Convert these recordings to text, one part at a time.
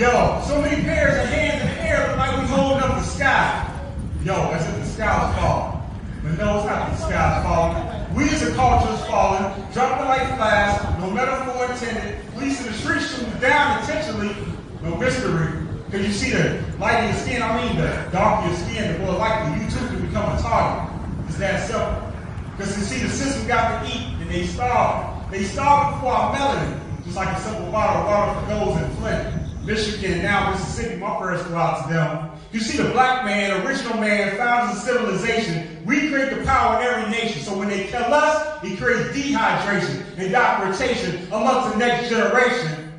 Yo, so many pairs of hands in the air look like we holding up the sky. Yo, as if the sky was falling. But no, it's not the sky is falling. We as a culture is falling, dropping like flies, no metaphor intended. Police in the street shooting down intentionally, no mystery. Because you see the light in your skin, I mean the darker your skin, the more likely you too can become a target. It's that simple. Because you see the system got to eat and they starve. They starve before our melanin, just like a simple bottle of water for those in Flint, Michigan, and now Mississippi. My prayers go out to them. You see the black man, original man, founders of civilization. We create the power in every nation. So when they kill us, it creates dehydration and documentation amongst the next generation.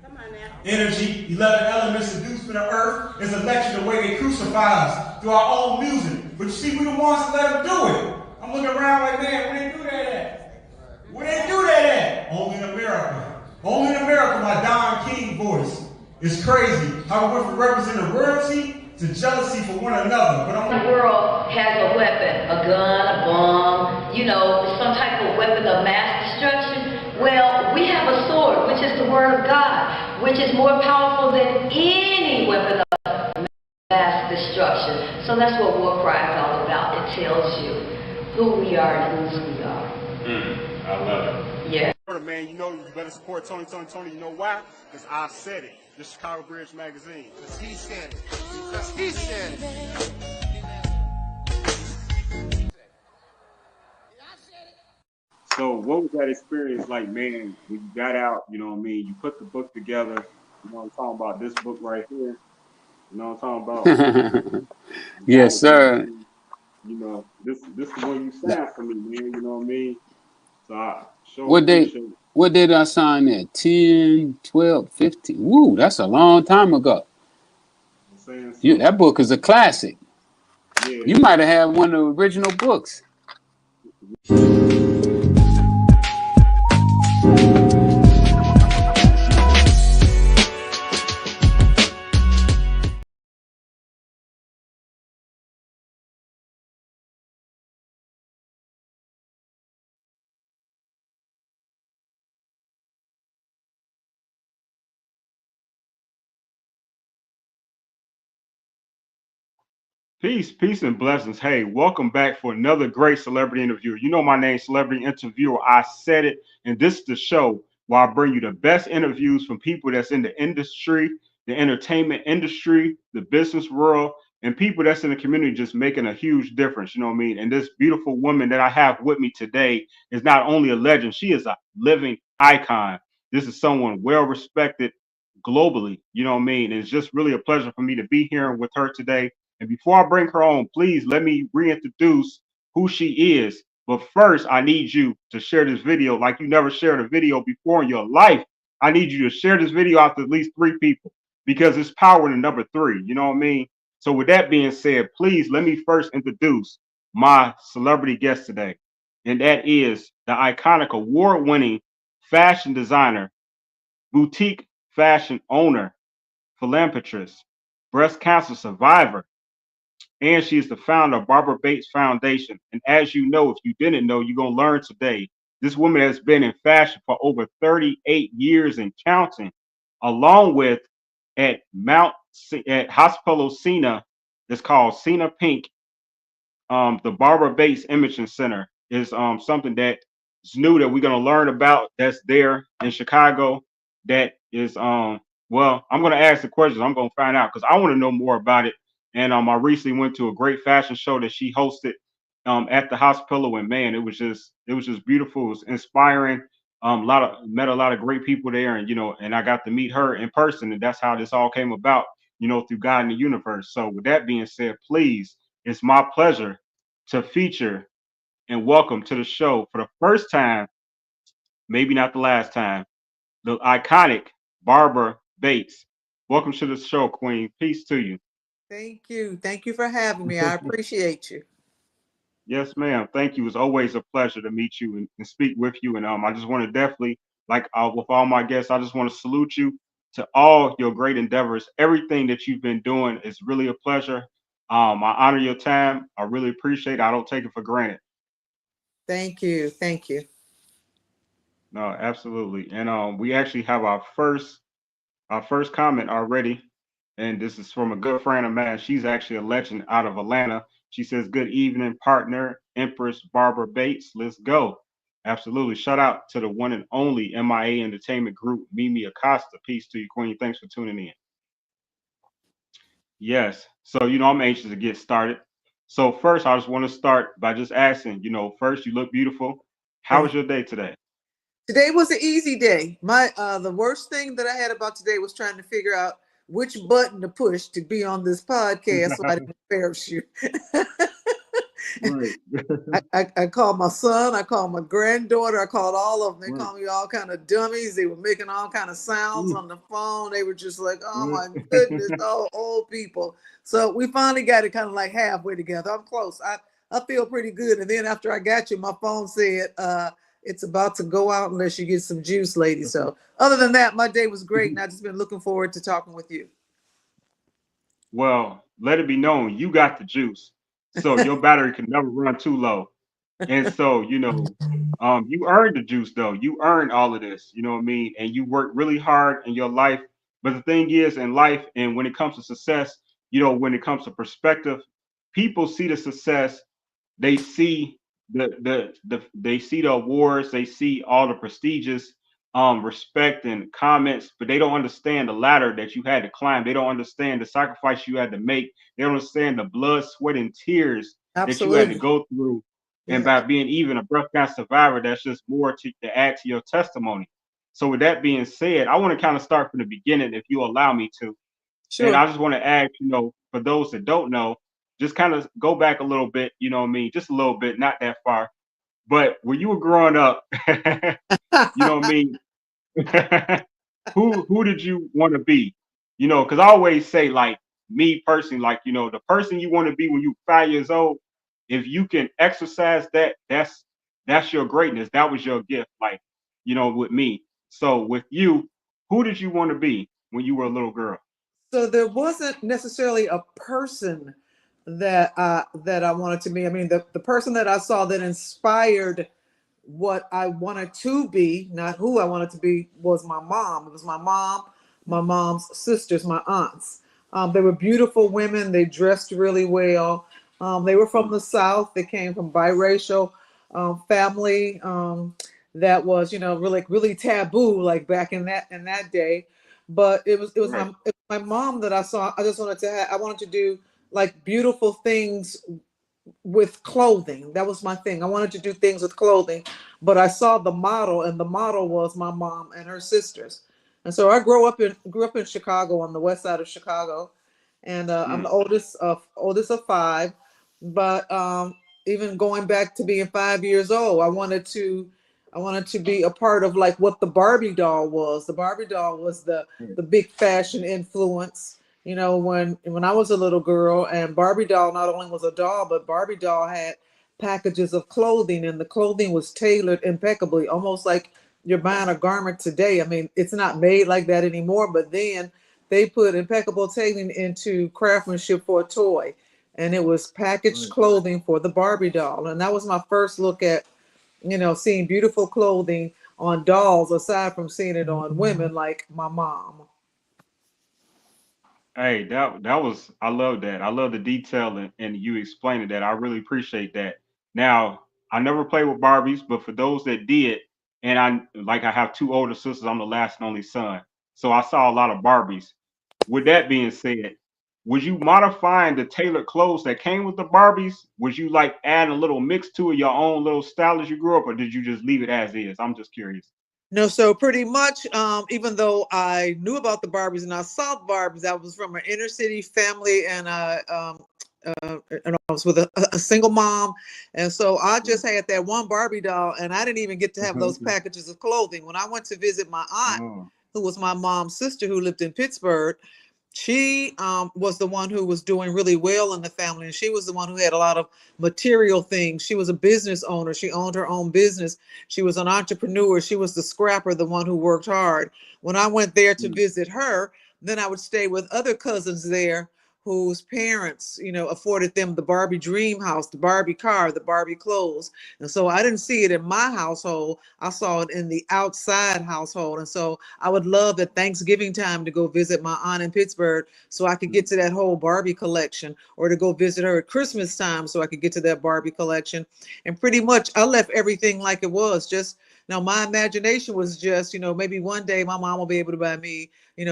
Come on now. Energy, 11 elements seduced from the earth is a lecture the way they crucify us through our own music. But you see, we the ones that let them do it. I'm looking around like, man, where they do that at? Where they do that at? Only in America. Only in America, my Don King voice. It's crazy how we went from representing royalty to jealousy for one another. But the world has a weapon, a gun, a bomb, you know, some type of weapon of mass destruction. Well, we have a sword, which is the word of God, which is more powerful than any weapon of mass destruction. So that's what War Cry is all about. It tells you who we are and whose we are. I love it. Yeah. Man, you know you better support Tony. You know why? Because I said it. The Chicago Bridge Magazine. Because he said it. Because he said it. So what was that experience like, man, when you got out, you know what I mean? You put the book together, you know what I'm talking about, this book right here. You know what I'm talking about? Yes, sir. You know, this is the one you signed for me, man, you know what I mean? So I sure What appreciate it. what did I sign at? 10, 12, 15? Woo, that's a long time ago. I'm saying so. That book is a classic. Yeah. You might have had one of the original books. Peace and blessings. Hey, welcome back for another great celebrity interview. You know my name, Celebrity Interviewer. I said it, and this is the show where I bring you the best interviews from people that's in the industry, the entertainment industry, the business world, and people that's in the community just making a huge difference. You know what I mean? And this beautiful woman that I have with me today is not only a legend, she is a living icon. This is someone well respected globally. You know what I mean? And it's just really a pleasure for me to be here with her today. And before I bring her on, please let me reintroduce who she is. But first, I need you to share this video like you never shared a video before in your life. I need you to share this video out to at least 3 people because it's power in the number 3. You know what I mean? So with that being said, please let me first introduce my celebrity guest today. And that is the iconic award-winning fashion designer, boutique fashion owner, philanthropist, breast cancer survivor, and she is the founder of Barbara Bates Foundation. And as you know, if you didn't know, you're going to learn today. This woman has been in fashion for over 38 years and counting, along with at Hospital Sina, it's called Sina Pink. The Barbara Bates Imaging Center is something that is new that we're going to learn about. That's there in Chicago. That is well, I'm going to ask the questions. I'm going to find out because I want to know more about it. And I recently went to a great fashion show that she hosted at the hospital, and man, it was just beautiful. It was inspiring. Met a lot of great people there, and and I got to meet her in person, and that's how this all came about. Through God and the universe. So with that being said, please, it's my pleasure to feature and welcome to the show for the first time, maybe not the last time, the iconic Barbara Bates. Welcome to the show, Queen. Peace to you. Thank you. Thank you for having me. I appreciate you. Yes, ma'am. Thank you. It's always a pleasure to meet you and speak with you. And I just want to definitely, like with all my guests, I just want to salute you to all your great endeavors. Everything that you've been doing is really a pleasure. I honor your time. I really appreciate it. I don't take it for granted. Thank you. Thank you. No, absolutely. And we actually have our first Our first comment already, and this is from a good friend of mine. She's actually a legend out of Atlanta. She says, "Good evening, partner, Empress Barbara Bates. Let's go." Absolutely. Shout out to the one and only MIA Entertainment Group, Mimi Acosta. Peace to you, Queen. Thanks for tuning in. Yes. So, I'm anxious to get started. So, first, I just want to start by just asking, first, you look beautiful. How was Thank your day today? Today was an easy day. The worst thing that I had about today was trying to figure out which button to push to be on this podcast so I didn't embarrass you. Right. I called my son, I called my granddaughter, I called all of them. They Right. called me all kind of dummies. They were making all kind of sounds Mm. on the phone. They were just like, oh Right. my goodness, oh, old people. So we finally got it kind of like halfway together. I'm close. I feel pretty good. And then after I got you, my phone said, it's about to go out unless you get some juice, lady. So other than that, my day was great. And I've just been looking forward to talking with you. Well, let it be known you got the juice. So your battery can never run too low. And so, you earned the juice though. You earned all of this, you know what I mean? And you worked really hard in your life. But the thing is, in life, and when it comes to success, when it comes to perspective, people see the success, they see they see the awards, they see all the prestigious respect and comments, but they don't understand the ladder that you had to climb. They don't understand the sacrifice you had to make. They don't understand the blood, sweat, and tears that you had to Absolutely. go through. And Yeah. by being even a breast cancer survivor, that's just more to add to your testimony. So with that being said, I want to kind of start from the beginning, if you allow me to. And Sure. I just want to ask, for those that don't know, just kind of go back a little bit, you know what I mean? Just a little bit, not that far. But when you were growing up, you know what I mean? Who did you want to be? Because I always say, like, me personally, like, the person you want to be when you 5 years old, if you can exercise that, that's your greatness. That was your gift, like, with me. So with you, who did you want to be when you were a little girl? So there wasn't necessarily a person that I wanted to be. I mean, the person that I saw that inspired what I wanted to be, not who I wanted to be, was my mom. It was my mom, my mom's sisters, my aunts. They were beautiful women. They dressed really well. They were from Mm, the South. They came from biracial family that was, really really taboo, like back in that day. But it was right, my mom that I saw. I just wanted to I wanted to do like beautiful things with clothing. That was my thing. I wanted to do things with clothing, but I saw the model, and the model was my mom and her sisters. And so I grew up in Chicago, on the west side of Chicago, and I'm the mm, oldest of five. But even going back to being 5 years old, I wanted to be a part of like what the Barbie doll was. The Barbie doll was the mm, the big fashion influence, when I was a little girl. And Barbie doll not only was a doll, but Barbie doll had packages of clothing, and the clothing was tailored impeccably, almost like you're buying a garment today. I mean, it's not made like that anymore, but then they put impeccable tailoring into craftsmanship for a toy, and it was packaged right, clothing for the Barbie doll. And that was my first look at, seeing beautiful clothing on dolls, aside from seeing it on women like my mom. Hey, that was, I love that. I love the detail and you explaining that. I really appreciate that. Now, I never played with Barbies, but for those that did, and I have two older sisters, I'm the last and only son. So I saw a lot of Barbies. With that being said, was you modifying the tailored clothes that came with the Barbies? Was you like adding a little mix to it, your own little style as you grew up, or did you just leave it as is? I'm just curious. No, so pretty much, even though I knew about the Barbies and I saw the Barbies, I was from an inner city family, and I was with a single mom. And so I just had that one Barbie doll, and I didn't even get to have those packages of clothing. When I went to visit my aunt, Oh, who was my mom's sister, who lived in Pittsburgh, she was the one who was doing really well in the family, and she was the one who had a lot of material things. She was a business owner. She owned her own business. She was an entrepreneur. She was the scrapper, the one who worked hard. When I went there to mm, visit her, then I would stay with other cousins there whose parents, afforded them the Barbie dream house, the Barbie car, the Barbie clothes. And so I didn't see it in my household. I saw it in the outside household. And so I would love at Thanksgiving time to go visit my aunt in Pittsburgh so I could get to that whole Barbie collection, or to go visit her at Christmas time so I could get to that Barbie collection. And pretty much I left everything like it was. Just now, my imagination was just, maybe one day my mom will be able to buy me,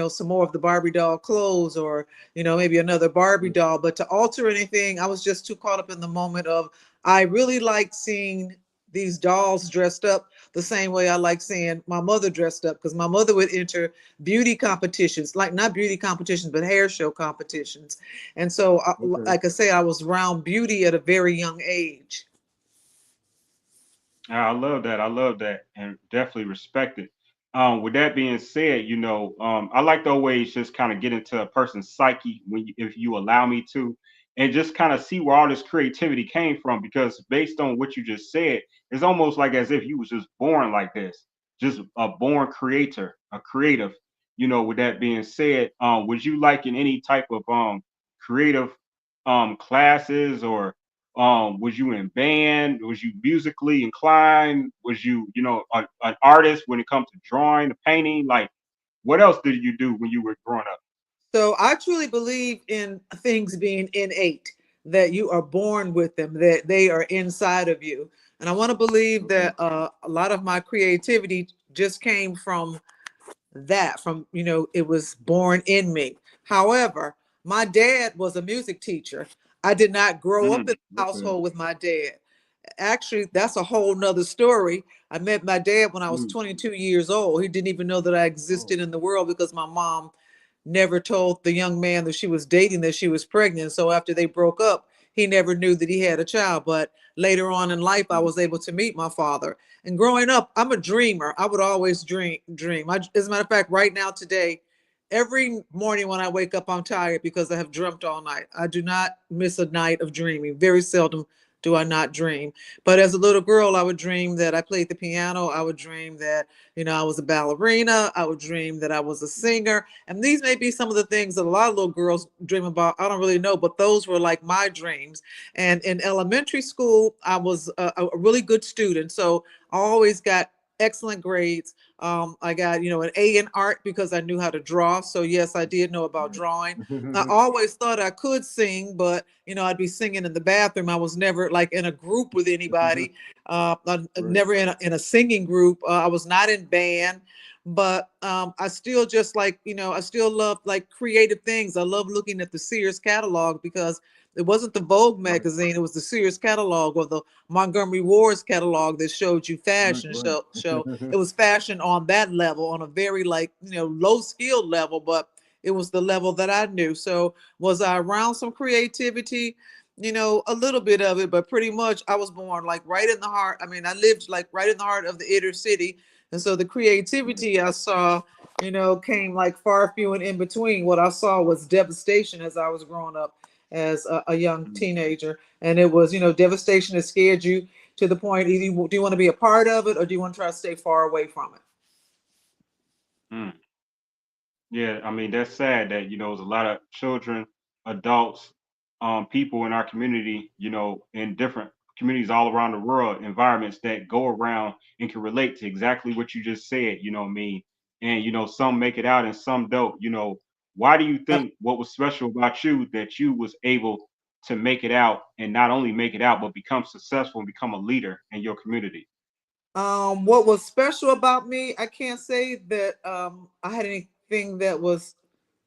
some more of the Barbie doll clothes, or, maybe another Barbie doll. But to alter anything, I was just too caught up in the moment of, I really like seeing these dolls dressed up the same way I like seeing my mother dressed up, because my mother would enter beauty competitions, like not beauty competitions, but hair show competitions. And so, Okay. like I say, I was around beauty at a very young age. I love that. I love that, and definitely respect it. With that being said, I like to always just kind of get into a person's psyche if you allow me to, and just kind of see where all this creativity came from. Because based on what you just said, it's almost like as if you was just born like this, just a born creator, a creative. With that being said, would you like in any type of creative classes, or was you in band? Was you musically inclined? Was you, an artist when it comes to drawing, the painting? Like, what else did you do when you were growing up? So I truly believe in things being innate, that you are born with them, that they are inside of you. And I want to believe Okay. that a lot of my creativity just came from that, it was born in me. However, my dad was a music teacher. I did not grow up in a Okay. household with my dad. Actually, that's a whole nother story. I met my dad when I was Mm. 22 years old. He didn't even know that I Oh. existed in the world, because my mom never told the young man that she was dating that she was pregnant. So after they broke up, he never knew that he had a child. But later on in life, I Mm. was able to meet my father. And growing up, I'm a dreamer. I would always dream. As a matter of fact, right now, today, every morning when I wake up, I'm tired because I have dreamt all night. I do not miss a night of dreaming. Very seldom do I not dream. But as a little girl, I would dream that I played the piano. I would dream that, I was a ballerina. I would dream that I was a singer. And these may be some of the things that a lot of little girls dream about. I don't really know, but those were like my dreams. And in elementary school, I was a really good student. So I always got excellent grades. I got, an A in art because I knew how to draw. So yes, I did know about drawing. I Right. always thought I could sing, but I'd be singing in the bathroom. I was never like in a group with anybody. Right. Never in a singing group. I was not in band, but I still just like, I still love like creative things. I love looking at the Sears catalog, because it wasn't the Vogue Right. magazine, it was the Sears catalog, or the Montgomery Ward's catalog that showed you Right. fashion. Right. So it was fashion on that level, on a very like, low skill level, but it was the level that I knew. So was I around some creativity? A little bit of it, but pretty much I was born like right in the heart. I mean, I lived like right in the heart of the inner city. And so the creativity I saw, came like far few and in between. What I saw was devastation as I was growing up as a young Mm. teenager. And it was, devastation that scared you to the point, either do you want to be a part of it, or do you want to try to stay far away from it? Mm. Yeah, I mean that's sad that there's a lot of children, adults, people in our community, in different communities all around the world, environments that go around and can relate to exactly what you just said. You know what I mean? And some make it out and some don't. Why do you think what was special about you that you was able to make it out, and not only make it out but become successful and become a leader in your community? What was special about me? I can't say that I had anything that was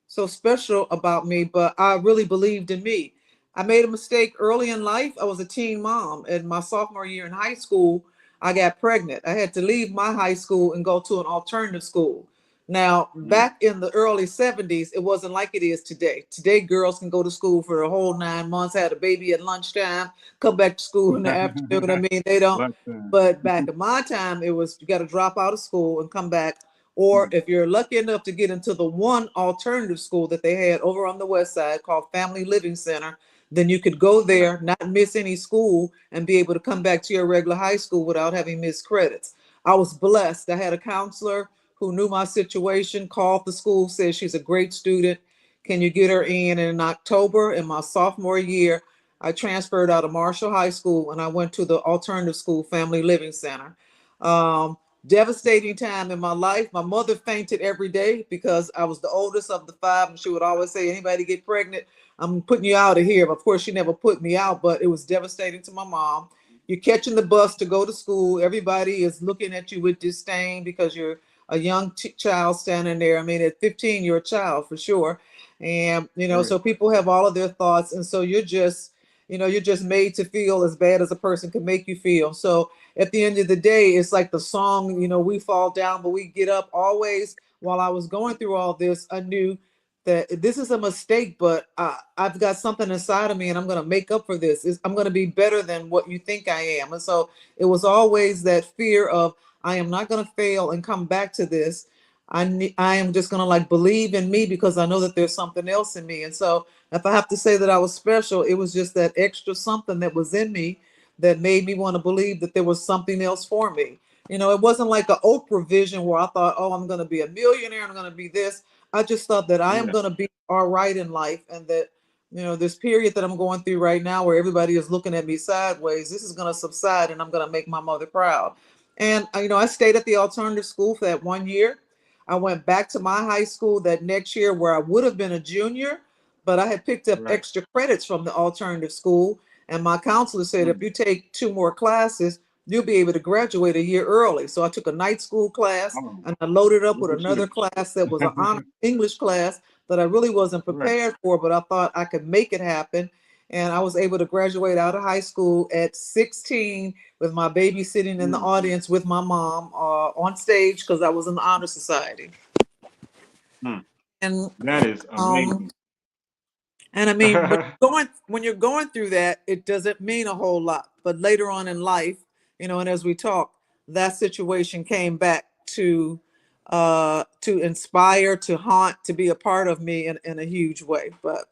so special about me, but I really believed in me. I made a mistake early in life. I was a teen mom. In my sophomore year in high school, I got pregnant. I had to leave my high school and go to an alternative school. Now, Mm. back in the early 70s, it wasn't like it is today. Today, girls can go to school for a whole 9 months, had a baby at lunchtime, come back to school in the afternoon. I mean, they don't. Like that. But back in my time, it was you got to drop out of school and come back, or Mm. if you're lucky enough to get into the one alternative school that they had over on the west side called Family Living Center, then you could go Right. there, not miss any school, and be able to come back to your regular high school without having missed credits. I was blessed. I had a counselor who knew my situation, called the school, said she's a great student. Can you get her in? And in October, in my sophomore year, I transferred out of Marshall High School and I went to the alternative school, Family Living Center. Um, Devastating time in my life. My mother fainted every day because I was the oldest of the five, and she would always say, "Anybody get pregnant, I'm putting you out of here." Of course, she never put me out, but it was devastating to my mom. You're catching the bus to go to school. Everybody is looking at you with disdain because you're a young child standing there. I mean, at 15, you're a child for sure. And, Right. so people have all of their thoughts. And so you're just made to feel as bad as a person can make you feel. So at the end of the day, it's like the song, we fall down, but we get up always. While I was going through all this, I knew that this is a mistake, but I've got something inside of me and I'm going to make up for this. I'm going to be better than what you think I am. And so it was always that fear of, I am not going to fail and come back to this. I am just going to like believe in me because I know that there's something else in me. And so if I have to say that I was special, it was just that extra something that was in me that made me want to believe that there was something else for me. It wasn't like an Oprah vision where I thought, oh, I'm going to be a millionaire, I'm going to be this. I just thought that I am Yeah. going to be all right in life, and that, this period that I'm going through right now where everybody is looking at me sideways, this is going to subside and I'm going to make my mother proud. And, I stayed at the alternative school for that 1 year. I went back to my high school that next year where I would have been a junior, but I had picked up Right. extra credits from the alternative school. And my counselor said, if Mm. you take two more classes, you'll be able to graduate a year early. So I took a night school class Oh, and I loaded up look with at another you. class that was an honor English class that I really wasn't Right. prepared for, but I thought I could make it happen. And I was able to graduate out of high school at 16 with my baby sitting in the Mm. audience with my mom on stage because I was in the honor society. Mm. And That is um, amazing. and I mean, when you're going through that, it doesn't mean a whole lot. But later on in life, and as we talk, that situation came back to inspire, to haunt, to be a part of me in a huge way. But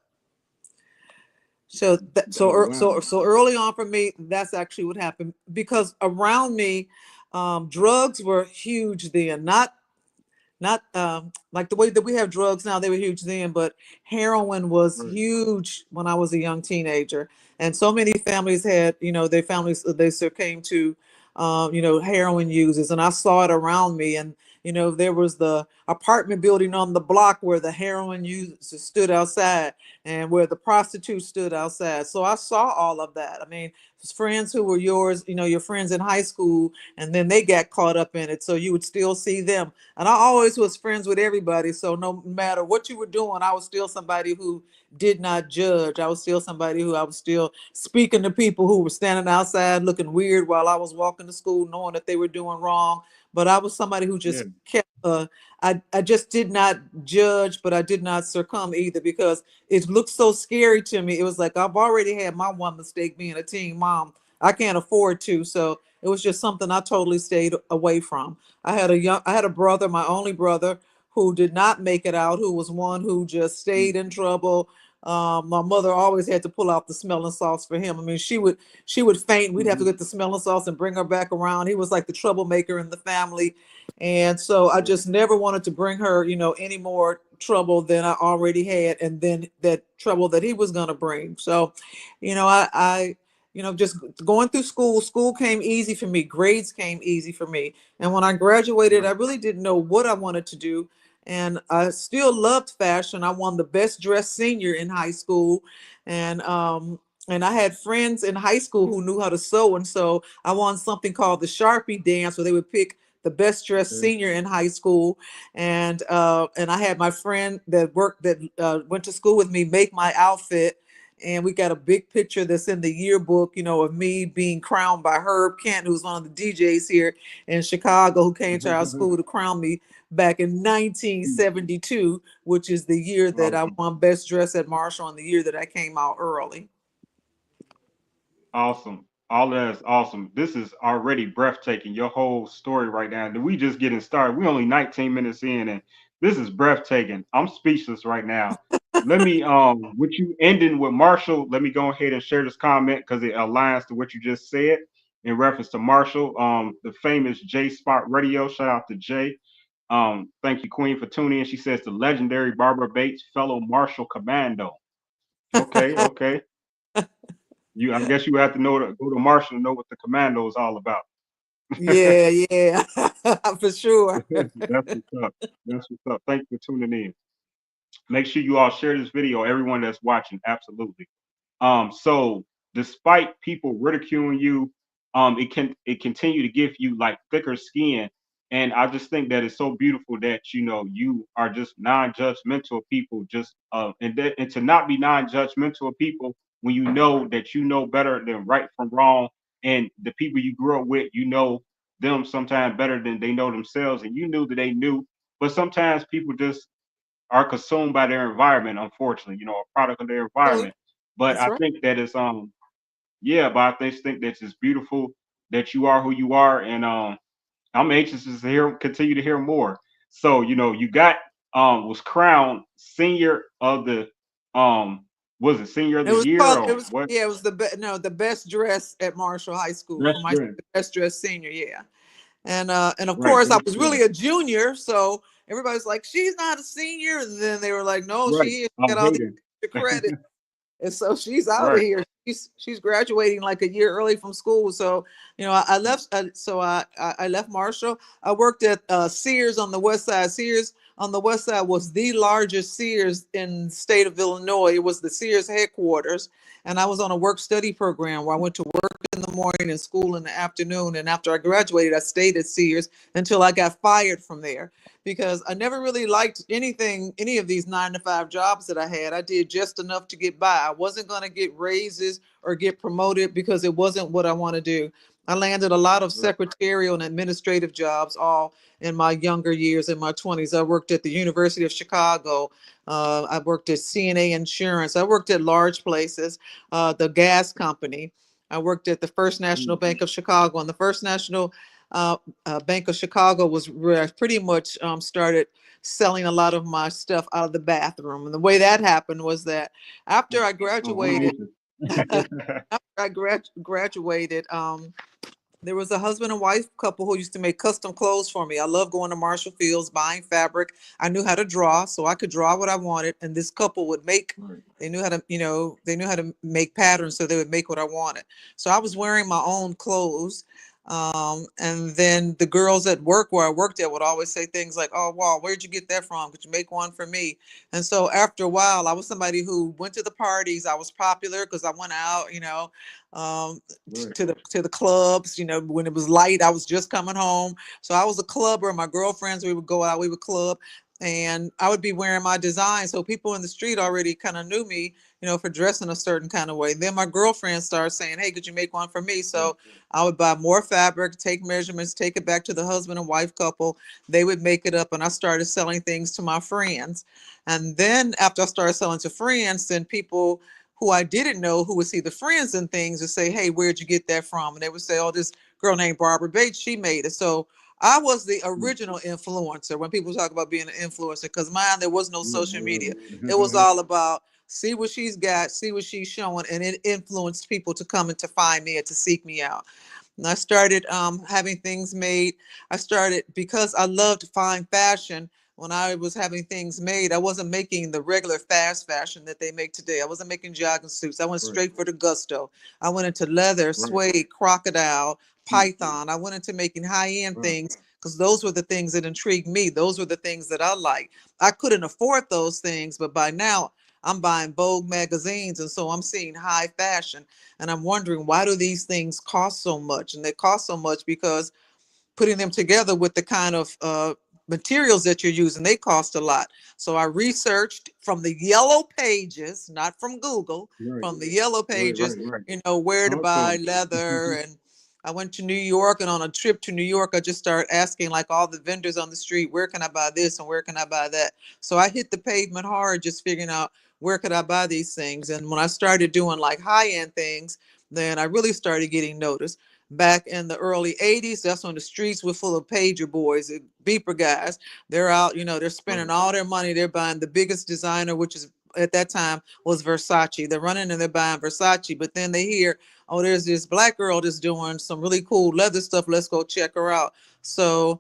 Oh wow. so early on for me, that's actually what happened because around me, drugs were huge then. Not like the way that we have drugs now, they were huge then, but heroin was Right. huge when I was a young teenager. And so many families had, their families, they succumbed to, heroin users. And I saw it around me. And, there was the apartment building on the block where the heroin users stood outside and where the prostitutes stood outside. So I saw all of that. I mean, friends who were yours, your friends in high school, and then they got caught up in it. So you would still see them, and I always was friends with everybody. So no matter what you were doing, I was still somebody who did not judge. I was still somebody who I was still speaking to people who were standing outside looking weird while I was walking to school, knowing that they were doing wrong. But I was somebody who Yeah. just kept, I just did not judge, but I did not succumb either because it looked so scary to me. It was like, I've already had my one mistake being a teen mom. I can't afford to. So it was just something I totally stayed away from. I had a brother, my only brother, who did not make it out, who was one who just Mm. stayed in trouble. My mother always had to pull out the smelling salts for him. I mean, she would faint. We'd have to Mhm. get the smelling salts and bring her back around. He was like the troublemaker in the family. And so I Right. just never wanted to bring her, any more trouble than I already had, and then that trouble that he was gonna bring. So, just going through school came easy for me. Grades came easy for me. And when I graduated, Right. I really didn't know what I wanted to do. And I still loved fashion. I won the best dressed senior in high school. And I had friends in high school who knew how to sew. And so I won something called the Sharpie dance where they would pick the best dressed Okay. senior in high school. And I had my friend that went to school with me make my outfit, and we got a big picture that's in the yearbook, of me being crowned by Herb Kent, who's one of the DJs here in Chicago, who came to our school to crown me back in Mm. 1972, which is the year that I Awesome. won Best Dress at Marshall and the year that I came out early. Awesome. All that is awesome. This is already breathtaking. Your whole story right now. And we just getting started. We only 19 minutes in, and this is breathtaking. I'm speechless right now. Let me with you ending with Marshall, let me go ahead and share this comment because it aligns to what you just said in reference to Marshall, the famous J Spot Radio. Shout out to Jay. Thank you, Queen, for tuning in. She says the legendary Barbara Bates, fellow Marshall Commando. Okay, okay. I guess you have to know to go to Marshall to know what the commando is all about. Yeah, yeah, for sure. That's what's up. That's what's up. Thank you for tuning in. Make sure you all share this video, everyone that's watching. Absolutely. So despite people ridiculing you, it continue to give you like thicker skin. And I just think that it's so beautiful that you are just non-judgmental of people, just and to not be non-judgmental of people when you know that you know better than right from wrong, and the people you grew up with, you know them sometimes better than they know themselves, and you knew that they knew. But sometimes people just are consumed by their environment, unfortunately, a product of their environment. But That's I right. think that it's yeah, but I think that it's beautiful that you are who you are, and I'm anxious to continue to hear more. So, you got was crowned senior of the was it senior of It the was year called. It or was what? yeah. It was the best dress at Marshall High School for That's my good. best dress senior. Yeah, and of Right, course I that's was good. really a junior, so everybody's like, she's not a senior, and then they were like, no, Right. she is. She I'm got all the hating. credit. And so she's out of Right. here. She's graduating like a year early from school. So I left. I left Marshall. I worked at Sears on the West Side. Sears on the West Side was the largest Sears in the state of Illinois. It was the Sears headquarters, and I was on a work study program where I went to work in the morning and school in the afternoon. And after I graduated, I stayed at Sears until I got fired from there because I never really liked any of these 9 to 5 jobs that I had. I did just enough to get by. I wasn't going to get raises or get promoted because it wasn't what I want to do. I landed a lot of Right. secretarial and administrative jobs all in my younger years, in my 20s. I worked at the University of Chicago. I worked at CNA Insurance. I worked at large places, the gas company. I worked at the First National Mm. Bank of Chicago, and the First National Bank of Chicago was where I pretty much started selling a lot of my stuff out of the bathroom. And the way that happened was that after I Oh, I'm graduated, anxious. after I graduated, there was a husband and wife couple who used to make custom clothes for me. I love going to Marshall Fields, buying fabric. I knew how to draw, so I could draw what I wanted. And this couple would make, Right. they knew how to, they knew how to make patterns, so they would make what I wanted. So I was wearing my own clothes. And then the girls at work where I worked at would always say things like, "Oh, wow, where'd you get that from? Could you make one for me?" And so after a while, I was somebody who went to the parties. I was popular because I went out, um, Right. to the clubs. When it was light, I was just coming home, so I was a clubber. My girlfriends, we would go out, we would club, and I would be wearing my design. So people in the street already kind of knew me, for dressing a certain kind of way. Then my girlfriend started saying, "Hey, could you make one for me?" Right. So I would buy more fabric, take measurements, take it back to the husband and wife couple. They would make it up, and I started selling things to my friends. And then after I started selling to friends, then people who I didn't know who would see the friends and things would say, "Hey, where'd you get that from?" And they would say, "Oh, this girl named Barbara Bates, she made it." So I was the Mm. original influencer when people talk about being an influencer, because mine, there was no Right. social media. It was Right. all about see what she's got, see what she's showing, and it influenced people to come and to find me and to seek me out. And I started having things made. I started because I loved fine fashion. When I was having things made, I wasn't making the regular fast fashion that they make today. I wasn't making jogging suits. I went Right. straight for the gusto. I went into leather, Right. suede, crocodile, Mm. python. I went into making high-end Right. things because those were the things that intrigued me. Those were the things that I liked. I couldn't afford those things, but by now I'm buying Vogue magazines, and so I'm seeing high fashion. And I'm wondering, why do these things cost so much? And they cost so much because putting them together with the kind of materials that you're using, they cost a lot. So I researched from the yellow pages, not from Google, Right. from the yellow Right. pages, Right. Right. where to Talk to buy me. leather. And I went to New York, and on a trip to New York, I just started asking like all the vendors on the street, where can I buy this and where can I buy that? So I hit the pavement hard, just figuring out where could I buy these things. And when I started doing like high-end things, then I really started getting noticed. Back in the early 80s, that's when the streets were full of pager boys, beeper guys. They're out, they're Right. spending all their money. They're buying the biggest designer, which is at that time was Versace. They're running and they're buying Versace, but then they hear, "Oh, there's this black girl that's doing some really cool leather stuff. Let's go check her out." So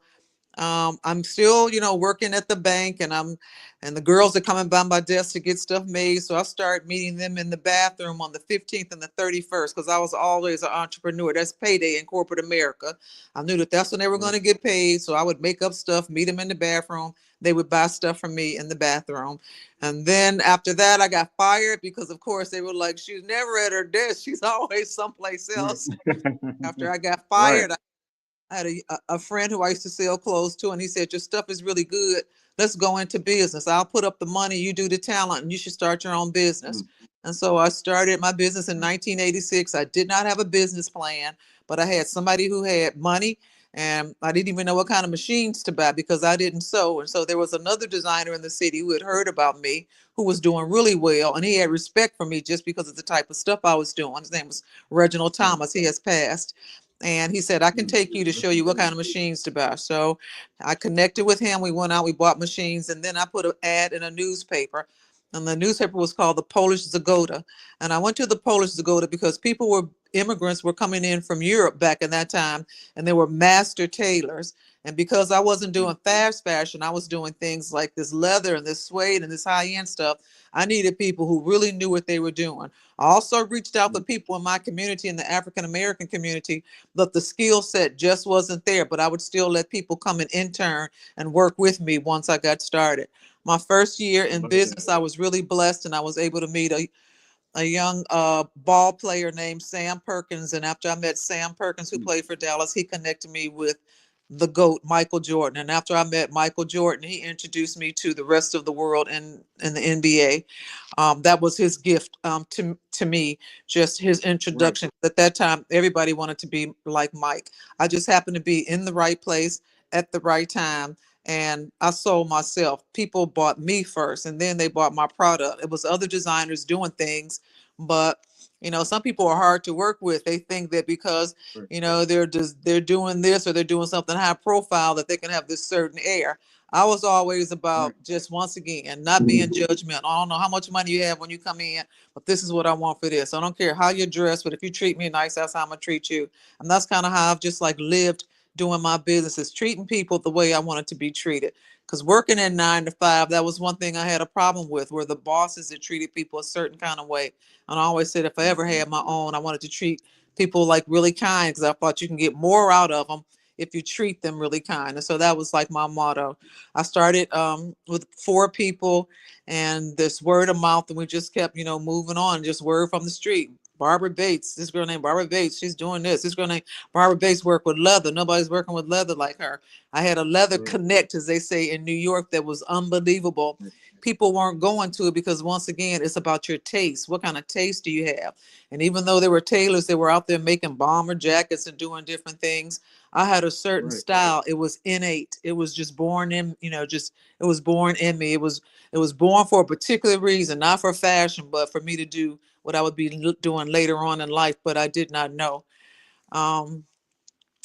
I'm still, working at the bank, and the girls are coming by my desk to get stuff made. So I start meeting them in the bathroom on the 15th and the 31st because I was always an entrepreneur. That's payday in corporate America. I knew that that's when they were going Right. to get paid. So I would make up stuff, meet them in the bathroom. They would buy stuff from me in the bathroom. And then after that, I got fired because, of course, they were like, she's never at her desk. She's always someplace Right. else. After I got Right. fired, I had a friend who I used to sell clothes to, and he said, your stuff is really good. Let's go into business. I'll put up the money, you do the talent, and you should start your own business. Mm, And so I started my business in right. 1986. I did not have a business plan, but I had somebody who had money, and I didn't even know what kind of machines to buy because I didn't sew. And so there was another designer in the city who had heard about me, who was doing really well, and he had respect for me just because of the type of stuff I was doing. His name was Reginald Right. Thomas. He has passed. And he said, I can Mm, take you to rest show in you what peace. kind of machines to buy. So I connected with him. We went out, we bought machines, and then I put an ad in a newspaper. And the newspaper was called the Polish Zagoda. And I went to the Polish Zagoda because immigrants were coming in from Europe back in that time, and they were master tailors. And because I wasn't Mm, doing fast fashion, I was doing things like this leather and this suede and this high end stuff. I needed people who really knew what they were doing. I also reached out to mm, people in my community, in the African American community, but the skill set just wasn't there. But I would still let people come and intern and work with me once I got started. My first year I in love that. business, I was really blessed, and I was able to meet a young ball player named Sam Perkins. And after I met Sam Perkins, who Mm, played for Dallas, he connected me with the GOAT, Michael Jordan. And after I met Michael Jordan, he introduced me to the rest of the world in the NBA. That was his gift to me, just his right. introduction. At that time, everybody wanted to be like Mike. I just happened to be in the right place at the right time, and I sold myself. People bought me first, and then they bought my product. It was other designers doing things, but some people are hard to work with. They think that because Right. they're doing this or they're doing something high profile that they can have this certain air. I was always Right. about just once again not being judgmental. I don't know how much money you have when you come in, but this is what I want for this. I don't care how you're dressed, but if you treat me nice, that's how I'm gonna treat you. And that's kind of how I've just like lived doing my business, is treating people the way I wanted to be treated. Because working at 9 to 5, that was one thing I had a problem with, were the bosses that treated people a certain kind of way. And I always said if I ever had my own, I wanted to treat people like really kind because I thought you can get more out of them if you treat them really kind. And so that was like my motto. I started with 4 people, and this word of mouth, and we just kept, moving on, just word from the street. Barbara Bates, this girl named Barbara Bates, she's doing this. This girl named Barbara Bates worked with leather. Nobody's working with leather like her. I had a leather Right. connect, as they say in New York, that was unbelievable. Right. People weren't going to it because, once again, it's about your taste. What kind of taste do you have? And even though there were tailors that were out there making bomber jackets and doing different things, I had a certain Right. style. It was innate. It was just born in, it was born in me. It was born for a particular reason, not for fashion, but for me to do what I would be doing later on in life, but I did not know. Um,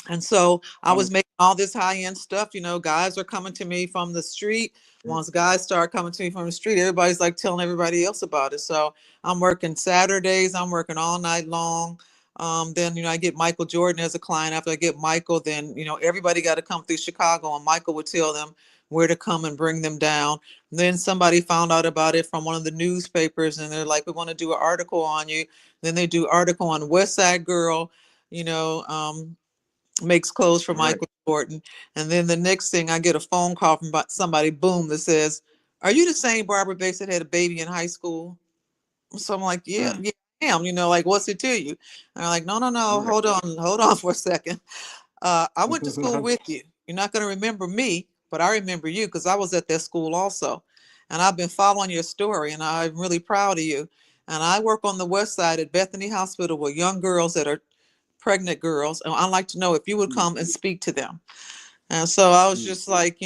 and so I was Um, making all this high end stuff. Guys are coming to me from the street. right. Once guys start coming to me from the street, everybody's like telling everybody else about it. So I'm working Saturdays, I'm working all night long. Then, I get Michael Jordan as a client. After I get Michael, then, everybody got to come through Chicago, and Michael would tell them where to come and bring them down. And then somebody found out about it from one of the newspapers, and they're like, we want to do an article on you. Then they do article on West Side Girl, you know, um, makes clothes for Right. Michael Jordan. And then the next thing, I get a phone call from somebody, boom, that says, are you the same Barbara Bates that had a baby in high school? So I'm like, yeah, Mm, yeah, I am. Like, what's it to you? And they're like, no, no, no, right. hold on for a second. I went to school with you. You're not going to remember me, but I remember you because I was at that school also. And I've been following your story, and I'm really proud of you. And I work on the west side at Bethany Hospital with young girls that are pregnant girls. And I'd like to know if you would Mm, come and speak to them. And so I was mm, just like,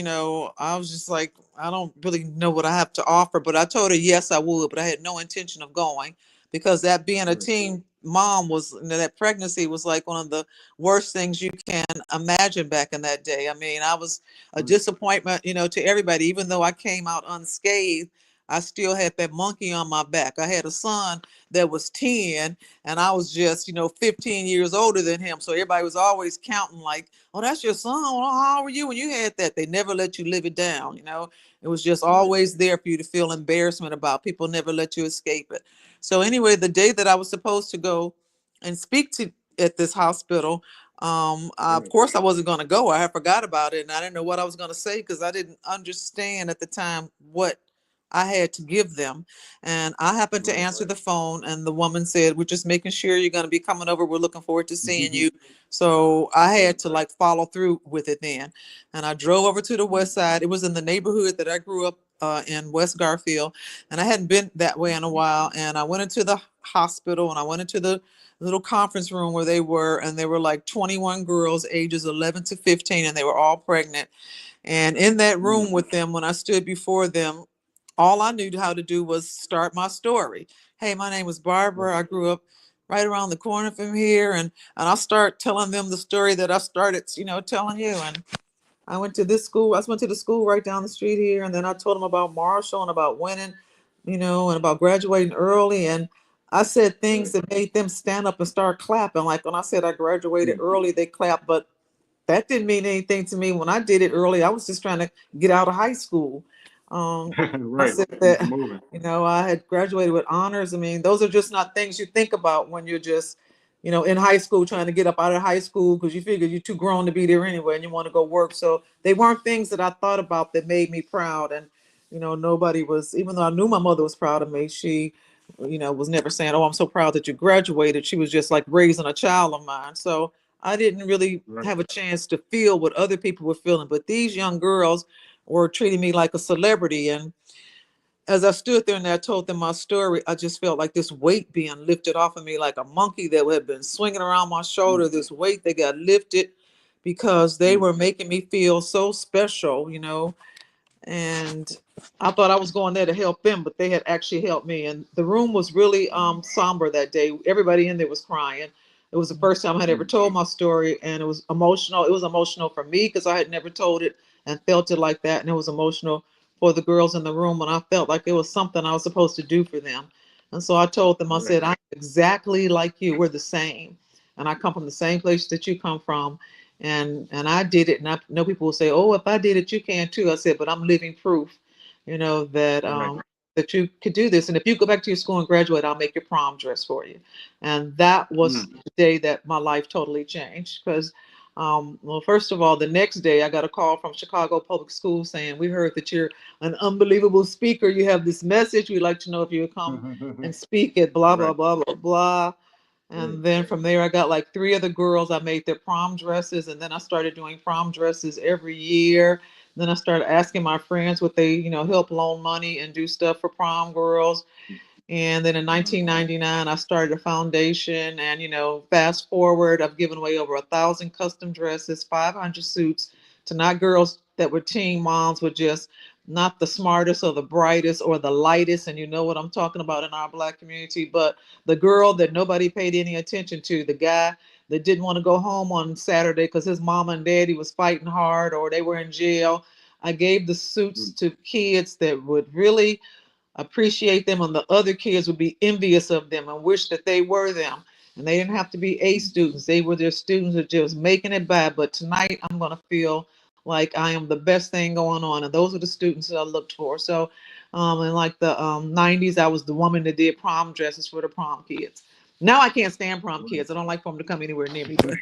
I was just like, I don't really know what I have to offer, but I told her yes, I would, but I had no intention of going because that being a right. teen mom was, that pregnancy was like one of the worst things you can imagine back in that day. I mean, I was a Right. disappointment, to everybody, even though I came out unscathed. I still had that monkey on my back. I had a son that was 10 and I was just, 15 years older than him. So everybody was always counting like, oh, that's your son. Well, how old were you when you had that? They never let you live it down. It was just Right. always there for you to feel embarrassment about. People never let you escape it. So anyway, the day that I was supposed to go and speak to at this hospital, of Right. course I wasn't going to go. I had forgot about it and I didn't know what I was going to say because I didn't understand at the time what I had to give them. And I happened to Right. answer the phone and the woman said, we're just making sure you're going to be coming over. We're looking forward to seeing you. So I Right. had to like follow through with it then. And I drove over to the west side. It was in the neighborhood that I grew up in West Garfield. And I hadn't been that way in a while. And I went into the hospital and I went into the little conference room where they were, and there were like 21 girls ages 11 to 15, and they were all pregnant. And in that room Mm. with them, when I stood before them, all I knew how to do was start my story. Hey, my name is Barbara. I grew up right around the corner from here. And I'll start telling them the story that I started, telling you. And I went to this school. I went to the school right down the street here. And then I told them about Marshall and about winning, and about graduating early. And I said things Right. that made them stand up and start clapping. Like when I said I graduated Mm. early, they clapped. But that didn't mean anything to me when I did it early. I was just trying to get out of high school. I Right. said Keep it that, moving. I had graduated with honors. I mean, those are just not things you think about when you're just, in high school, trying to get up out of high school because you figure you're too grown to be there anyway and you want to go work. So they weren't things that I thought about that made me proud. And, nobody was, even though I knew my mother was proud of me, she, was never saying, oh, I'm so proud that you graduated. She was just like raising a child of mine. So I didn't really Right. have a chance to feel what other people were feeling. But these young girls were treating me like a celebrity. And as I stood there and I told them my story, I just felt like this weight being lifted off of me, like a monkey that had been swinging around my Mm. shoulder. This weight that got lifted because they Mm. were making me feel so special. And I thought I was going there to help them, but they had actually helped me. And the room was really somber that day. Everybody in there was crying. It was the first time I had ever Mm. told my story, and it was emotional. It was emotional for me because I had never told it and felt it like that, and it was emotional for the girls in the room. And I felt like it was something I was supposed to do for them. And so I told them, I Right. said, I'm exactly like you. We're the same, and I come from the same place that you come from, and I did it. And I know people will say, "Oh, if I did it, you can too." I said, "But I'm living proof, that Right. that you could do this. And if you go back to your school and graduate, I'll make your prom dress for you." And that was Mm. the day that my life totally changed because. Well, first of all, the next day I got a call from Chicago Public Schools saying, "We heard that you're an unbelievable speaker. You have this message. We'd like to know if you would come and speak at blah, blah, Right. blah, blah, blah." Right. And then from there, I got like three other girls. I made their prom dresses, and then I started doing prom dresses every year. Then I started asking my friends would they, help loan money and do stuff for prom girls. And then in Uh-huh. 1999, I started a foundation. And, fast forward, I've given away over 1,000 custom dresses, 500 suits to not girls that were teen moms with just not the smartest or the brightest or the lightest. And you know what I'm talking about in our Black community, but the girl that nobody paid any attention to, the guy that didn't want to go home on Saturday because his mama and daddy was fighting hard or they were in jail. I gave the suits Mm. to kids that would really appreciate them, and the other kids would be envious of them and wish that they were them. And they didn't have to be A Mm. students. They were just students that just making it by. But tonight I'm going to feel like I am the best thing going on. And those are the students that I looked for. So in like the 90s, I was the woman that did prom dresses for the prom kids. Now I can't stand prom Right. kids. I don't like for them to come anywhere near me. But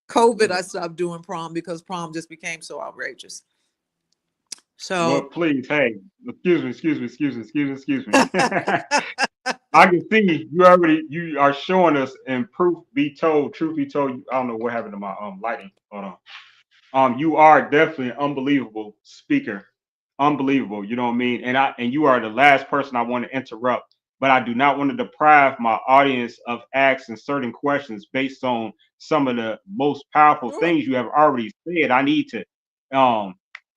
COVID, Right. I stopped doing prom because prom just became so outrageous. Well, So please, hey, excuse me. I can see you are showing us and truth be told, I don't know what happened to my lighting. Hold on. You are definitely an unbelievable speaker. Unbelievable, you know what I mean? And you are the last person I want to interrupt, but I do not want to deprive my audience of asking certain questions based on some of the most powerful sure. things you have already said. I need to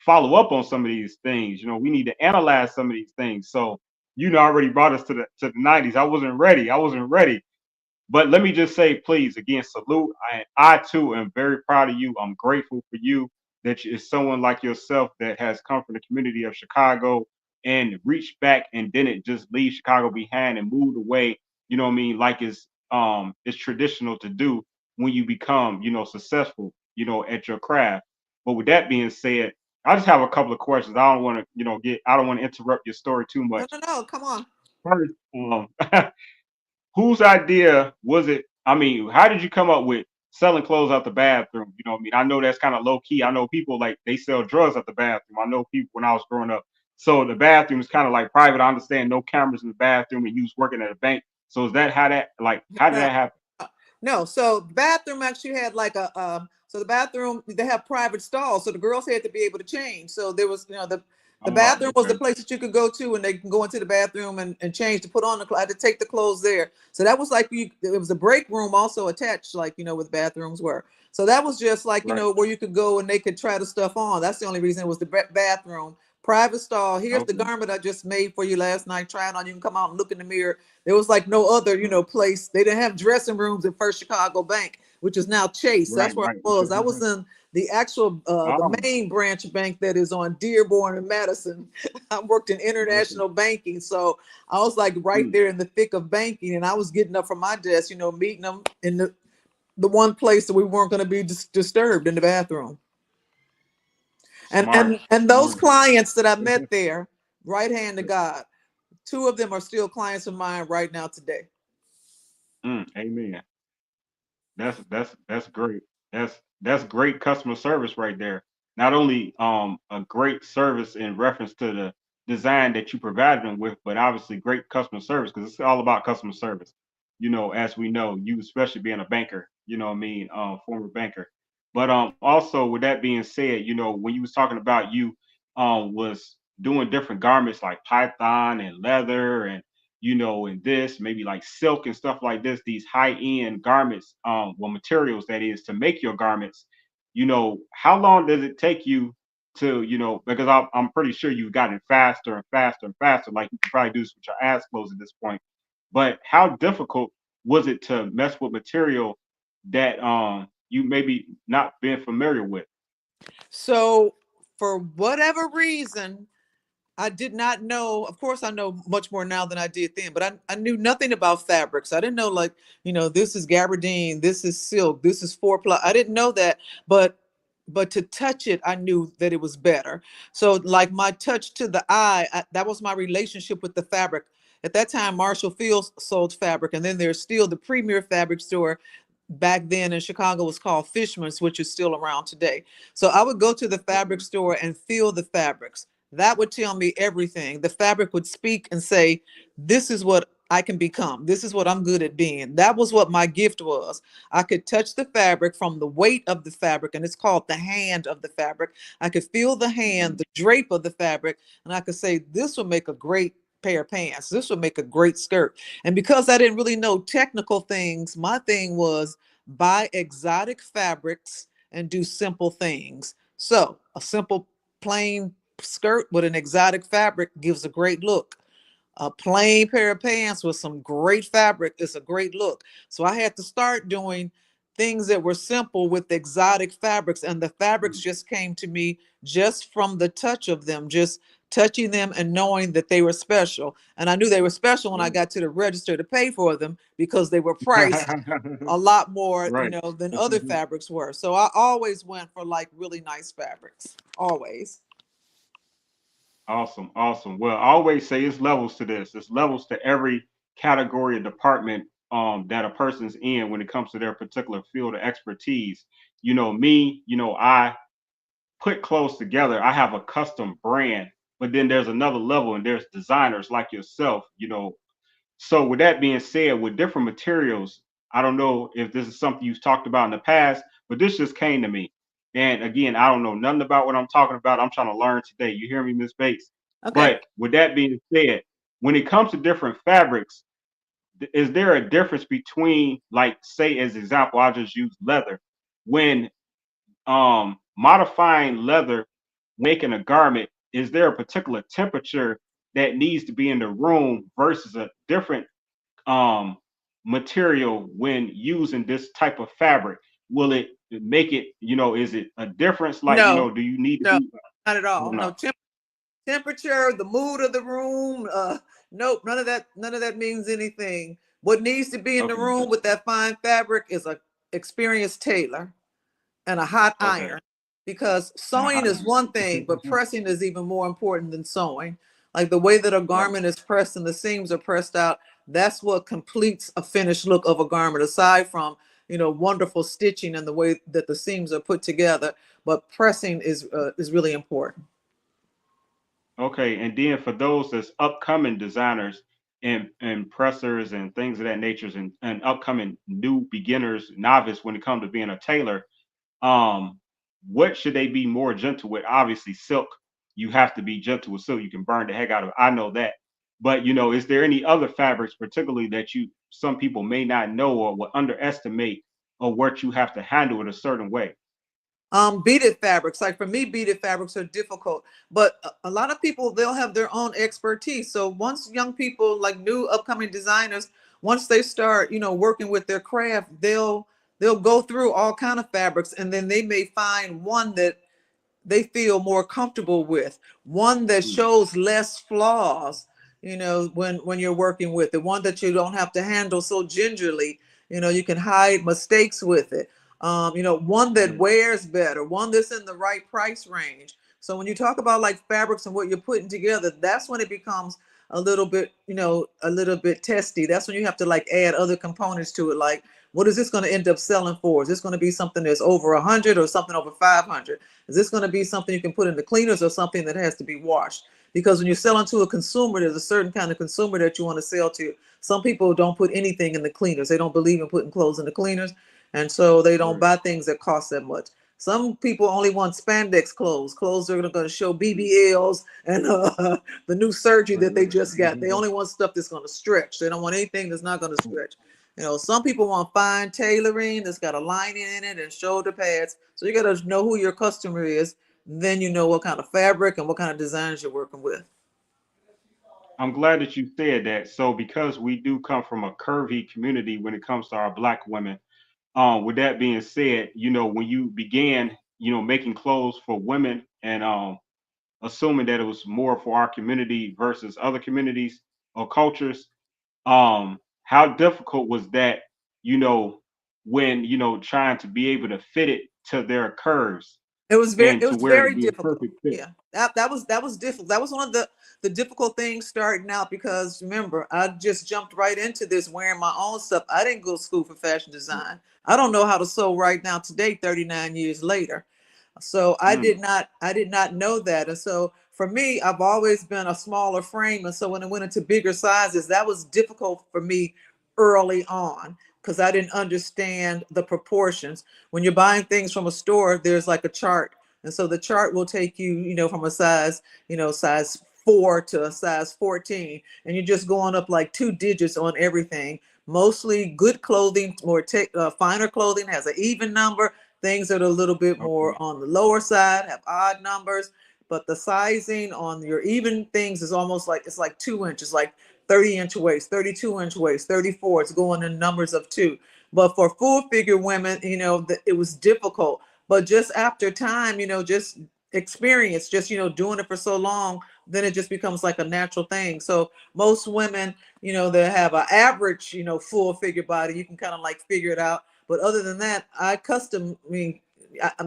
follow up on some of these things. We need to analyze some of these things. So already brought us to the 90s. I wasn't ready. I wasn't ready. But let me just say, please, again, salute. I too am very proud of you. I'm grateful for you that is someone like yourself that has come from the community of Chicago, and reach back and didn't just leave Chicago behind and moved away, you know what I mean, like it's traditional to do when you become, successful, at your craft. But with that being said, I just have a couple of questions. I don't want to, I don't want to interrupt your story too No, much. no, no. Come on. First, whose idea was it? I mean, how did you come up with selling clothes out the bathroom? You know what I mean? I know that's kind of low key. I know people like they sell drugs at the bathroom. I know people when I was growing up. So the bathroom is kind of like private. I understand no cameras in the bathroom and you was working at a bank. So is that how that like how did No, that happen? no. So the bathroom actually had like a so the bathroom they have private stalls, so the girls had to be able to change. So there was the Oh, bathroom was the okay. place that you could go to and they can go into the bathroom and change to put on the clothes. I had to take the clothes there. So that was like it was a break room also attached, like with bathrooms were. So that was just like Right. where you could go and they could try the stuff on. That's the only reason it was the bathroom. Private stall. Here's the Okay. garment I just made for you last night. Try it on. You can come out and look in the mirror. There was like no other, place. They didn't have dressing rooms at First Chicago Bank, which is now Chase. Right, That's where I right. was. I was in the actual, the Oh, main branch bank that is on Dearborn and Madison. I worked in okay. international banking, so I was like right Mm, there in the thick of banking, and I was getting up from my desk, meeting them in the one place that we weren't going to be disturbed in the bathroom. And smart, and those smart. clients that I met there, right hand to God, two of them are still clients of mine right now today. Amen. That's great. That's great customer service right there. Not only a great service in reference to the design that you provided them with, but obviously great customer service because it's all about customer service. As we know, you especially being a banker, you know what I mean, former banker. But also with that being said, when you was talking about you was doing different garments like python and leather and and this maybe like silk and stuff like this, these high-end garments, well, materials that is to make your garments. How long does it take you to, because I'm pretty sure you've gotten faster and faster and faster, like you can probably do this with your eyes closed at this point. But how difficult was it to mess with material that you maybe not been familiar with? So for whatever reason, I did not know. Of course, I know much more now than I did then, but I knew nothing about fabrics. I didn't know, like, this is gabardine, this is silk, this is four ply. I didn't know that, but to touch it, I knew that it was better. So, like my touch to the eye, that was my relationship with the fabric. At that time, Marshall Fields sold fabric, and then there's still the premier fabric store back then in Chicago was called Fishman's, which is still around today. So I would go to the fabric store and feel the fabrics. That would tell me everything. The fabric would speak and say, this is what I can become. This is what I'm good at being. That was what my gift was. I could touch the fabric from the weight of the fabric, and it's called the hand of the fabric. I could feel the hand, Mhm. the drape of the fabric, and I could say, this would make a great pair of pants. This would make a great skirt. And because I didn't really know technical things, my thing was buy exotic fabrics and do simple things. So a simple plain skirt with an exotic fabric gives a great look. A plain pair of pants with some great fabric is a great look. So I had to start doing things that were simple with exotic fabrics, and the fabrics just came to me just from the touch of them, just touching them and knowing that they were special. And I knew they were special when I got to the register to pay for them because they were priced Right. a lot more, Right. than other fabrics were. So I always went for like really nice fabrics. Always. Awesome, awesome. Well, I always say it's levels to this. It's levels to every category or department that a person's in when it comes to their particular field of expertise. Me, I put clothes together. I have a custom brand, but then there's another level and there's designers like yourself, so with that being said, with different materials, I don't know if this is something you've talked about in the past, but this just came to me. And again, I don't know nothing about what I'm talking about. I'm trying to learn today. You hear me, Miss Bates? Okay. But with that being said, when it comes to different fabrics, is there a difference between, like, say, as example, I'll just use leather. When modifying leather, making a garment, is there a particular temperature that needs to be in the room versus a different um material when using this type of fabric? Will it make it, is it a difference, like, No, do you need to no, be not at oh all. No, no. temperature, the mood of the room. Nope, none of that. None of that means anything. What needs to be in the Okay. room with that fine fabric is a experienced tailor and a hot Okay. iron, because And a sewing hot is one thing, but one. pressing is even more important than sewing. Like the way that a Right. garment is pressed and the seams are pressed out, that's what completes a finished look of a garment, aside from, wonderful stitching and the way that the seams are put together. But pressing is really important. Okay. And then for those that's upcoming designers and pressers and things of that nature, and upcoming new beginners, novice when it comes to being a tailor, um, what should they be more gentle with? Obviously, silk, you have to be gentle with silk. You can burn the heck out of it. I know that. But is there any other fabrics, particularly that some people may not know or will underestimate, or what you have to handle it a certain way? Beaded fabrics, like for me, beaded fabrics are difficult, but a lot of people, they'll have their own expertise. So once young people, like new upcoming designers, once they start, working with their craft, they'll go through all kind of fabrics, and then they may find one that they feel more comfortable with, one that Mm. shows less flaws, when you're working with it, one that you don't have to handle so gingerly, you can hide mistakes with it, one that Mm. wears better, one that's in the right price range. So when you talk about like fabrics and what you're putting together, that's when it becomes a little bit, a little bit testy. That's when you have to like add other components to it, like what is this going to end up selling for? Is this going to be something that's over 100 or something over 500? Is this going to be something you can put in the cleaners or something that has to be washed? Because when you're selling to a consumer, there's a certain kind of consumer that you want to sell to. Some people don't put anything in the cleaners. They don't believe in putting clothes in the cleaners. And so they don't Right. buy things that cost that much. Some people only want spandex clothes that are going to show BBLs and the new surgery that they just got. They only want stuff that's going to stretch. They don't want anything that's not going to stretch. Some people want fine tailoring that's got a lining in it and shoulder pads. So you got to know who your customer is. Then you know what kind of fabric and what kind of designs you're working with. I'm glad that you said that. So, because we do come from a curvy community when it comes to our Black women, with that being said, when you began, making clothes for women, and assuming that it was more for our community versus other communities or cultures, how difficult was that, you know, when, trying to be able to fit it to their curves and It to was where to very be a difficult. perfect fit? Yeah. That was difficult. That was one of the difficult things starting out, because remember, I just jumped right into this wearing my own stuff. I didn't go to school for fashion design. I don't know how to sew right now today, 39 years later. So Mm. I did not know that. And so for me, I've always been a smaller frame. And so when it went into bigger sizes, that was difficult for me early on, because I didn't understand the proportions. When you're buying things from a store, there's like a chart. And so the chart will take you, from a size, size 4 to a size 14. And you're just going up like 2 digits on everything. Mostly good clothing, more finer clothing has an even number. Things that are a little bit Okay. more on the lower side have odd numbers, but the sizing on your even things is almost like it's like 2 inches, like 30-inch waist, 32-inch waist, 34. It's going in numbers of two. But for full figure women, it was difficult. But just after time, just experience, just doing it for so long, then it just becomes like a natural thing. So most women, that have an average, full figure body, you can kind of like figure it out. But other than that,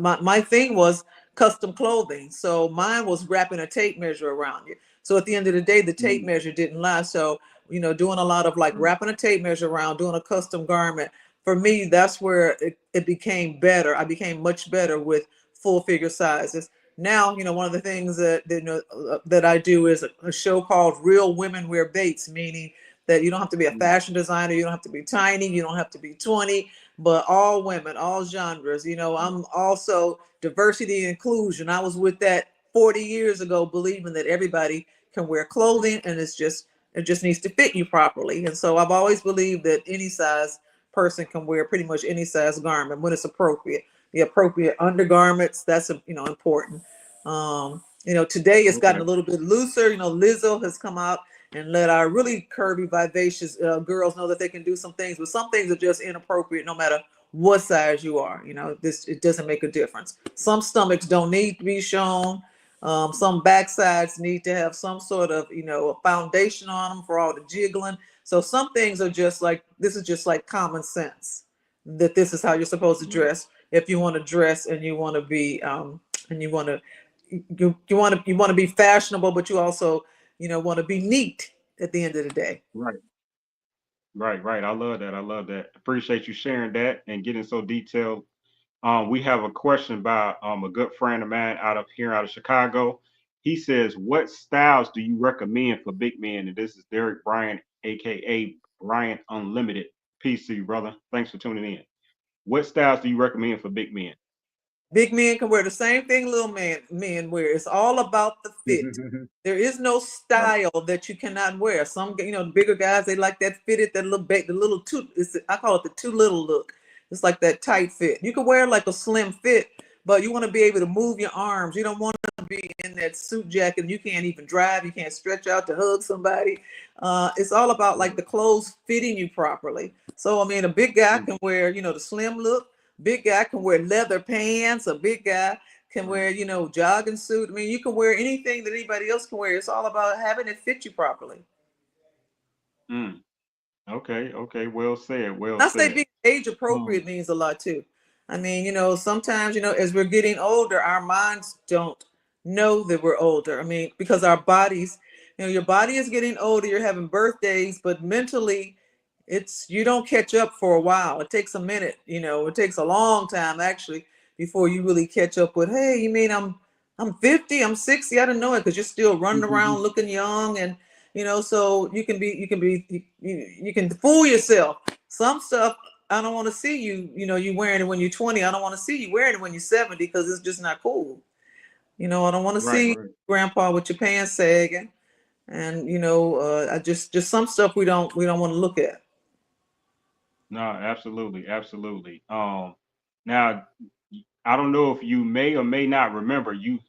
my thing was custom clothing. So mine was wrapping a tape measure around you. So at the end of the day, the tape Mm. measure didn't lie. So, doing a lot of like wrapping a tape measure around, doing a custom garment, for me, that's where it became better. I became much better with full figure sizes. Now, one of the things that I do is a show called Real Women Wear Baits, meaning that you don't have to be a Mm. fashion designer, you don't have to be tiny, you don't have to be 20, but all women, all genres. I'm also diversity and inclusion. I was with that 40 years ago, believing that everybody can wear clothing, and it just needs to fit you properly. And so I've always believed that any size person can wear pretty much any size garment when it's appropriate. The appropriate undergarments, that's important. Today it's gotten Okay. a little bit looser. Lizzo has come out and let our really curvy, vivacious girls know that they can do some things, but some things are just inappropriate no matter what size you are. It doesn't make a difference. Some stomachs don't need to be shown. Some backsides need to have some sort of, a foundation on them for all the jiggling. So some things are just like, this is just like common sense that this is how you're supposed to dress if you want to dress and you want to be, and you want to be fashionable, but you also, want to be neat at the end of the day. Right. Right. I love that. I love that. Appreciate you sharing that and getting so detailed. We have a question by a good friend of mine out of Chicago. He says, "What styles do you recommend for big men?" And this is Derek Bryant, aka Bryant Unlimited. Peace to you, brother. Thanks for tuning in. What styles do you recommend for big men? Big men can wear the same thing little men wear. It's all about the fit. There is no Right. style that you cannot wear. Some, the bigger guys, they like that fitted, that little the little too. I call it the too little look. It's like that tight fit. You can wear like a slim fit, but you want to be able to move your arms. You don't want to be in that suit jacket. You can't even drive. You can't stretch out to hug somebody. It's all about like the clothes fitting you properly. So I mean, a big guy Mm, can wear, the slim look. Big guy can wear leather pants. A big guy can right. wear, jogging suit. I mean, you can wear anything that anybody else can wear. It's all about having it fit you properly. Mm. Okay. Well said. Well I say said. being age Um, appropriate means a lot too. I mean, sometimes, as we're getting older, our minds don't know that we're older. I mean, because our bodies, your body is getting older, you're having birthdays, but mentally, you don't catch up for a while. It takes a minute, it takes a long time actually before you really catch up with, hey, you mean I'm 50, I'm 60, I don't know it, because you're still running around looking young. And so you can fool yourself. Some stuff, I don't want to see you wearing it when you're 20. I don't want to see you wearing it when you're 70, because it's just not cool. I don't want to right. see Right. grandpa with your pants sagging. And I just some stuff we don't want to look at. No, absolutely. Now I don't know if you may or may not remember. You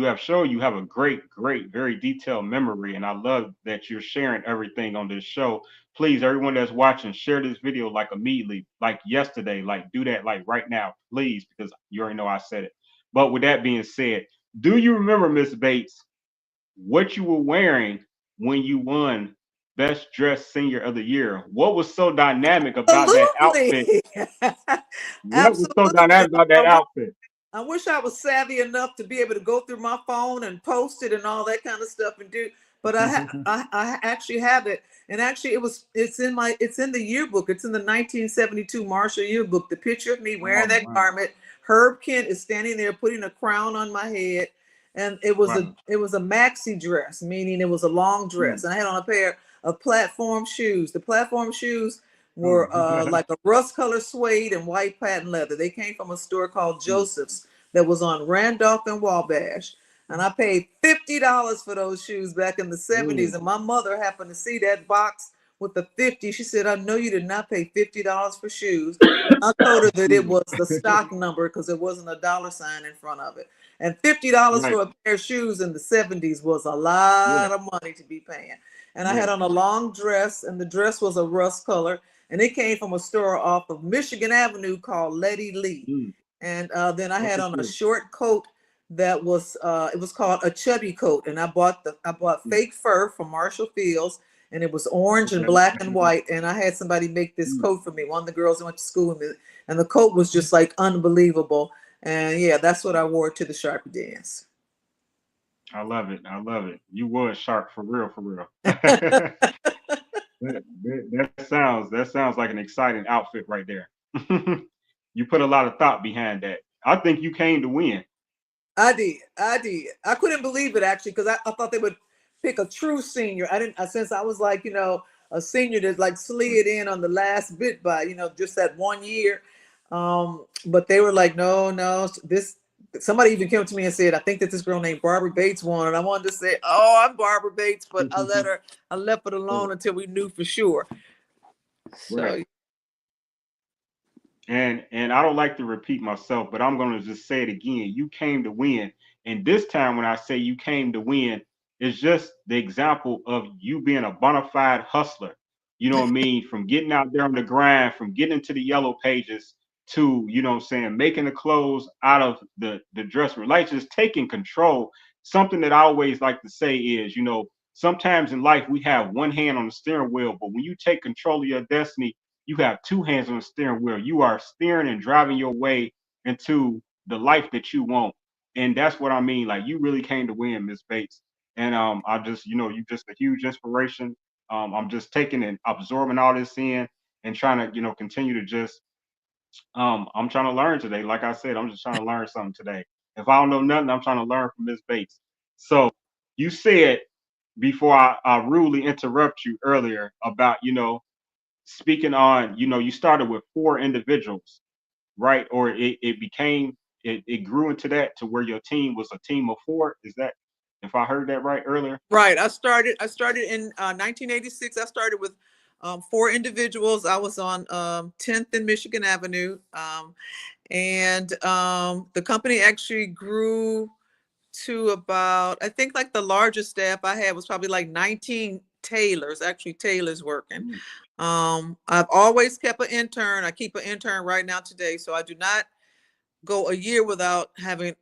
have shown you have a great, very detailed memory, and I love that you're sharing everything on this show. Please, everyone that's watching, share this video like immediately, like yesterday, like do that like right now, please, because you already know I said it. But with that being said, do you remember, Miss Bates, what you were wearing when you won Best Dressed Senior of the Year? What was so dynamic about that outfit? Absolutely. What was so Absolutely. dynamic about that outfit? I wish I was savvy enough to be able to go through my phone and post it and all that kind of stuff and do. But I actually have it, and actually it's in the yearbook. It's in the 1972 Marshall yearbook. The picture of me wearing Oh that man, garment. Herb Kent is standing there putting a crown on my head, and right. it was a maxi dress, meaning it was a long dress, Mm. and I had on a pair of platform shoes. The platform shoes were Mm. like a rust color suede and white patent leather. They came from a store called Mm. Joseph's that was on Randolph and Wabash. And I paid $50 for those shoes back in the 70s. Ooh, And my mother happened to see that box with the 50. She said, I know you did not pay $50 for shoes. I told her that excuse it me. was the stock number because there wasn't a dollar sign in front of it. And $50 Right. for a pair of shoes in the 70s was a Yeah. lot of money to be paying. And I Yeah. had on a long dress, and the dress was a rust color. And it came from a store off of Michigan Avenue called Letty Lee. Mm. And then I had on a Okay. short coat that was it was called a chubby coat, and I bought Mm. fake fur from Marshall Fields, and it was orange and Okay. black and white. And I had somebody make this Mm. coat for me. One of the girls that went to school with me, and the coat was just like unbelievable. And yeah, that's what I wore to the Sharpie dance. I love it. I love it. You was sharp for real, for real. That sounds like an exciting outfit right there. You put a lot of thought behind that. I think you came to win. I did. I did. I couldn't believe it actually because I thought they would pick a true senior. I didn't. Since I was like, a senior that like slid in on the last bit by, just that 1 year. But they were like, no, no, this. Somebody even came to me and said, I think that this girl named Barbara Bates won. And I wanted to say, oh, I'm Barbara Bates, but I left it alone until we knew for sure. Right. So And I don't like to repeat myself, but I'm gonna just say it again. You came to win. And this time when I say you came to win, it's just the example of you being a bona fide hustler. You know what I mean? From getting out there on the grind, from getting into the yellow pages to, you know what I'm saying, making the clothes out of the dress room. Like just taking control. something that I always like to say is, sometimes in life we have one hand on the steering wheel, but when you take control of your destiny, you have two hands on the steering wheel. You are steering and driving your way into the life that you want. And that's what I mean. Like, you really came to win, Miss Bates. And I just, you're just a huge inspiration. I'm just taking and absorbing all this in and trying to, continue to just I'm trying to learn today. Like I said, I'm just trying to learn something today. If I don't know nothing, I'm trying to learn from Miss Bates. So you said before I rudely interrupt you earlier about, speaking on, you started with four individuals, right? Or it became, it grew into that to where your team was a team of four. Is that, if I heard that right earlier? Right. I started in 1986. I started with four individuals. I was on 10th and Michigan Avenue. And the company actually grew to about, I think like the largest staff I had was probably like 19 tailors, actually tailors working. Mm. I've always kept an intern. I keep an intern right now today. So I do not go a year without having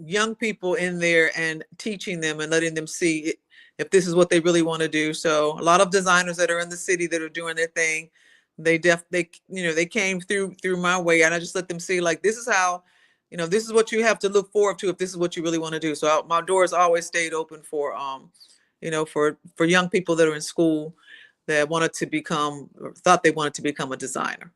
young people in there and teaching them and letting them see if this is what they really want to do. So a lot of designers that are in the city that are doing their thing, they came through my way, and I just let them see, like, this is how, this is what you have to look forward to if this is what you really want to do. So my doors always stayed open for for young people that are in school that wanted to become, or thought they wanted to become, a designer.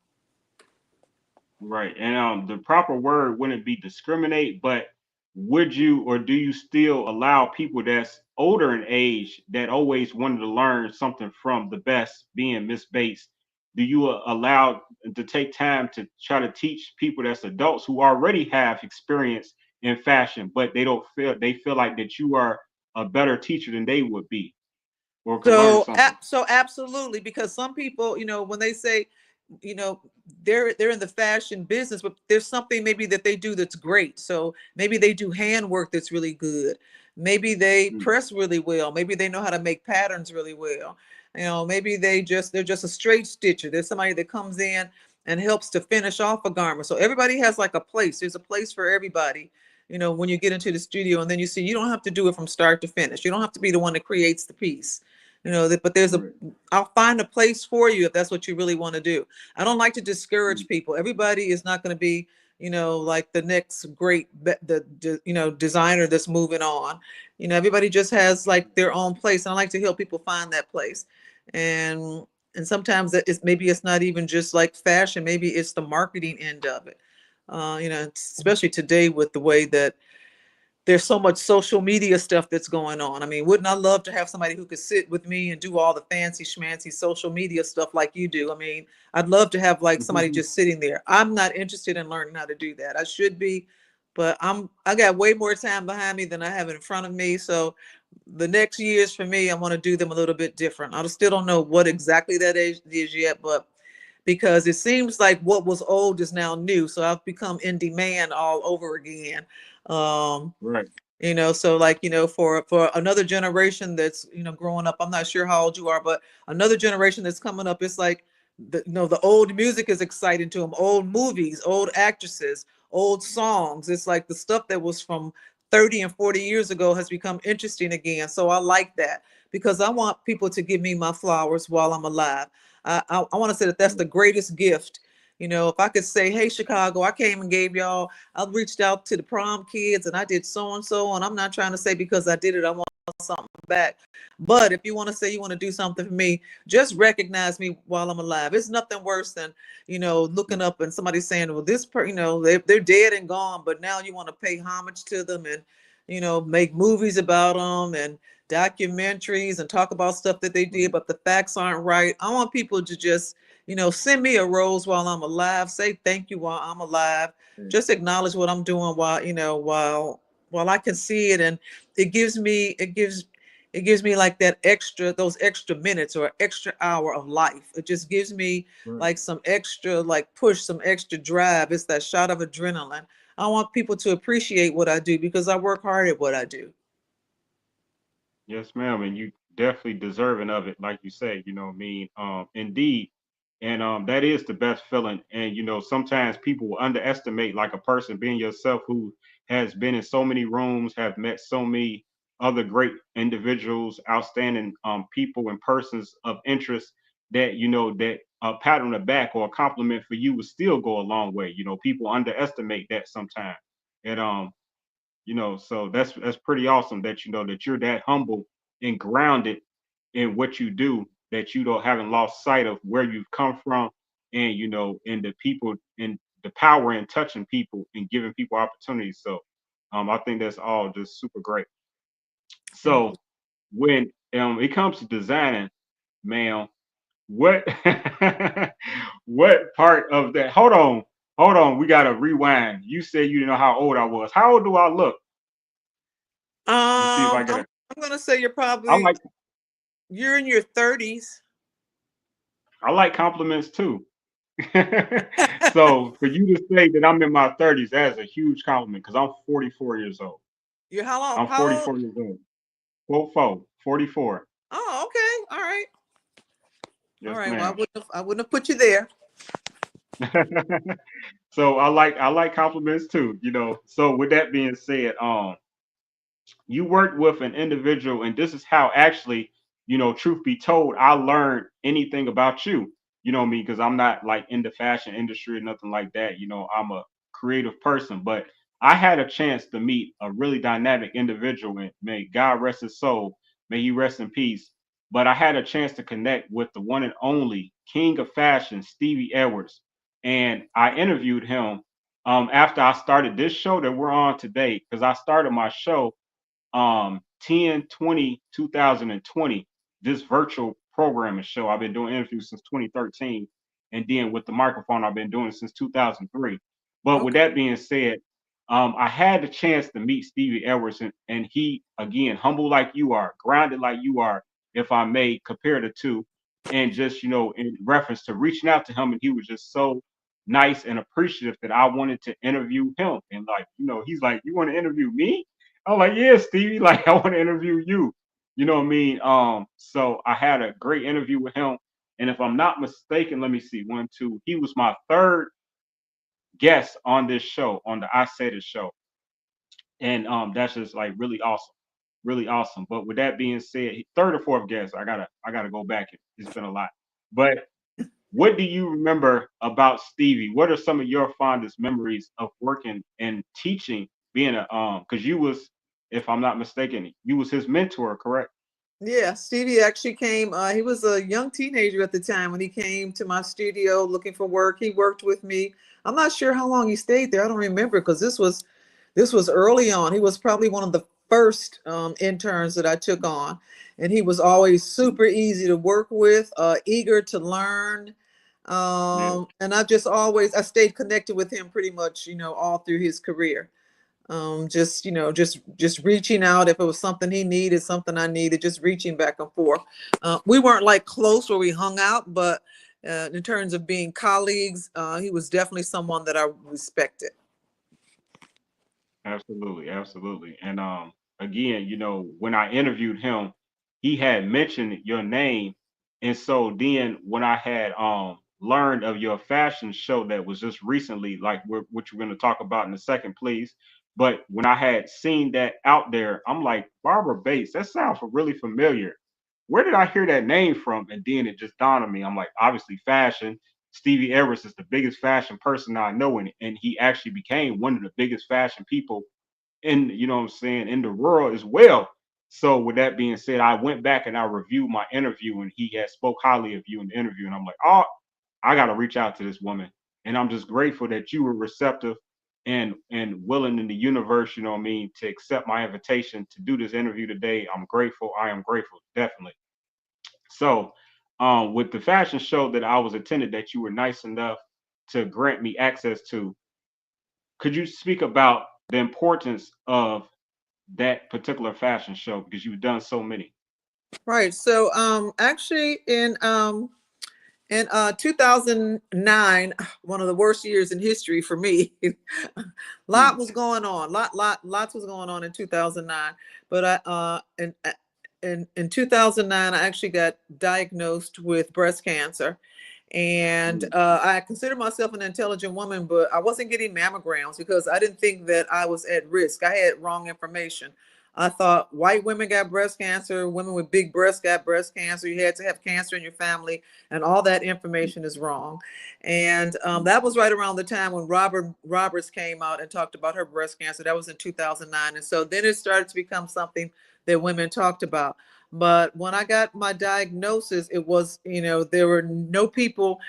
Right. And the proper word wouldn't be discriminate, but would you or do you still allow people that's older in age that always wanted to learn something from the best, being Miss Bates? Do you allow to take time to try to teach people that's adults who already have experience in fashion, but they feel like that you are a better teacher than they would be or could learn something? So absolutely, because some people, when they say, you know, they're in the fashion business, but there's something maybe that they do that's great. So maybe they do handwork that's really good. Maybe they Mm. press really well. Maybe they know how to make patterns really well. Maybe they're just a straight stitcher. There's somebody that comes in and helps to finish off a garment. So everybody has like a place. There's a place for everybody. When you get into the studio, and then you see you don't have to do it from start to finish. You don't have to be the one that creates the piece. But Right. I'll find a place for you if that's what you really want to do. I don't like to Mm. discourage people. Everybody is not going to be, like the next great, designer that's moving on. Everybody just has like their own place. And I like to help people find that place. And, and sometimes maybe it's not even just like fashion. Maybe it's the marketing end of it. Especially today with the way that there's so much social media stuff that's going on. I mean, wouldn't I love to have somebody who could sit with me and do all the fancy schmancy social media stuff like you do? I mean, I'd love to have like somebody just sitting there. I'm not interested in learning how to do that. I should be, but I got way more time behind me than I have in front of me. So the next years for me, I want to do them a little bit different. I still don't know what exactly that is yet, but because it seems like what was old is now new. So I've become in demand all over again. Um, Right. so like, for another generation that's, growing up, I'm not sure how old you are, but another generation that's coming up, it's like, the old music is exciting to them, old movies, old actresses, old songs. It's like the stuff that was from 30 and 40 years ago has become interesting again. So I like that because I want people to give me my flowers while I'm alive. I want to say that that's the greatest gift. If I could say, hey, Chicago, I came and gave y'all, I reached out to the prom kids and I did so and so, and I'm not trying to say because I did it, I want something back. But if you want to say you want to do something for me, just recognize me while I'm alive. It's nothing worse than, looking up and somebody saying, well, they're dead and gone, but now you want to pay homage to them and, make movies about them and documentaries and talk about stuff that they did, but the facts aren't right. I want people to just, send me a rose while I'm alive. Say thank you while I'm alive. Just acknowledge what I'm doing while I can see it, and it gives me like those extra minutes or extra hour of life. It just gives me Right. like some extra like push, some extra drive. It's that shot of adrenaline. I want people to appreciate what I do because I work hard at what I do. Yes, ma'am, and you definitely deserving of it, like you say. What I mean, indeed, and that is the best feeling. And sometimes people will underestimate like a person being yourself who has been in so many rooms, have met so many other great individuals, outstanding people and persons of interest that that a pat on the back or a compliment for you would still go a long way. People underestimate that sometimes, and so that's pretty awesome that that you're that humble and grounded in what you do, that you don't haven't lost sight of where you've come from, and and the people and the power in touching people and giving people opportunities. So I think that's all just super great. Thank you. So when it comes to designing, ma'am, what what part of that? Hold on, we gotta rewind. You said you didn't know how old I was. How old do I look? Let's see if I get I'm it. I'm gonna say I like you're in your 30s. I like compliments too. So for you to say that I'm in my 30s, that's a huge compliment because I'm 44 years old. You're how long? I'm How old? 44 years old. 44. Oh, okay. All right. All Yes, right. Well, ma'am. I wouldn't have put you there. So I like compliments too. So with that being said, you worked with an individual, and this is how actually, truth be told, I learned anything about you. You know me, because I'm not like in the fashion industry or nothing like that. I'm a creative person, but I had a chance to meet a really dynamic individual, and may God rest his soul, may he rest in peace. But I had a chance to connect with the one and only king of fashion, Stevie Edwards, and I interviewed him after I started this show that we're on today, because I started my show 10/20/2020, this virtual programming show. I've been doing interviews since 2013, and then with the microphone I've been doing since 2003. But with Okay. that being said, I had the chance to meet Stevie Edwards, and he, again, humble like you are, grounded like you are, if I may compare the two, and just in reference to reaching out to him, and he was just so nice and appreciative that I wanted to interview him. And like, he's like, "You want to interview me?" I'm like, "Yeah, Stevie, like I want to interview you." You know what I mean? So I had a great interview with him. And if I'm not mistaken, let me see, one, two, he was my third guest on this show, on the I Said It show. And that's just like really awesome. Really awesome. But with that being said, third or fourth guest, I gotta go back. It's been a lot. But what do you remember about Stevie? What are some of your fondest memories of working and teaching, being a because you was, if I'm not mistaken, you was his mentor, correct? Yeah, Stevie actually came. He was a young teenager at the time when he came to my studio looking for work. He worked with me. I'm not sure how long he stayed there. I don't remember because this was early on. He was probably one of the first interns that I took on, and he was always super easy to work with, eager to learn. Yeah, And I stayed connected with him pretty much, all through his career. Just just reaching out if it was something he needed, something I needed, just reaching back and forth. We weren't like close where we hung out, but in terms of being colleagues, he was definitely someone that I respected. absolutely, absolutely. And again, when I interviewed him, he had mentioned your name. And so then when I had learned of your fashion show that was just recently, like what you're going to talk about in a second, please. But when I had seen that out there, I'm like, Barbara Bates, that sounds really familiar. Where did I hear that name from? And then it just dawned on me. I'm like, obviously fashion. Stevie Everest is the biggest fashion person I know, and he actually became one of the biggest fashion people in, what I'm saying, in the world as well. So with that being said, I went back and I reviewed my interview, and he had spoke highly of you in the interview, and I'm like, oh, I got to reach out to this woman, and I'm just grateful that you were receptive and willing in the universe, what I mean, to accept my invitation to do this interview today. I'm grateful. I am grateful, definitely. So, with the fashion show that I was attending, that you were nice enough to grant me access to, could you speak about the importance of that particular fashion show, because you've done so many? Right. So actually in 2009, one of the worst years in history for me. Hmm. Lot was going on. Lots was going on in 2009. But in 2009, I actually got diagnosed with breast cancer. And Hmm. I consider myself an intelligent woman, but I wasn't getting mammograms because I didn't think that I was at risk. I had wrong information. I thought white women got breast cancer, women with big breasts got breast cancer. You had to have cancer in your family, and all that information is wrong. And that was right around the time when Roberts came out and talked about her breast cancer. That was in 2009. And so then it started to become something that women talked about. But when I got my diagnosis, it was, there were no people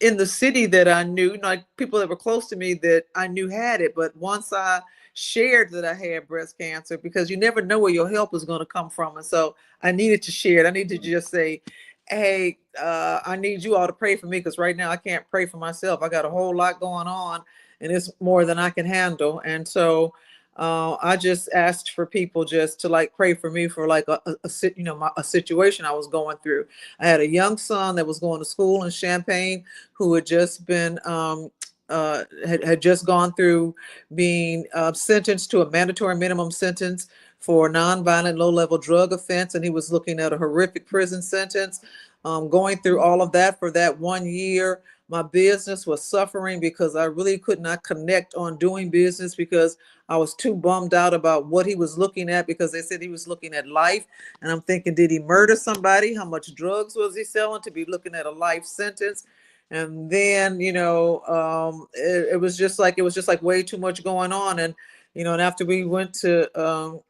in the city that I knew, like people that were close to me that I knew had it. But once I shared that I had breast cancer, because you never know where your help is going to come from. And so I needed to share it. I needed to just say, hey, I need you all to pray for me, because right now I can't pray for myself. I got a whole lot going on, and it's more than I can handle. And so I just asked for people just to like pray for me for like a situation I was going through. I had a young son that was going to school in Champaign who had just been had just gone through being sentenced to a mandatory minimum sentence for a nonviolent low-level drug offense, and he was looking at a horrific prison sentence. Going through all of that for that 1 year, my business was suffering because I really could not connect on doing business because I was too bummed out about what he was looking at, because they said he was looking at life. And I'm thinking, did he murder somebody? How much drugs was he selling to be looking at a life sentence? And then, it was just like way too much going on. And, and after we went to,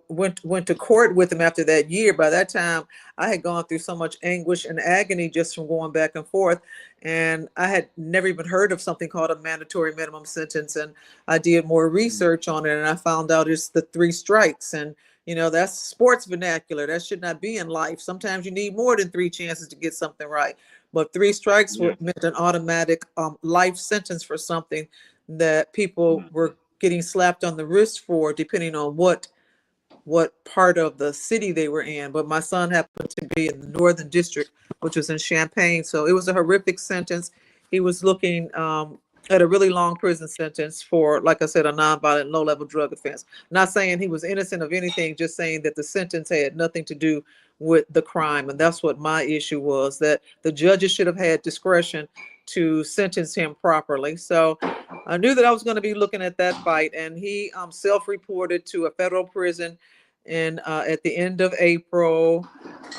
went to court with him after that year, by that time I had gone through so much anguish and agony just from going back and forth. And I had never even heard of something called a mandatory minimum sentence. And I did more research on it, and I found out it's the 3 strikes. And, that's sports vernacular. That should not be in life. Sometimes you need more than 3 chances to get something right. But 3 strikes meant an automatic life sentence for something that people were getting slapped on the wrist for, depending on what part of the city they were in. But my son happened to be in the Northern District, which was in Champaign. So it was a horrific sentence. He was looking at a really long prison sentence for, like I said, a nonviolent low-level drug offense. Not saying he was innocent of anything, just saying that the sentence had nothing to do with the crime. And that's what my issue was, that the judges should have had discretion to sentence him properly. So I knew that I was going to be looking at that fight, and he self-reported to a federal prison at the end of April.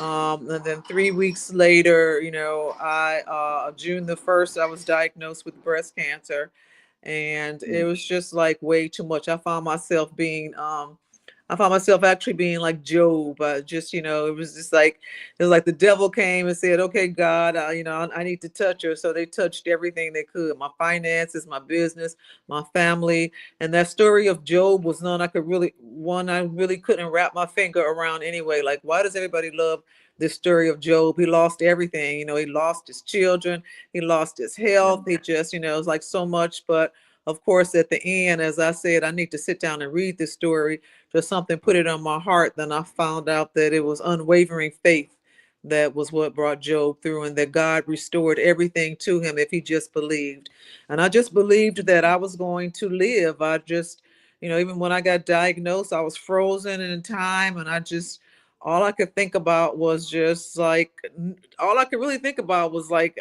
And then 3 weeks later, June the 1st, I was diagnosed with breast cancer, and it was just like way too much. I found myself actually being like Job. It was like the devil came and said, okay, God, I need to touch her. So they touched everything they could, my finances, my business, my family. And that story of Job was one I really couldn't wrap my finger around anyway. Like, why does everybody love this story of Job? He lost everything. He lost his children. He lost his health. He just, it was like so much. But of course, at the end, as I said, I need to sit down and read this story. Just something put it on my heart. Then I found out that it was unwavering faith that was what brought Job through, and that God restored everything to him if he just believed. And I just believed that I was going to live. I just, even when I got diagnosed, I was frozen in time, and all I could think about was just like, all I could really think about was like,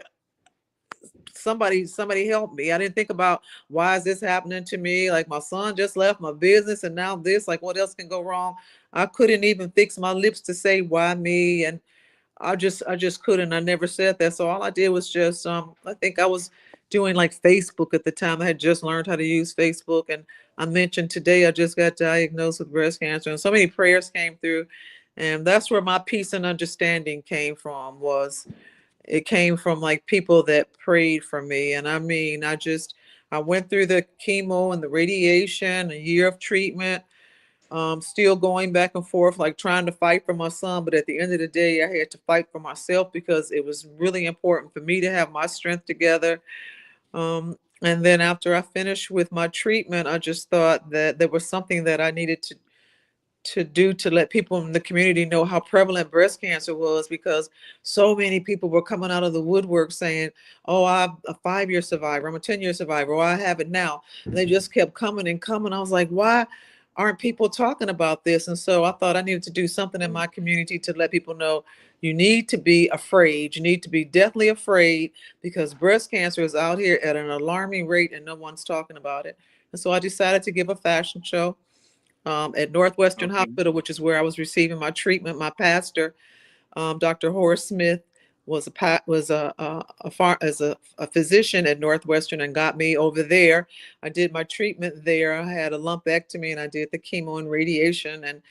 somebody help me. I didn't think about, why is this happening to me? Like, my son just left my business, and now this, like, what else can go wrong? I couldn't even fix my lips to say, why me? And I just couldn't. I never said that. So all I did was just I think I was doing like Facebook at the time. I had just learned how to use Facebook, and I mentioned today I just got diagnosed with breast cancer, and so many prayers came through. And that's where my peace and understanding came from. It came from like people that prayed for me. And I mean, I went through the chemo and the radiation, a year of treatment, still going back and forth, like trying to fight for my son. But at the end of the day, I had to fight for myself, because it was really important for me to have my strength together. And then after I finished with my treatment, I just thought that there was something that I needed to do to let people in the community know how prevalent breast cancer was, because so many people were coming out of the woodwork saying, oh, I'm a 5-year survivor, I'm a 10-year survivor, or I have it now. And they just kept coming and coming. I was like, why aren't people talking about this? And so I thought I needed to do something in my community to let people know, you need to be afraid. You need to be deathly afraid, because breast cancer is out here at an alarming rate and no one's talking about it. And so I decided to give a fashion show. at Northwestern Okay. Hospital, which is where I was receiving my treatment. My pastor, Dr. Horace Smith, was a physician at Northwestern and got me over there. I did my treatment there. I had a lumpectomy and I did the chemo and radiation, and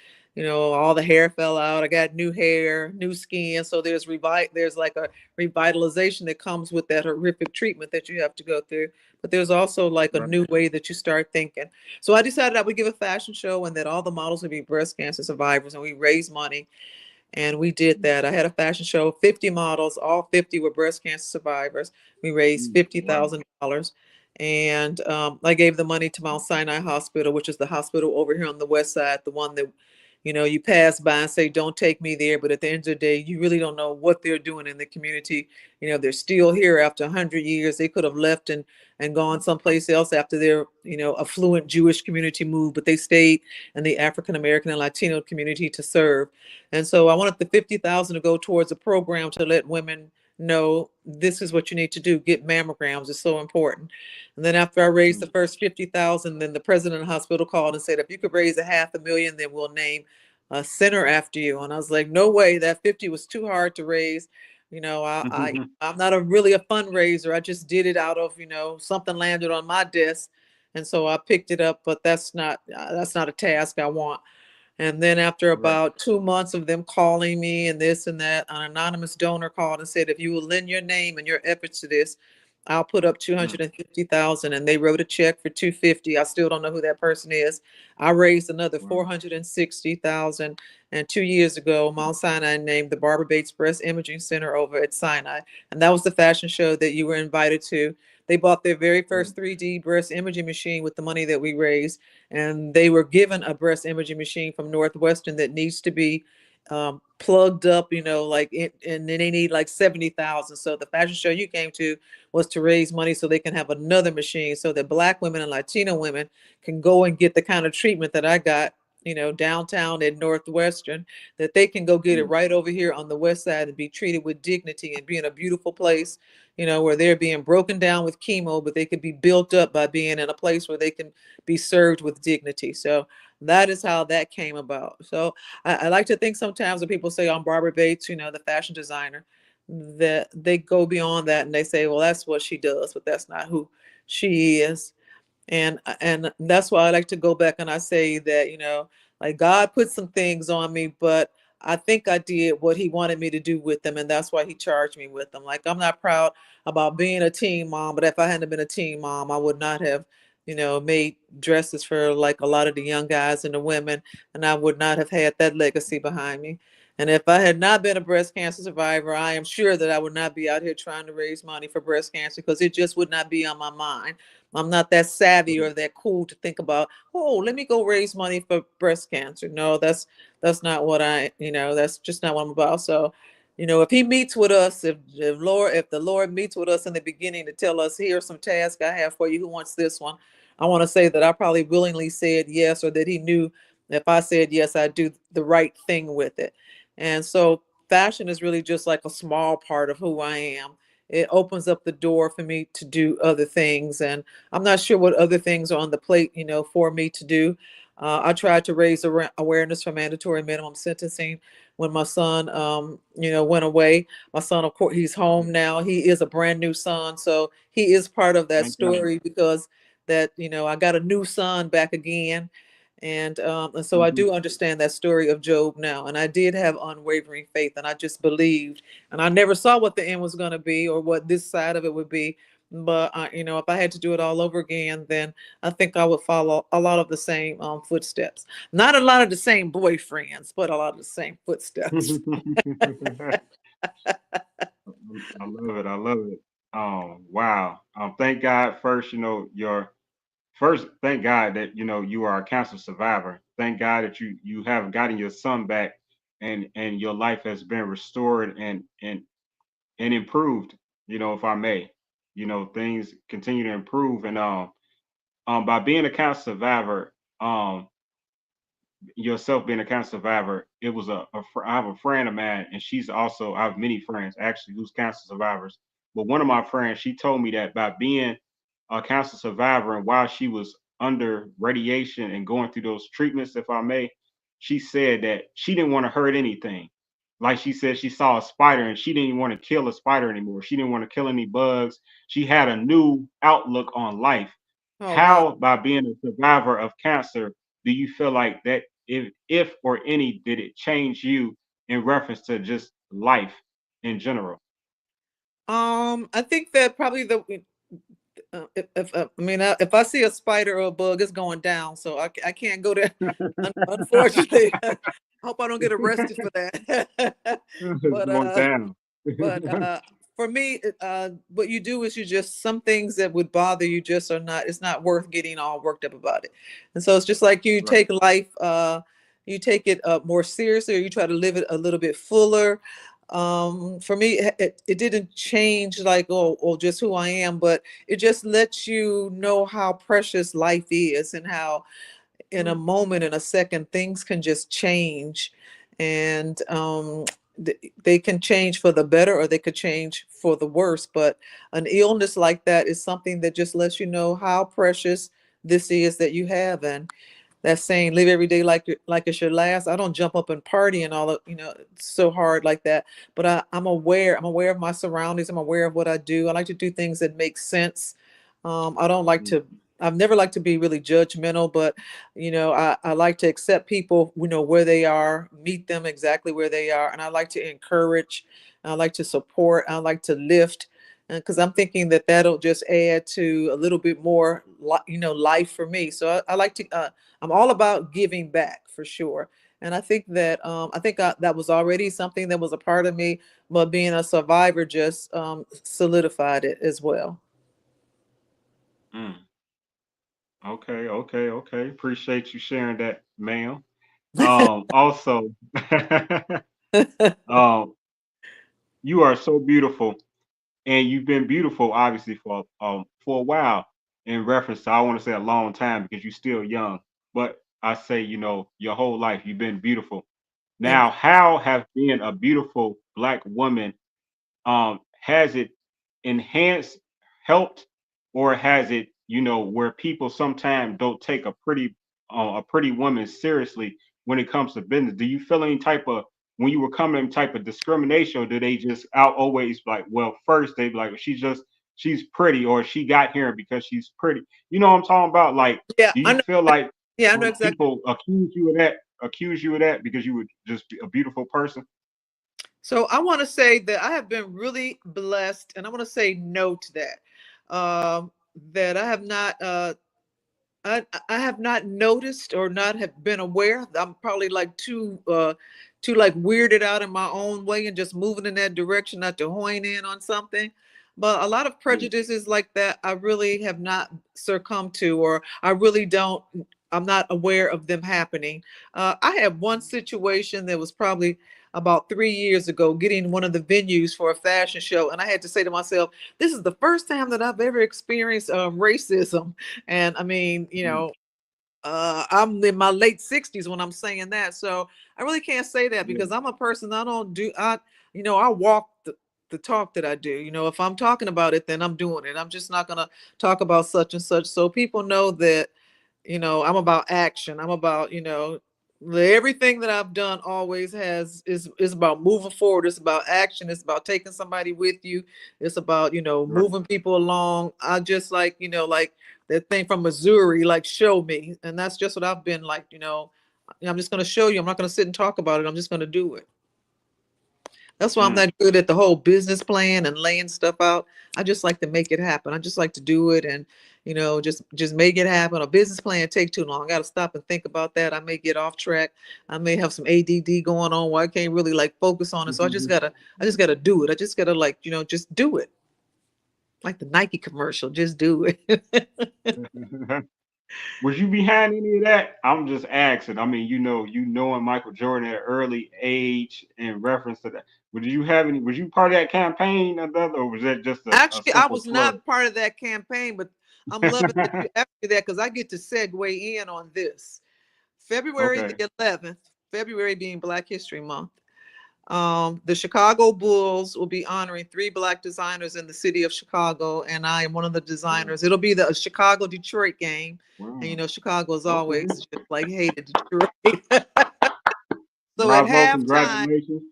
all the hair fell out. I got new hair, new skin. So there's like a revitalization that comes with that horrific treatment that you have to go through. But there's also like a Right. new way that you start thinking. So I decided I would give a fashion show and that all the models would be breast cancer survivors, and we raised money. And we did that. I had a fashion show, 50 models, all 50 were breast cancer survivors. We raised Wow. $50,000. And I gave the money to Mount Sinai Hospital, which is the hospital over here on the west side, the one that, you pass by and say, don't take me there. But at the end of the day, you really don't know what they're doing in the community. They're still here after 100 years. They could have left and gone someplace else after their, affluent Jewish community moved, but they stayed in the African American and Latino community to serve. And so I wanted the 50,000 to go towards a program to let women know this is what you need to do. Get mammograms. It's so important. And then after I raised the first 50,000, then the president of the hospital called and said, if you could raise $500,000, then we'll name a center after you. And I was like, no way, that 50 was too hard to raise. I'm not really a fundraiser. I just did it out of, something landed on my desk. And so I picked it up, but that's not a task I want. And then after Right. about 2 months of them calling me and this and that, an anonymous donor called and said, if you will lend your name and your efforts to this, I'll put up Mm. 250,000. And they wrote a check for 250. I still don't know who that person is. I raised another Wow. 460,000. And 2 years ago, Mount Sinai named the Barbara Bates Breast Imaging Center over at Sinai. And that was the fashion show that you were invited to. They bought their very Right. first 3D breast imaging machine with the money that we raised, and they were given a breast imaging machine from Northwestern that needs to be plugged up, and then they need like 70,000. So the fashion show you came to was to raise money so they can have another machine so that Black women and Latino women can go and get the kind of treatment that I got, downtown at Northwestern, that they can go get it Mm. right over here on the west side and be treated with dignity and be in a beautiful place, where they're being broken down with chemo, but they could be built up by being in a place where they can be served with dignity. So that is how that came about. So I like to think sometimes when people say I'm Barbara Bates, the fashion designer, that they go beyond that and they say, well, that's what she does, but that's not who she is. And that's why I like to go back and I say that, like God put some things on me, but I think I did what he wanted me to do with them, and that's why he charged me with them. Like, I'm not proud about being a teen mom, but if I hadn't been a teen mom, I would not have, made dresses for like a lot of the young guys and the women, and I would not have had that legacy behind me. And if I had not been a breast cancer survivor, I am sure that I would not be out here trying to raise money for breast cancer, because it just would not be on my mind. I'm not that savvy or that cool to think about, oh, let me go raise money for breast cancer. No, that's not what that's just not what I'm about. So, if he meets with us, if the Lord meets with us in the beginning to tell us, here's some tasks I have for you, who wants this one? I want to say that I probably willingly said yes, or that he knew if I said yes, I'd do the right thing with it. And so fashion is really just like a small part of who I am. It opens up the door for me to do other things. And I'm not sure what other things are on the plate, for me to do. I tried to raise awareness for mandatory minimum sentencing when my son, went away. My son, of course, he's home now. He is a brand new son. So he is part of that Thank God. story, because that, I got a new son back again. And so I Mhm. do understand that story of Job now. And I did have unwavering faith, and I just believed. And I never saw what the end was going to be or what this side of it would be. But if I had to do it all over again, then I think I would follow a lot of the same footsteps. Not a lot of the same boyfriends, but a lot of the same footsteps. I love it. I love it. Wow. Thank God first, your first, thank God that you are a cancer survivor. Thank God that you have gotten your son back, and your life has been restored and improved, if I may. Things continue to improve, and by being a cancer survivor, yourself being a cancer survivor, it was I have a friend of mine, and I have many friends actually who's cancer survivors. But one of my friends, she told me that by being a cancer survivor, and while she was under radiation and going through those treatments, if I may, she said that she didn't want to hurt anything. Like she said, she saw a spider and she didn't even want to kill a spider anymore. She didn't want to kill any bugs. She had a new outlook on life. Oh, wow. How, by being a survivor of cancer, do you feel like that, if or any, did it change you in reference to just life in general? I think that probably if I see a spider or a bug, it's going down. So I can't go there. Unfortunately, I hope I don't get arrested for that. It's but going uh, down. but for me, what you do is you just some things that would bother you just are not. It's not worth getting all worked up about it. And so it's just like you Right. take life. You take it more seriously, or you try to live it a little bit fuller. For me, it didn't change like just who I am, but it just lets you know how precious life is and how in a Mm, moment, in a second, things can just change. And they can change for the better or they could change for the worse. But an illness like that is something that just lets you know how precious this is that you have. And that saying, live every day like it's your last. I don't jump up and party and all of, it's so hard like that. But I'm aware of my surroundings. I'm aware of what I do. I like to do things that make sense. I don't like mm, to, I've never liked to be really judgmental, but I like to accept people, where they are, meet them exactly where they are. And I like to encourage, I like to support, I like to lift. Because I'm thinking that that'll just add to a little bit more, life for me. So I like to, I'm all about giving back for sure. And I think that was already something that was a part of me, but being a survivor just solidified it as well. mm. Okay, okay, okay. Appreciate you sharing that, ma'am. Also, um, you are so beautiful, and you've been beautiful, obviously, for a while. In reference to, I want to say a long time because you're still young, but I say, your whole life you've been beautiful. Thank Now, how have being a beautiful black woman, has it enhanced, helped, or has it, where people sometimes don't take a pretty woman seriously when it comes to business? Do you feel any type of, when you were coming, type of discrimination, or do they just out always like, well, first they be like, she's pretty, or she got here because she's pretty? You know what I'm talking about? Like, Yeah, do I you know. feel like Yeah, I know when exactly. people accuse you of that because you would just be a beautiful person? So I want to say that I have been really blessed, and I want to say no to that. That I have not. I have not noticed or not have been aware. I'm probably like too like weirded out in my own way and just moving in that direction, not to hone in on something. But a lot of Mm, prejudices like that, I really have not succumbed to, or I really don't. I'm not aware of them happening. I had one situation that was probably about 3 years ago, getting one of the venues for a fashion show, and I had to say to myself, "This is the first time that I've ever experienced racism." And I mean, mm, I'm in my late 60s when I'm saying that. So I really can't say that yeah, because I'm a person, I don't do, I walk the talk that I do. If I'm talking about it, then I'm doing it. I'm just not going to talk about such and such. So people know that, I'm about action. I'm about, everything that I've done always is about moving forward. It's about action. It's about taking somebody with you. It's about, right. moving people along. I just like, like that thing from Missouri, like show me. And that's just what I've been like, I'm just going to show you. I'm not going to sit and talk about it. I'm just going to do it. That's why I'm Mm, not good at the whole business plan and laying stuff out. I just like to make it happen. I just like to do it and just make it happen. A business plan take too long. I got to stop and think about that. I may get off track. I may have some ADD going on where I can't really like focus on it. So I just gotta do it. I just gotta like, just do it. Like the Nike commercial, just do it. mm. Was you behind any of that? I'm just asking. I mean, you knowing Michael Jordan at an early age in reference to that. Would you have any? Was you part of that campaign or was that just a Actually, I simple was slur? not part of that campaign, but I'm loving that you asked me that because I get to segue in on this. February Okay. the 11th, February being Black History Month, The Chicago Bulls will be honoring 3 Black designers in the city of Chicago, and I am one of the designers. It'll be the Chicago-Detroit game. And you Wow. know, Chicago is Okay. always just like hated Detroit. So at Bravo. halftime, Congratulations.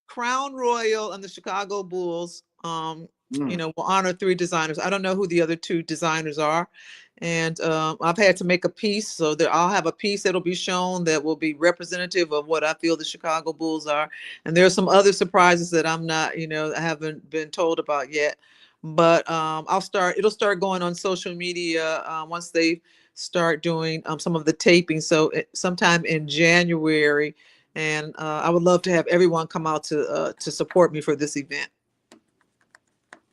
Crown Royal and the Chicago Bulls, you Mm. know, will honor 3 designers. I don't know who the other 2 designers are. And I've had to make a piece, so that I'll have a piece that'll be shown that will be representative of what I feel the Chicago Bulls are. And there are some other surprises that I'm not, you know, I haven't been told about yet. But it'll start going on social media once they start doing some of the taping. So sometime in January, and I would love to have everyone come out to support me for this event.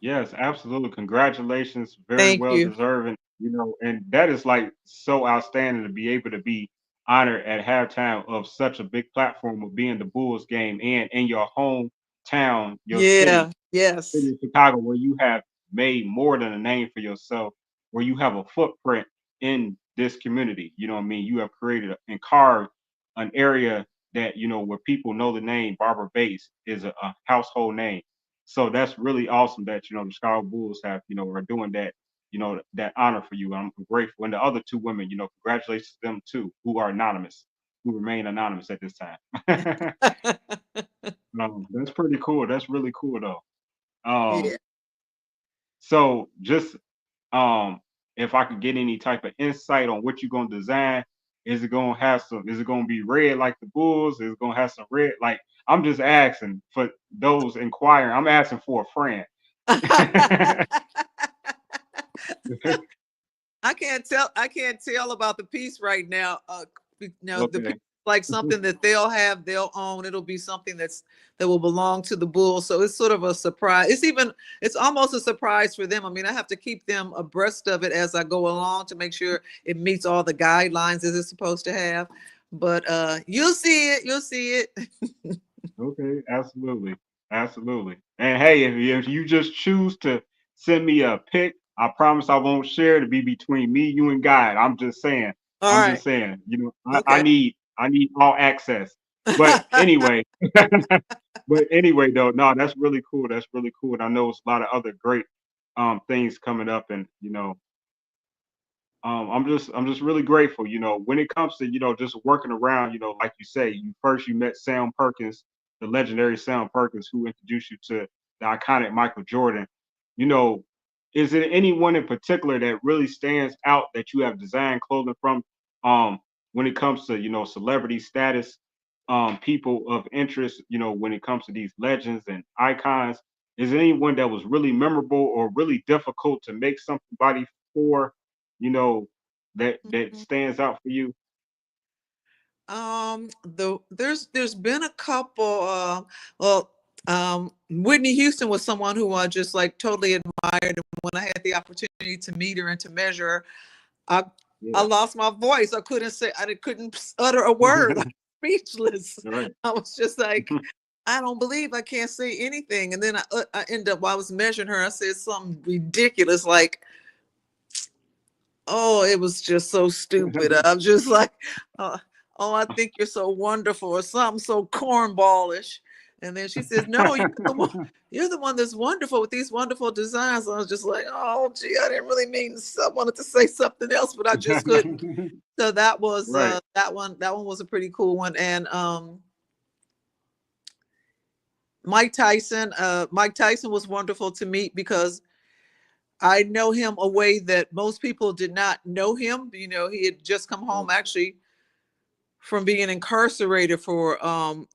Yes, absolutely. Congratulations. Very Thank well you. deserving, and that is like so outstanding to be able to be honored at halftime of such a big platform of being the Bulls game and in your hometown, your Yeah. city Yes. of Chicago, where you have made more than a name for yourself, where you have a footprint in this community. You know what I mean? You have created and carved an area that, where people know the name Barbara Bates is a household name. So that's really awesome that, the Chicago Bulls have, are doing that, that honor for you. I'm grateful. And the other 2 women, congratulations to them too, who are anonymous, who remain anonymous at this time. That's pretty cool. That's really cool though. Yeah. Um, so just if I could get any type of insight on what you're gonna design, is it gonna be red like the Bulls? Is it gonna have some red? Like I'm just asking for those inquiring. I'm asking for a friend. I can't tell about the piece right now. The piece Okay. is like something that they'll own. It'll be something that will belong to the Bulls. So it's sort of a surprise. It's almost a surprise for them. I mean, I have to keep them abreast of it as I go along to make sure it meets all the guidelines as it's supposed to have. But you'll see it. You'll see it. Okay, absolutely. Absolutely. And hey, if you just choose to send me a pic, I promise I won't share. To be between me, you, and God. I'm just saying. All I'm right. just saying. I Okay. need all access. But anyway, but anyway though, no, that's really cool. That's really cool. And I know it's a lot of other great things coming up, and I'm just really grateful. When it comes to just working around, like you say, you met Sam Perkins, the legendary Sam Perkins, who introduced you to the iconic Michael Jordan. You know, is there anyone in particular that really stands out that you have designed clothing from? When it comes to celebrity status, people of interest, when it comes to these legends and icons, is there anyone that was really memorable or really difficult to make somebody for? you know, that stands out for you? There's been a couple. Well, Whitney Houston was someone who I just like totally admired. And when I had the opportunity to meet her and to measure her, I Yeah. lost my voice. I couldn't utter a word. I'm speechless. Right. I was just like, I don't believe I can't say anything. And then I ended up while I was measuring her, I said something ridiculous like, oh, it was just so stupid. I'm just like, uh, oh, I think you're so wonderful, or something so cornballish. And then she says, no, you're the one that's wonderful with these wonderful designs. I was just like, oh, gee, I didn't really mean, I wanted to say something else, but I just couldn't. So that was Right. that one was a pretty cool one. And Mike Tyson was wonderful to meet because I know him a way that most people did not know him. He had just come home Okay. actually from being incarcerated for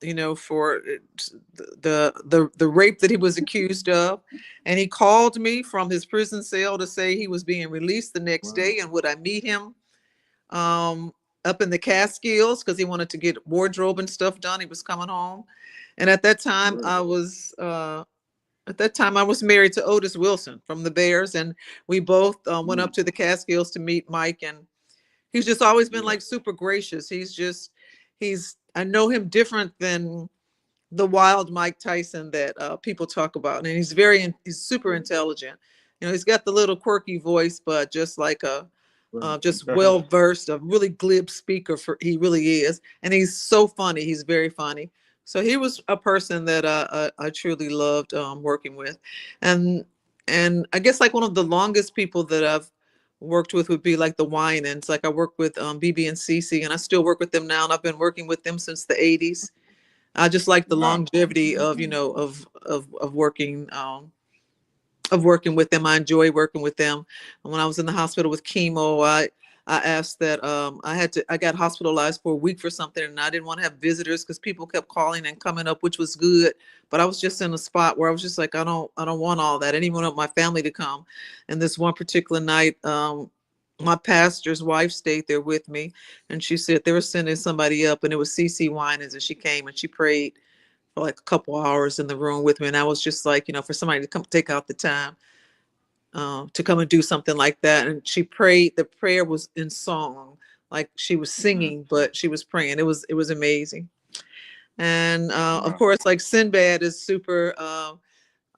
the rape that he was accused of. And he called me from his prison cell to say he was being released the next Wow. day, and would I meet him um up in the Catskills, because he wanted to get wardrobe and stuff done. He was coming home. And Right. at that time I was married to Otis Wilson from the Bears, and we both went Mm. up to the Catskills to meet Mike. And he's just always been Yeah. like super gracious. I know him different than the wild Mike Tyson that people talk about. And he's super Right. intelligent. He's got the little quirky voice, but just like just Right. well versed, a really glib speaker. He really is. And he's so funny. He's very funny. So he was a person that I truly loved working with, and and I guess like one of the longest people that I've worked with would be like the Winans. Like I worked with BB and CC, and I still work with them now, and I've been working with them since the '80s. I just like the Wow. longevity of of working with them. I enjoy working with them. And when I was in the hospital with chemo, I asked that I got hospitalized for a week for something, and I didn't want to have visitors because people kept calling and coming up, which was good. But I was just in a spot where I was just like, I don't want all that. I didn't even want my family to come. And this one particular night, my pastor's wife stayed there with me, and she said they were sending somebody up, and it was CC Winans, and she came and she prayed for like a couple hours in the room with me. And I was just like, for somebody to come take out the time to come and do something like that. And she prayed. The prayer was in song, like she was Mhm. singing, but she was praying. It was amazing. And of Wow. course, like Sinbad is super.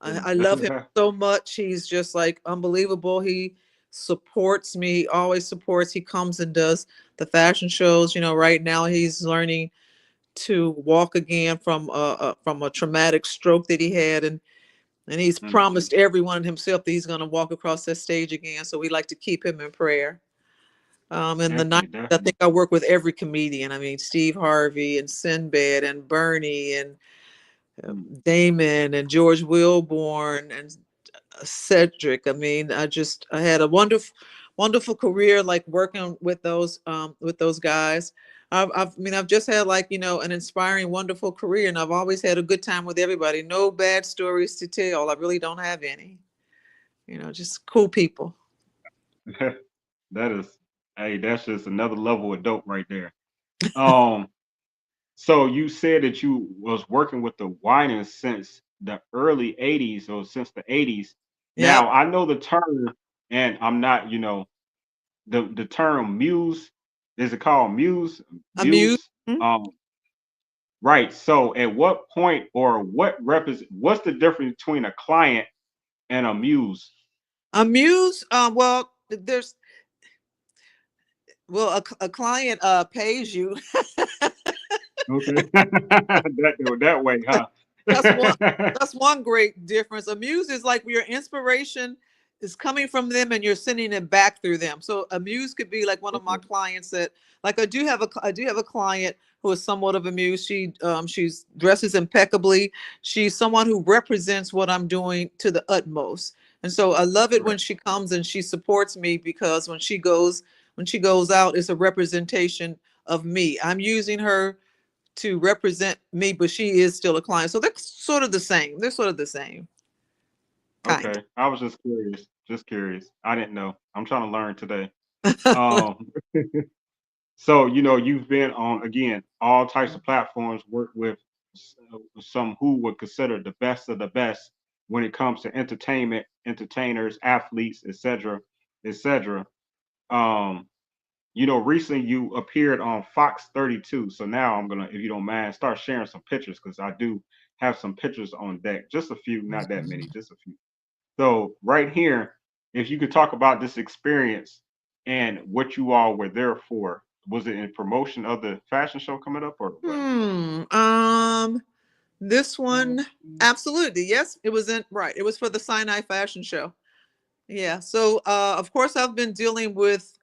I love him Yeah. so much. He's just like unbelievable. He supports me, always supports. He comes and does the fashion shows. Right now he's learning to walk again from a traumatic stroke that he had, and he's Mm. promised everyone and himself that he's going to walk across that stage again. So we like to keep him in prayer. In the night, Definitely, I definitely. think I work with every comedian. I mean, Steve Harvey and Sinbad and Bernie and Mm. Damon and George Wilborn and Cedric. I mean, I had a wonderful career, like working with those guys. I've just had like an inspiring, wonderful career, and I've always had a good time with everybody. No bad stories to tell. I really don't have any. Just cool people. That is, hey, that's just another level of dope right there. Um, so you said that you was working with the Winans since the early '80s or since the '80s. Yep. Now I know the term, and I'm not, the term muse. Is it called muse? Amused. Muse. Um, right. So at what point or what's the difference between a client and a muse? Amused. Well, a client pays you. Okay. That way, huh? That's one. That's one great difference. A muse is like your inspiration is coming from them, and you're sending it back through them. So a muse could be like one of my Okay. clients that, like, I do have a client who is somewhat of a muse. She's dresses impeccably. She's someone who represents what I'm doing to the utmost. And so I love it Right. when she comes and she supports me, because when she goes out, it's a representation of me. I'm using her to represent me, but she is still a client. So they're sort of the same. They're sort of the same kind. Okay. I was just curious. Just curious. I didn't know. I'm trying to learn today. Um, so you've been on again all types of platforms, worked with some who would consider the best of the best when it comes to entertainment, entertainers, athletes, etc., etc. Um, recently you appeared on Fox 32. So now I'm gonna, if you don't mind, start sharing some pictures because I do have some pictures on deck. Just a few, not that many, just a few. So right here, if you could talk about this experience and what you all were there for. Was it in promotion of the fashion show coming up or what? Hmm. This one, absolutely. Yes, it was in right. It was for the Sinai fashion show. Yeah. So of course I've been dealing with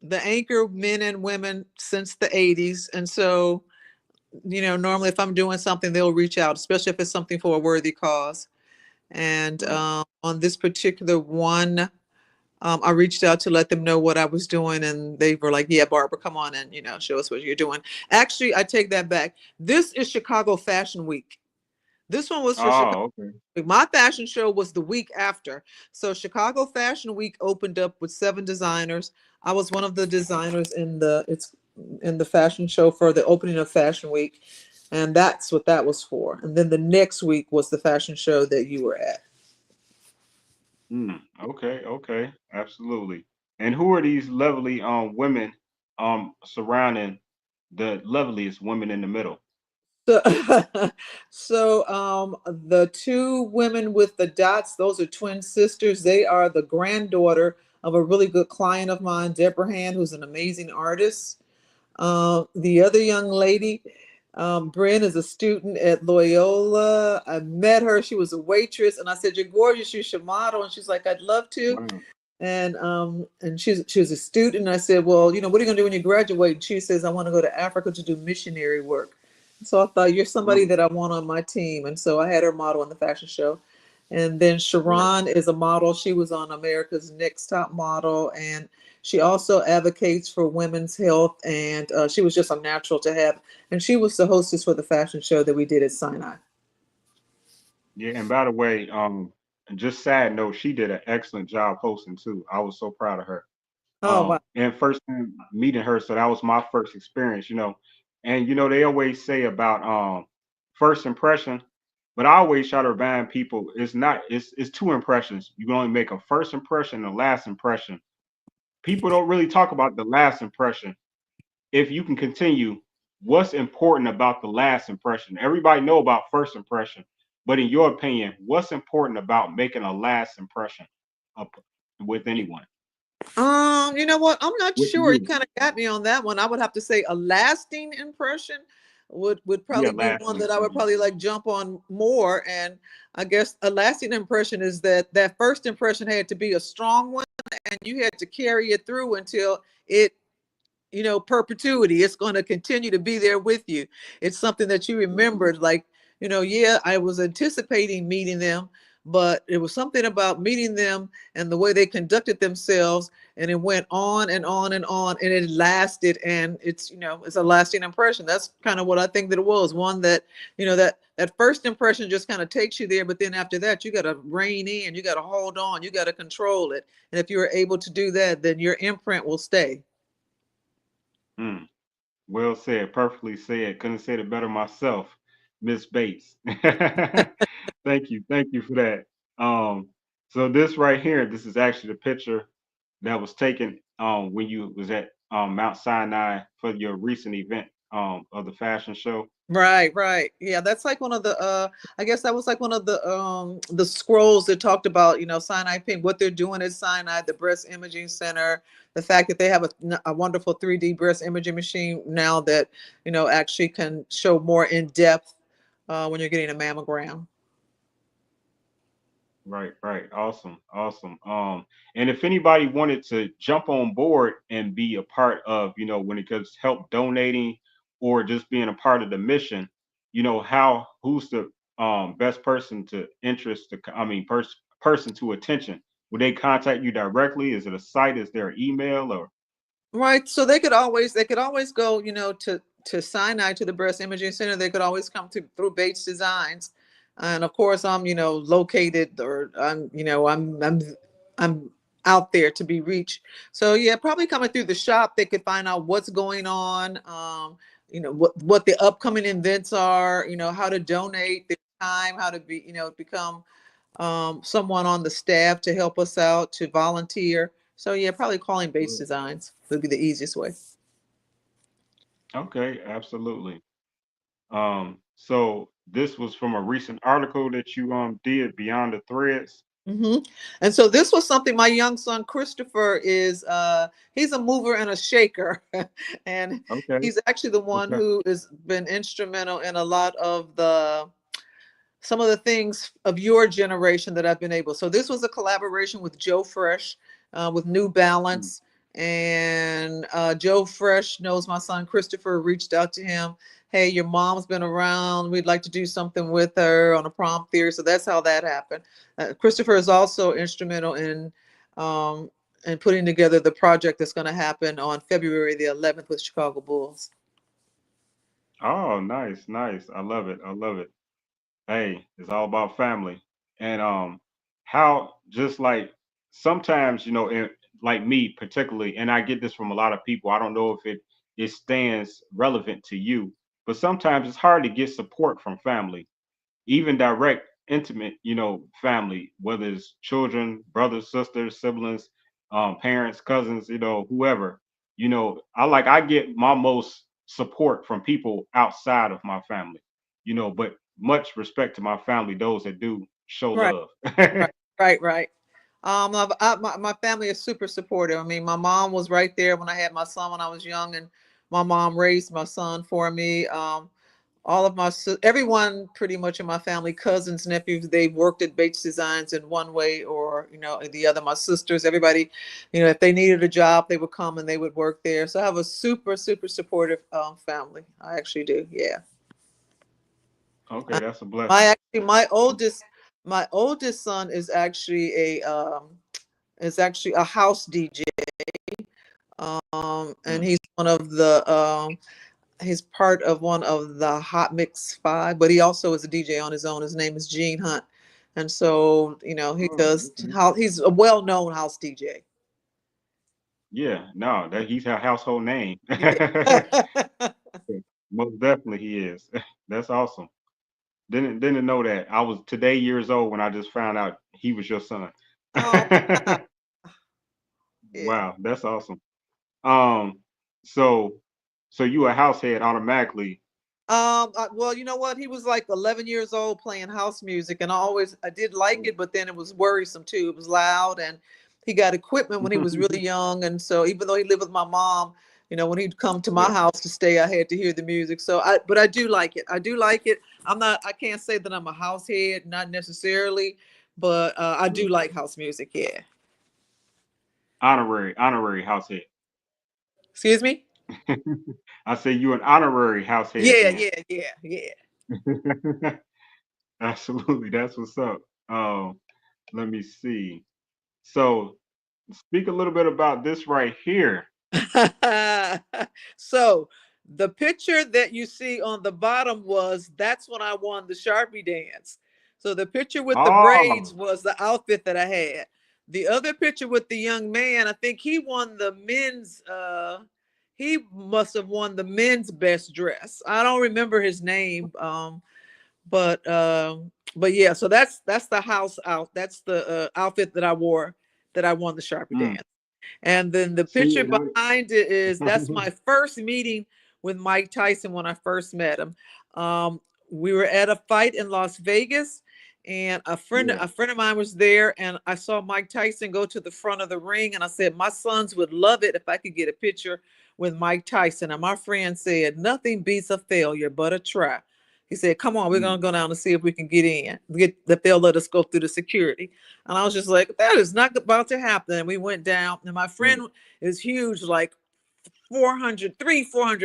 the anchor men and women since the 80s. And so, normally if I'm doing something, they'll reach out, especially if it's something for a worthy cause. And Right. on this particular one, I reached out to let them know what I was doing, and they were like, "Yeah, Barbara, come on and show us what you're doing." Actually, I take that back. This is Chicago Fashion Week. This one was for Chicago. Oh, okay. My fashion show was the week after. So Chicago Fashion Week opened up with 7 designers. I was one of the designers in the fashion show for the opening of Fashion Week, and that's what that was for. And then the next week was the fashion show that you were at. Okay, okay, absolutely. And who are these lovely women surrounding the loveliest women in the middle? So, the 2 women with the dots, those are twin sisters. They are the granddaughter of a really good client of mine, Deborah Hand, who's an amazing artist. The other young lady, Bryn is a student at Loyola. I met her. She was a waitress, and I said, "You're gorgeous. You should model." And she's like, "I'd love to." Wow. And she was a student. And I said, "Well, you know, what are you gonna do when you graduate?" And she says, "I want to go to Africa to do missionary work." So I thought, "You're somebody Mm, that I want on my team." And so I had her model in the fashion show. And then right. Sharon is a model. She was on America's Next Top Model, and she also advocates for women's health. And she was just a natural to have. And she was the hostess for the fashion show that we did at Sinai. Yeah, and by the way, just side note, she did an excellent job hosting too. I was so proud of her. Oh, wow. And first time meeting her, so that was my first experience, you know. And you know, they always say about first impression, but I always try to remind people it's not it's two impressions. You can only make a first impression and a last impression. People don't really talk about the last impression. If you can continue, what's important about the last impression? Everybody know about first impression, but in your opinion, what's important about making a last impression up with anyone? You know what? I'm not With sure. You you. kind of got me on that one. I would have to say a lasting impression would Yeah, probably be one lasting that I would impression. probably like jump on more. And I guess a lasting impression is that that first impression had to be a strong one, and you had to carry it through until it, you know, perpetuity. It's going to continue to be there with you. It's something that you remembered, like, you know, yeah, I was anticipating meeting them, but it was something about meeting them and the way they conducted themselves, and it went on and on and on, and it lasted, and it's, you know, it's a lasting impression. That's kind of what I think that it was. One that, you know, that first impression just kind of takes you there, but then after that, you got to rein in, you got to hold on, you got to control it. And if you're able to do that, then your imprint will stay. Mm, well said, perfectly said. Couldn't have said it better myself, Miss Bates. Thank you for that. Um, so this right here, this is actually the picture that was taken when you was at Mount Sinai for your recent event of the fashion show. Right, right. Yeah, that's like one of the I guess that was like one of the scrolls that talked about, you know, Sinai Pink, what they're doing at Sinai, the breast imaging center, the fact that they have a wonderful 3D breast imaging machine now that, you know, actually can show more in depth when you're getting a mammogram. Right, right. Awesome, awesome. And if anybody wanted to jump on board and be a part of, you know, when it comes to help donating or just being a part of the mission, you know, who's the best person to interest the I mean person to attention? Would they contact you directly? Is it a site? Is there an email or Right. So they could always go, you know, to Sinai, to the breast imaging center. They could always come to through Bates Designs. And of course I'm, you know, located, or I'm, you know, I'm out there to be reached. So yeah, probably coming through the shop, they could find out what's going on, you know, what the upcoming events are, you know, how to donate their time, how to be, you know, become someone on the staff to help us out, to volunteer. So yeah, probably calling Base Good. Designs would be the easiest way. Okay, absolutely. So this was from a recent article that you did Beyond the Threads. hmm And so this was something my young son Christopher is. He's a mover and a shaker, and Okay, he's actually the one okay. who has been instrumental in a lot of the some of the things of your generation that I've been able. So this was a collaboration with Joe Fresh, with New Mm. Balance, and Joe Fresh knows my son Christopher. Reached out to him. Hey, your mom's been around. We'd like to do something with her on a prom theory. So that's how that happened. Christopher is also instrumental um, in putting together the project that's going to happen on February the 11th with Chicago Bulls. Oh, nice, nice. I love it. I love it. Hey, it's all about family. And how just like sometimes, you know, like me particularly, and I get this from a lot of people. I don't know if it stands relevant to you, but sometimes it's hard to get support from family, even direct, intimate, you know, family, whether it's children, brothers, sisters, siblings, parents, cousins, you know, whoever. You know, I get my most support from people outside of my family, you know, but much respect to my family, those that do show Right. love. Right, right, right. My family is super supportive. I mean, my mom was right there when I had my son when I was young, and my mom raised my son for me. all of my everyone pretty much in my family, cousins, nephews, they worked at Bates Designs in one way or the other. My sisters, everybody, if they needed a job, they would come and they would work there. So I have a super super family. I actually do. Yeah. Okay, that's a blessing. My oldest son is actually a house DJ. And Mm. he's he's part of one of the Hot Mix Five, but he also is a DJ on his own. His name is Gene Hunt, and so he Oh, does okay. he's a well-known house DJ. Yeah, no, that he's a household name. Yeah. Most definitely he is. That's awesome. Didn't know that. I was today years old when I just found out he was your son. Oh, yeah. Wow, that's awesome. Um, so so you a house head automatically. Well, you know what? He was like 11 years old playing house music, and I did like it, but then it was worrisome too. It was loud, and he got equipment when he was really young, and so even though he lived with my mom, when he'd come to my Yeah. house to stay, I had to hear the music. But I do like it. I do like it. I can't say that I'm a house head, not necessarily, but I do Mm. like house music. Yeah. Honorary house head. Excuse me? I say you an honorary house head Yeah, then. yeah, yeah, yeah. Absolutely, that's what's up. Let me see. So speak a little bit about this right here. So the picture that you see on the bottom that's when I won the Sharpie dance. So the picture with the braids Oh, was the outfit that I had. The other picture with the young man, I think he won the men's he must have won the men's best dress. I don't remember his name. But yeah, so that's the house out. That's the outfit that I wore that I won the Sharpie mm. dance. And then the See, picture and behind it that's my first meeting with Mike Tyson when I first met him. We were at a fight in Las Vegas, and a friend yeah. a friend of mine was there, and I saw Mike Tyson go to the front of the ring, and I said, my sons would love it if I could get a picture with Mike Tyson. And my friend said, nothing beats a failure but a try. He said, come on, we're Mm, gonna go down and see if we can get in, get that they'll let us go through the security. And I was just like, that is not about to happen. And we went down, and my right. friend is huge, like 400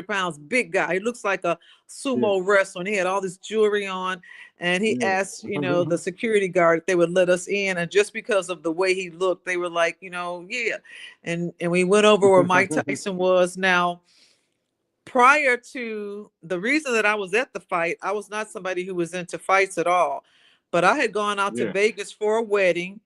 pounds, big guy. He looks like a Yeah. sumo wrestler. And he had all this jewelry on. And he Yeah. asked, the security guard if they would let us in. And just because of the way he looked, they were like, yeah. And we went over where Mike Tyson was. Now, prior to the reason that I was at the fight, I was not somebody who was into fights at all. But I had gone out to Yeah. Vegas for a wedding.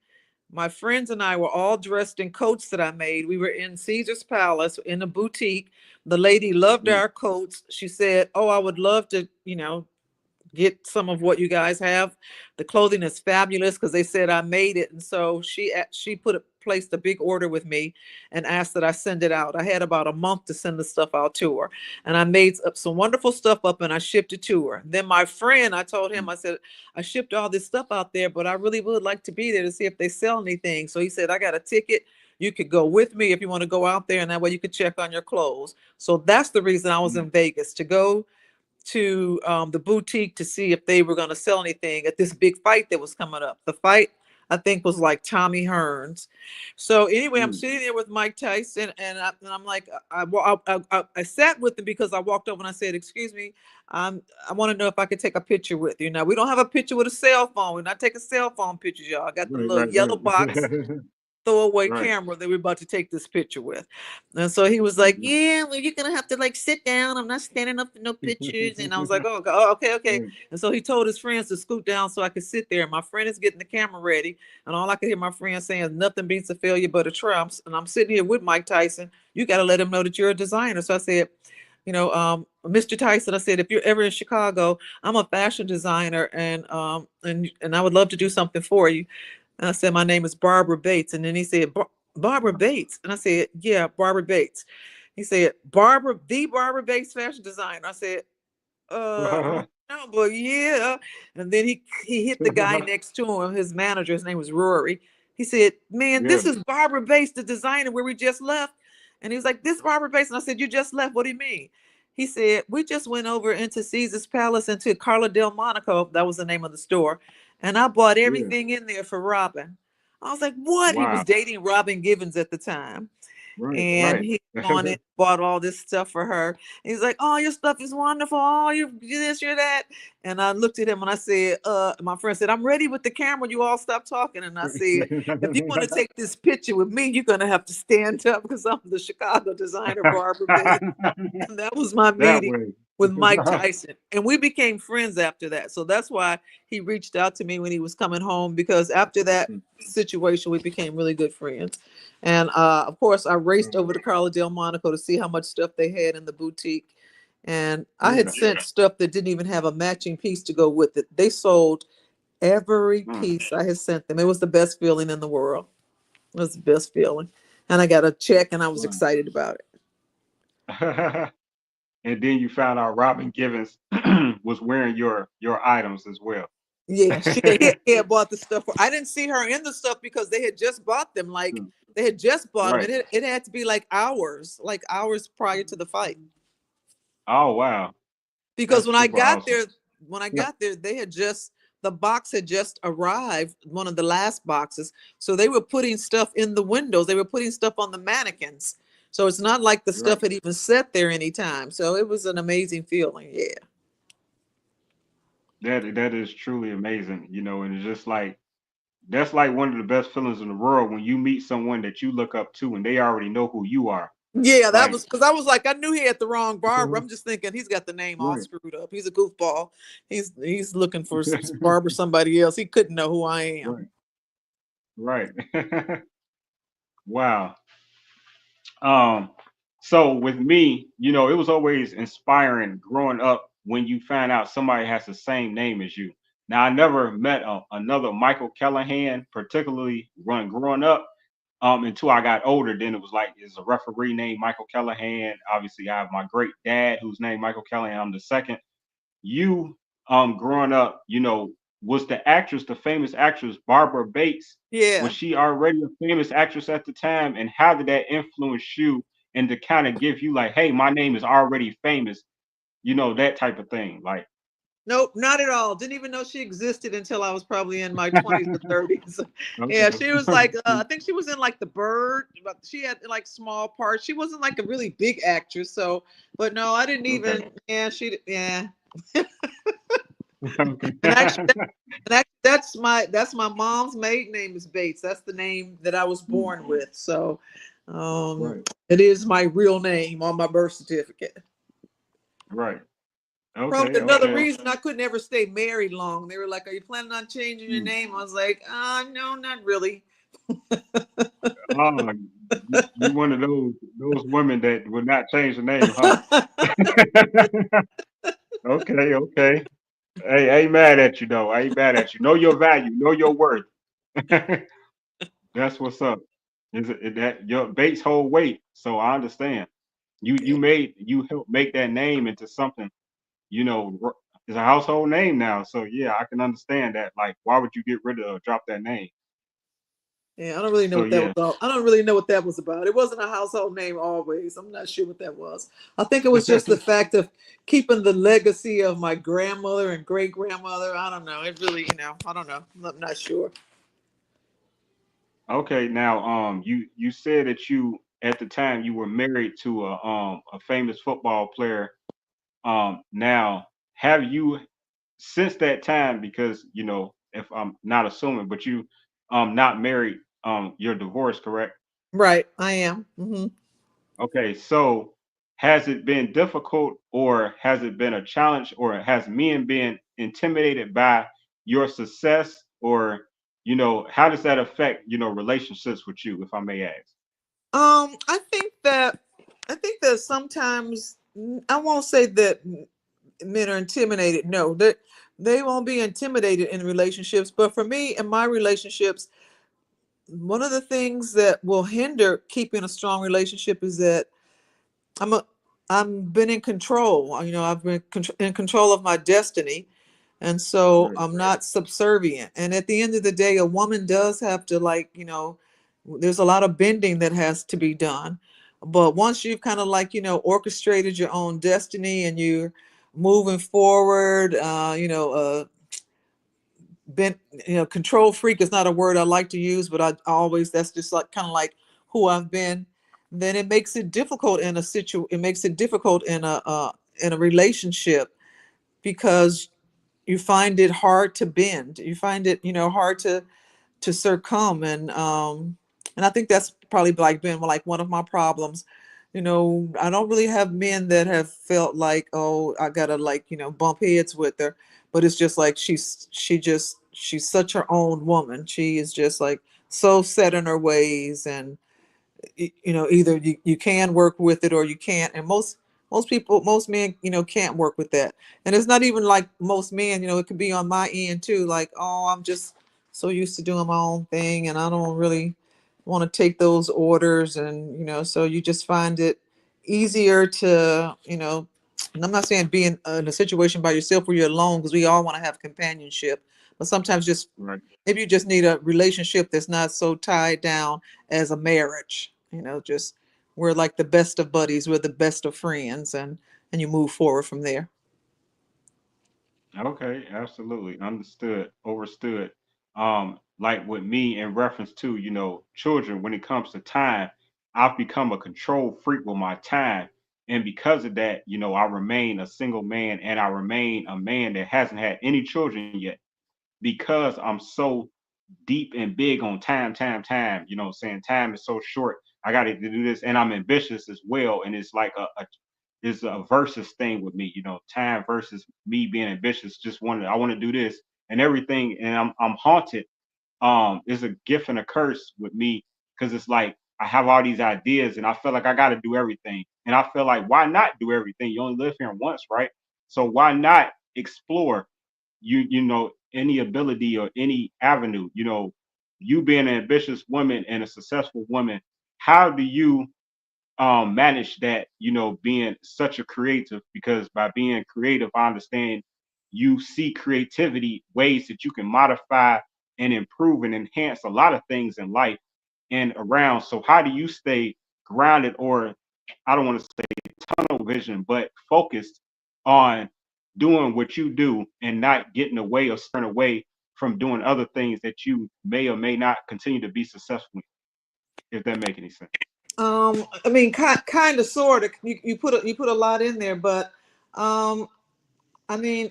My friends and I were all dressed in coats that I made. We were in Caesar's Palace in a boutique. The lady loved Mm, our coats. She said, "Oh, I would love to, get some of what you guys have. The clothing is fabulous," because they said I made it. And so she placed a big order with me and asked that I send it out. I had about a month to send the stuff out to her, and I made up some wonderful stuff up and I shipped it to her. Then my friend, I told him, mm, I said, I shipped all this stuff out there, but I really would like to be there to see if they sell anything. So he said, I got a ticket. You could go with me if you want to go out there, and that way you could check on your clothes. So that's the reason I was mm, in Vegas, to go to the boutique to see if they were going to sell anything at this big fight that was coming up. The fight, I think, was like Tommy Hearns. So anyway, I'm mm. sitting there with Mike Tyson, and I'm like, I sat with him because I walked over and I said, "Excuse me, I want to know if I could take a picture with you." Now, we don't have a picture with a cell phone. We're not taking cell phone pictures, y'all. I got the Right, little right, yellow box right. throwaway Right. camera that we're about to take this picture with. And so he was like, Mhm. yeah, well, you're gonna have to like sit down. I'm not standing up for no pictures. And I was like, oh, okay, okay. Right. And so he told his friends to scoot down so I could sit there. My friend is getting the camera ready, and all I could hear my friend saying is, nothing beats a failure but a try. And I'm sitting here with Mike Tyson. You got to let him know that you're a designer. So I said, Mr. Tyson, I said, if you're ever in Chicago, I'm a fashion designer, and I would love to do something for you. And I said, my name is Barbara Bates. And then he said, Barbara Bates. And I said, yeah, Barbara Bates. He said, Barbara Bates fashion designer. I said, I don't know, but yeah. And then he hit the guy next to him, his manager, his name was Rory. He said, man, Yeah. this is Barbara Bates, the designer where we just left. And he was like, this Barbara Bates. And I said, you just left. What do you mean? he said, we just went over into Caesar's Palace into Carla Del Monaco. That was the name of the store. And I bought Yeah. everything in there for Robin. I was like, what? He was Wow. dating Robin Givens at the time. Right. And Right. he wanted, bought all this stuff for her. He's like, oh, your stuff is wonderful. Oh, you this, you're that. And I looked at him and I said, my friend said, I'm ready with the camera. You all stop talking. And I said, if you want to take this picture with me, you're going to have to stand up because I'm the Chicago designer, Barbara Bennett. And that was my That meeting way. with Mike Tyson. And we became friends after that. So that's why he reached out to me when he was coming home, because after that situation, we became really good friends. And of course, I raced over to Carla Del Monaco to see how much stuff they had in the boutique. And I had Yeah. sent stuff that didn't even have a matching piece to go with it. They sold every piece I had sent them. It was the best feeling in the world. It was the best feeling. And I got a check and I was excited about it. And then you found out Robin Givens was wearing your items as well. Yeah, he had bought the stuff. I didn't see her in the stuff because they had just bought them. Like they had just bought them. Right. And it had to be like hours prior to the fight. Oh wow. Because That's super awesome. when I got there, the box had just arrived, one of the last boxes. So they were putting stuff in the windows. They were putting stuff on the mannequins. So it's not like the stuff had even sat there anytime. So it was an amazing feeling. Yeah. That is truly amazing, and it's just like that's like one of the best feelings in the world when you meet someone that you look up to and they already know who you are. Yeah, that Like, was because I was like, I knew he had the wrong Barbara. I'm just thinking he's got the name all right, screwed up. He's a goofball. He's looking for Barbara somebody else. He couldn't know who I am. right, right. Wow. Um, so with me, it was always inspiring growing up when you find out somebody has the same name as you. Now, I never met another Michael Callahan, particularly when growing up. Until I got older, then it was like it's a referee named Michael Callahan. Obviously, I have my great dad who's named Michael Callahan. I'm the second. You, growing up, was the famous actress Barbara Bates? Was Yeah. she already a famous actress at the time? And how did that influence you and to kind of give you like, hey, my name is already famous, that type of thing? Like, Nope, not at all. Didn't even know she existed until I was probably in my 20s or 30s. Yeah, okay. she was like, I think she was in like The Bird, but she had like small parts. She wasn't like a really big actress. So, but no, I didn't Okay. even, yeah. Okay. And actually, that's my mom's maiden name is Bates. That's the name that I was born with. So, Right. it is my real name on my birth certificate. Right. Probably Okay. another Okay. reason I could never stay married long. They were like, "Are you planning on changing your Mm. name?" I was like, no, not really." Oh, you one of those women that would not change the name, huh? Okay, okay. Hey, I ain't mad at you though. I ain't mad at you. Know your value. Know your worth. That's what's up. Is it that your Bates hold weight? So I understand. You helped make that name into something. It's a household name now. So yeah, I can understand that. Like, why would you get rid of drop that name? Yeah, I don't really know So what that was yeah. all. I don't really know what that was about. It wasn't a household name always. I'm not sure what that was. I think it was just the fact of keeping the legacy of my grandmother and great grandmother. I don't know. It really, I don't know. I'm not sure. Okay, now you said that you at the time you were married to a famous football player. Now have you since that time, because if I'm not assuming, but you not married, you're divorced, correct? Right, I am. Hmm. Okay, so has it been difficult or has it been a challenge or has men been intimidated by your success or how does that affect relationships with you, if I may ask? I think that sometimes I won't say that men are intimidated. No, that they won't be intimidated in relationships. But for me, in my relationships, one of the things that will hinder keeping a strong relationship is that I'm a I'm been in control. I've been in control of my destiny, and so Right. I'm not subservient. And at the end of the day, a woman does have to there's a lot of bending that has to be done. But once you've kind of like, orchestrated your own destiny and you're moving forward, been, control freak is not a word I like to use, but I always, that's just like kind of like who I've been. Then it makes it difficult in a it makes it difficult in a relationship, because you find it hard to bend. You find it, hard to succumb. And I think that's probably like been like one of my problems. I don't really have men that have felt like, oh, I gotta like, bump heads with her. But it's just like she's such her own woman. She is just like so set in her ways. And either you can work with it or you can't. And most men, can't work with that. And it's not even like most men, it could be on my end too, like, oh, I'm just so used to doing my own thing and I don't really want to take those orders. And so you just find it easier to, and I'm not saying be in a situation by yourself where you're alone, because we all want to have companionship, but sometimes just Right. maybe you just need a relationship that's not so tied down as a marriage. Just we're like the best of buddies, we're the best of friends, and you move forward from there. Okay, absolutely. Understood, overstood. Like with me in reference to, children, when it comes to time, I've become a control freak with my time. And because of that, I remain a single man and I remain a man that hasn't had any children yet because I'm so deep and big on time, time, time. Saying time is so short. I got to do this, and I'm ambitious as well. And it's like it's a versus thing with me. Time versus me being ambitious. Just I want to do this and everything, and I'm haunted. It's a gift and a curse with me because it's like I have all these ideas, and I feel like I got to do everything, and I feel like why not do everything? You only live here once, right? So why not explore? Any ability or any avenue, you being an ambitious woman and a successful woman, how do you manage that, being such a creative? Because by being creative, I understand you see creativity, ways that you can modify and improve and enhance a lot of things in life and around. So how do you stay grounded, or I don't want to say tunnel vision, but focused on doing what you do and not getting away or steering away from doing other things that you may or may not continue to be successful in, if that make any sense? I mean, kind of, sort of. You put a lot in there, but um, I mean,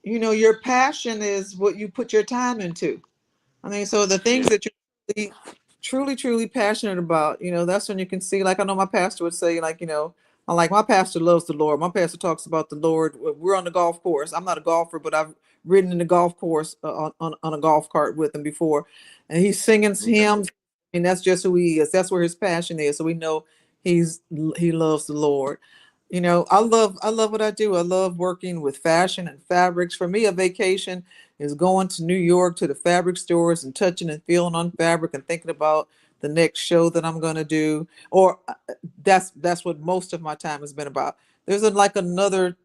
your passion is what you put your time into. I mean, so the things Yeah. that you're really, truly, truly passionate about, that's when you can see, like I know my pastor would say, like, I like my pastor loves the Lord. My pastor talks about the Lord. We're on the golf course. I'm not a golfer, but I've ridden in the golf course on a golf cart with him before. And he's singing Okay. hymns. And that's just who he is. That's where his passion is. So we know he's he loves the Lord. I love what I do. I love working with fashion and fabrics. For me, a vacation is going to New York to the fabric stores and touching and feeling on fabric and thinking about the next show that I'm going to do. Or that's what most of my time has been about. There's like another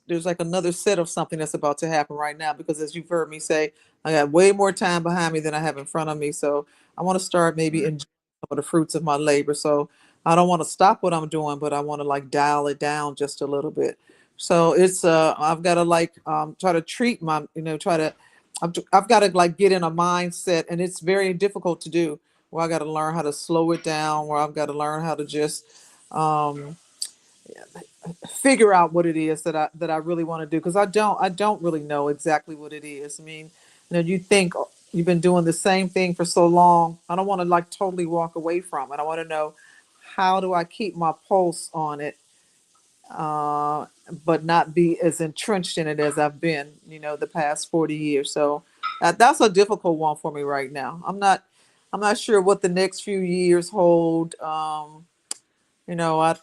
set of something that's about to happen right now, because as you've heard me say, I got way more time behind me than I have in front of me. So I want to start maybe Right. enjoying some of the fruits of my labor. So I don't want to stop what I'm doing, but I want to like dial it down just a little bit. So it's I've got to like try to treat my, try to I've got to like get in a mindset, and it's very difficult to do. Where I got to learn how to slow it down, where I've got to learn how to just um, figure out what it is that I really want to do, because I don't really know exactly what it is. I mean, you think you've been doing the same thing for so long. I don't want to like totally walk away from it. I want to know, how do I keep my pulse on it, uh, but not be as entrenched in it as I've been, the past 40 years. So that's a difficult one for me right now. I'm not sure what the next few years hold. You know, I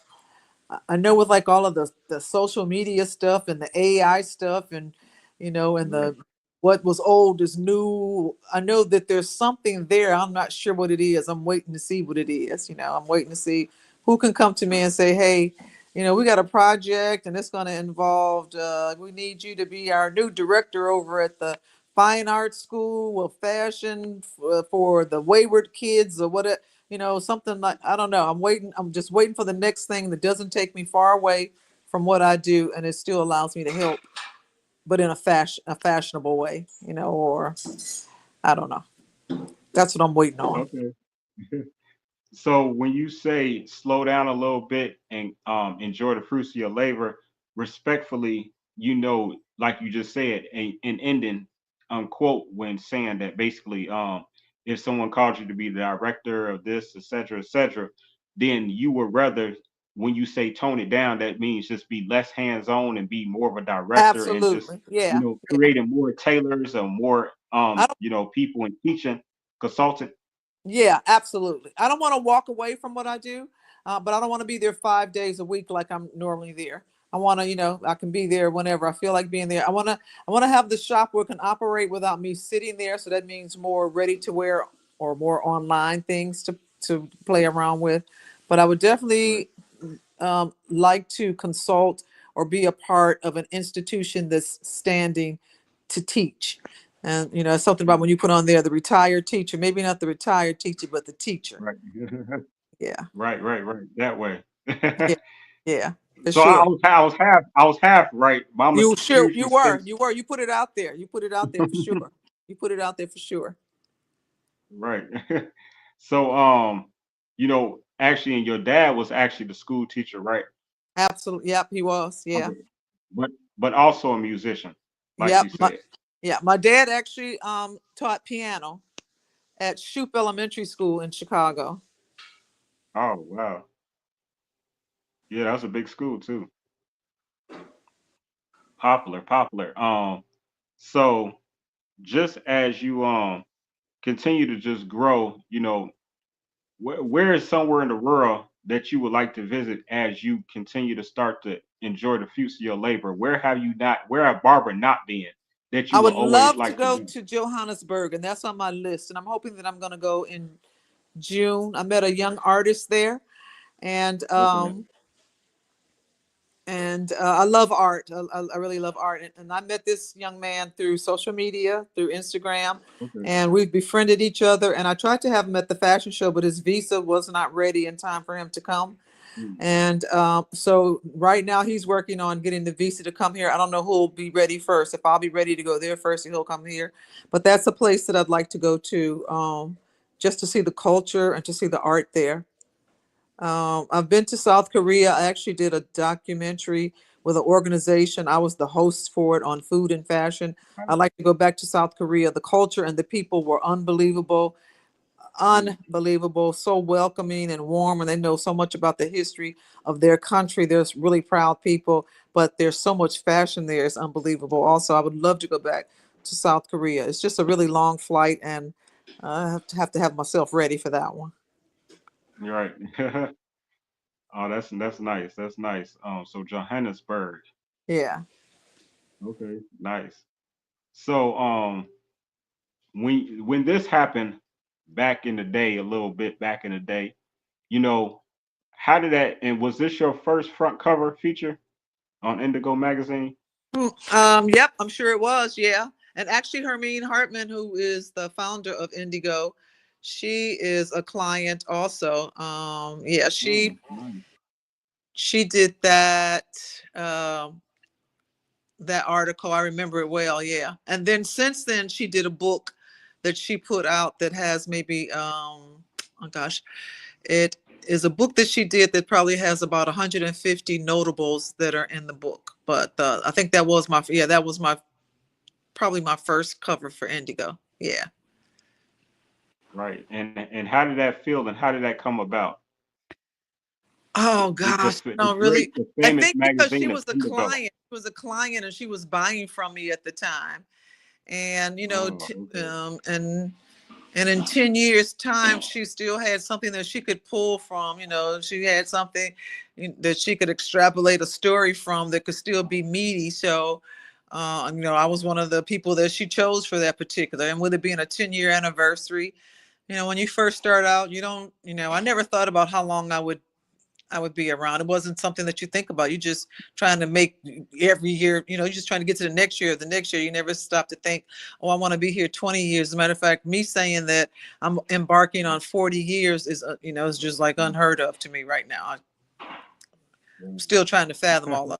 I know with like all of the social media stuff and the AI stuff, and Right. the what was old is new. I know that there's something there. I'm not sure what it is. I'm waiting to see what it is. I'm waiting to see who can come to me and say, hey, we got a project and it's going to involve, we need you to be our new director over at the fine arts school of fashion for the wayward kids or whatever. something like, I don't know. I'm just waiting for the next thing that doesn't take me far away from what I do, and it still allows me to help, but in a fashionable way, or I don't know. That's what I'm waiting on. Okay. So when you say slow down a little bit and enjoy the fruits of your labor, respectfully, like you just said, an ending unquote when saying that basically, if someone called you to be the director of this, et cetera, then you would rather, when you say tone it down, that means just be less hands-on and be more of a director and just, Absolutely. Yeah. Yeah. creating more tailors or more, I don't, people in teaching consultant. yeah, absolutely. I don't want to walk away from what I do, but I don't want to be there 5 days a week like I'm normally there. I want to, I can be there whenever I feel like being there. I want to have the shop where it can operate without me sitting there. So that means more ready to wear or more online things to play around with. But I would Right. definitely like to consult or be a part of an institution that's standing to teach. And it's something about Mm, when you put on there the retired teacher, maybe not the retired teacher, but the teacher. right. Yeah, Right. That way. yeah, yeah, for So I sure. was I was half right, but I'm You sure seriously you were, since you put it out there. You put it out there for sure. You put it out there for sure. right. So actually, and your dad was actually the school teacher, right? Absolutely. Yep, he was. Yeah. Okay. But also a musician, like Yep. you said. My dad actually taught piano at Shoup Elementary School in Chicago. Oh wow. Yeah, that's a big school too. Popular. So just as you continue to just grow, where is somewhere in the world that you would like to visit as you continue to start to enjoy the fruits of your labor? Where have Barbara not been that you I will would always love to like to go do? to Johannesburg, and that's on my list. And I'm hoping that I'm going to go in June. I met a young artist there, and Okay. I love art. I really love art, and I met this young man through social media, through Instagram, Okay. and we've befriended each other. And I tried to have him at the fashion show, but his visa was not ready in time for him to come. Mm, And so right now he's working on getting the visa to come here. I don't know who'll be ready first. If I'll be ready to go there first, he'll come here. But that's a place that I'd like to go to, just to see the culture and to see the art there. I've been to South Korea. I actually did a documentary with an organization. I was the host for it on food and fashion. I'd right. like to go back to South Korea. The culture and the people were unbelievable, Mm, unbelievable, so welcoming and warm, and they know so much about the history of their country. They're really proud people, but there's so much fashion there. It's unbelievable. Also, I would love to go back to South Korea. It's just a really long flight, and I have myself ready for that one. you're right. Oh, that's nice. That's nice. So Johannesburg. Yeah. Okay, nice. So when this happened back in the day, a little bit back in the day, you know, how did that, and was this your first front cover feature on Indigo magazine? Yep, I'm sure it was. Yeah. And actually, Hermine Hartman, who is the founder of Indigo, she is a client also. Yeah, Oh, nice. she did um, that article. I remember it well. Yeah. And then since then, she did a book that she put out that has maybe, oh gosh, it is a book that she did that probably has about 150 notables that are in the book. But I think that was my probably my first cover for Indigo. Yeah. Right. And how did that feel and how did that come about? Oh gosh, really. The I famous think because she magazine of was a Indigo. client, she was a client, and she was buying from me at the time. And Oh, okay. and in 10 years time, she still had something that she could pull from. She had something that she could extrapolate a story from that could still be meaty. So I was one of the people that she chose for that particular. And with it being a 10-year anniversary, when you first start out, you don't, I never thought about how long I would I would be around. It wasn't something that you think about. You just trying to make every year, you're just trying to get to the next year, the next year. You never stop to think, oh, I want to be here 20 years. As a matter of fact, me saying that I'm embarking on 40 years is, is just like unheard of to me right now. I'm still trying to fathom all of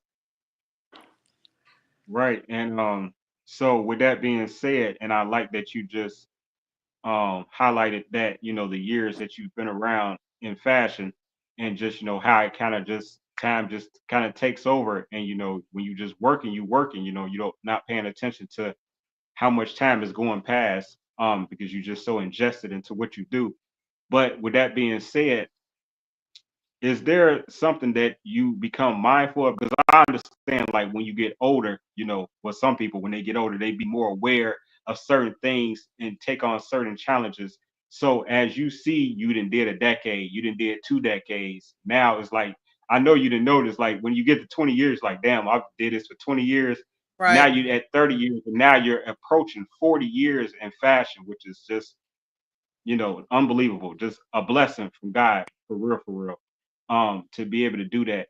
Right. And so with that being said, and I like that you just highlighted that, the years that you've been around in fashion, and just, how it kind of just time just kind of takes over. And, when you just working, you don't not paying attention to how much time is going past, because you're just so ingested into what you do. But with that being said, is there something that you become mindful of? Because I understand, like, when you get older, well, some people, when they get older, they be more aware of certain things and take on certain challenges. So as you see, you didn't did a decade, you didn't did 2 decades. Now it's like, I know you didn't notice, like, when you get to 20 years, like, damn, I did this for 20 years. Now right. you at 30 years, and now you're approaching 40 years in fashion, which is just, unbelievable. Just a blessing from God, for real, for real, to be able to do that.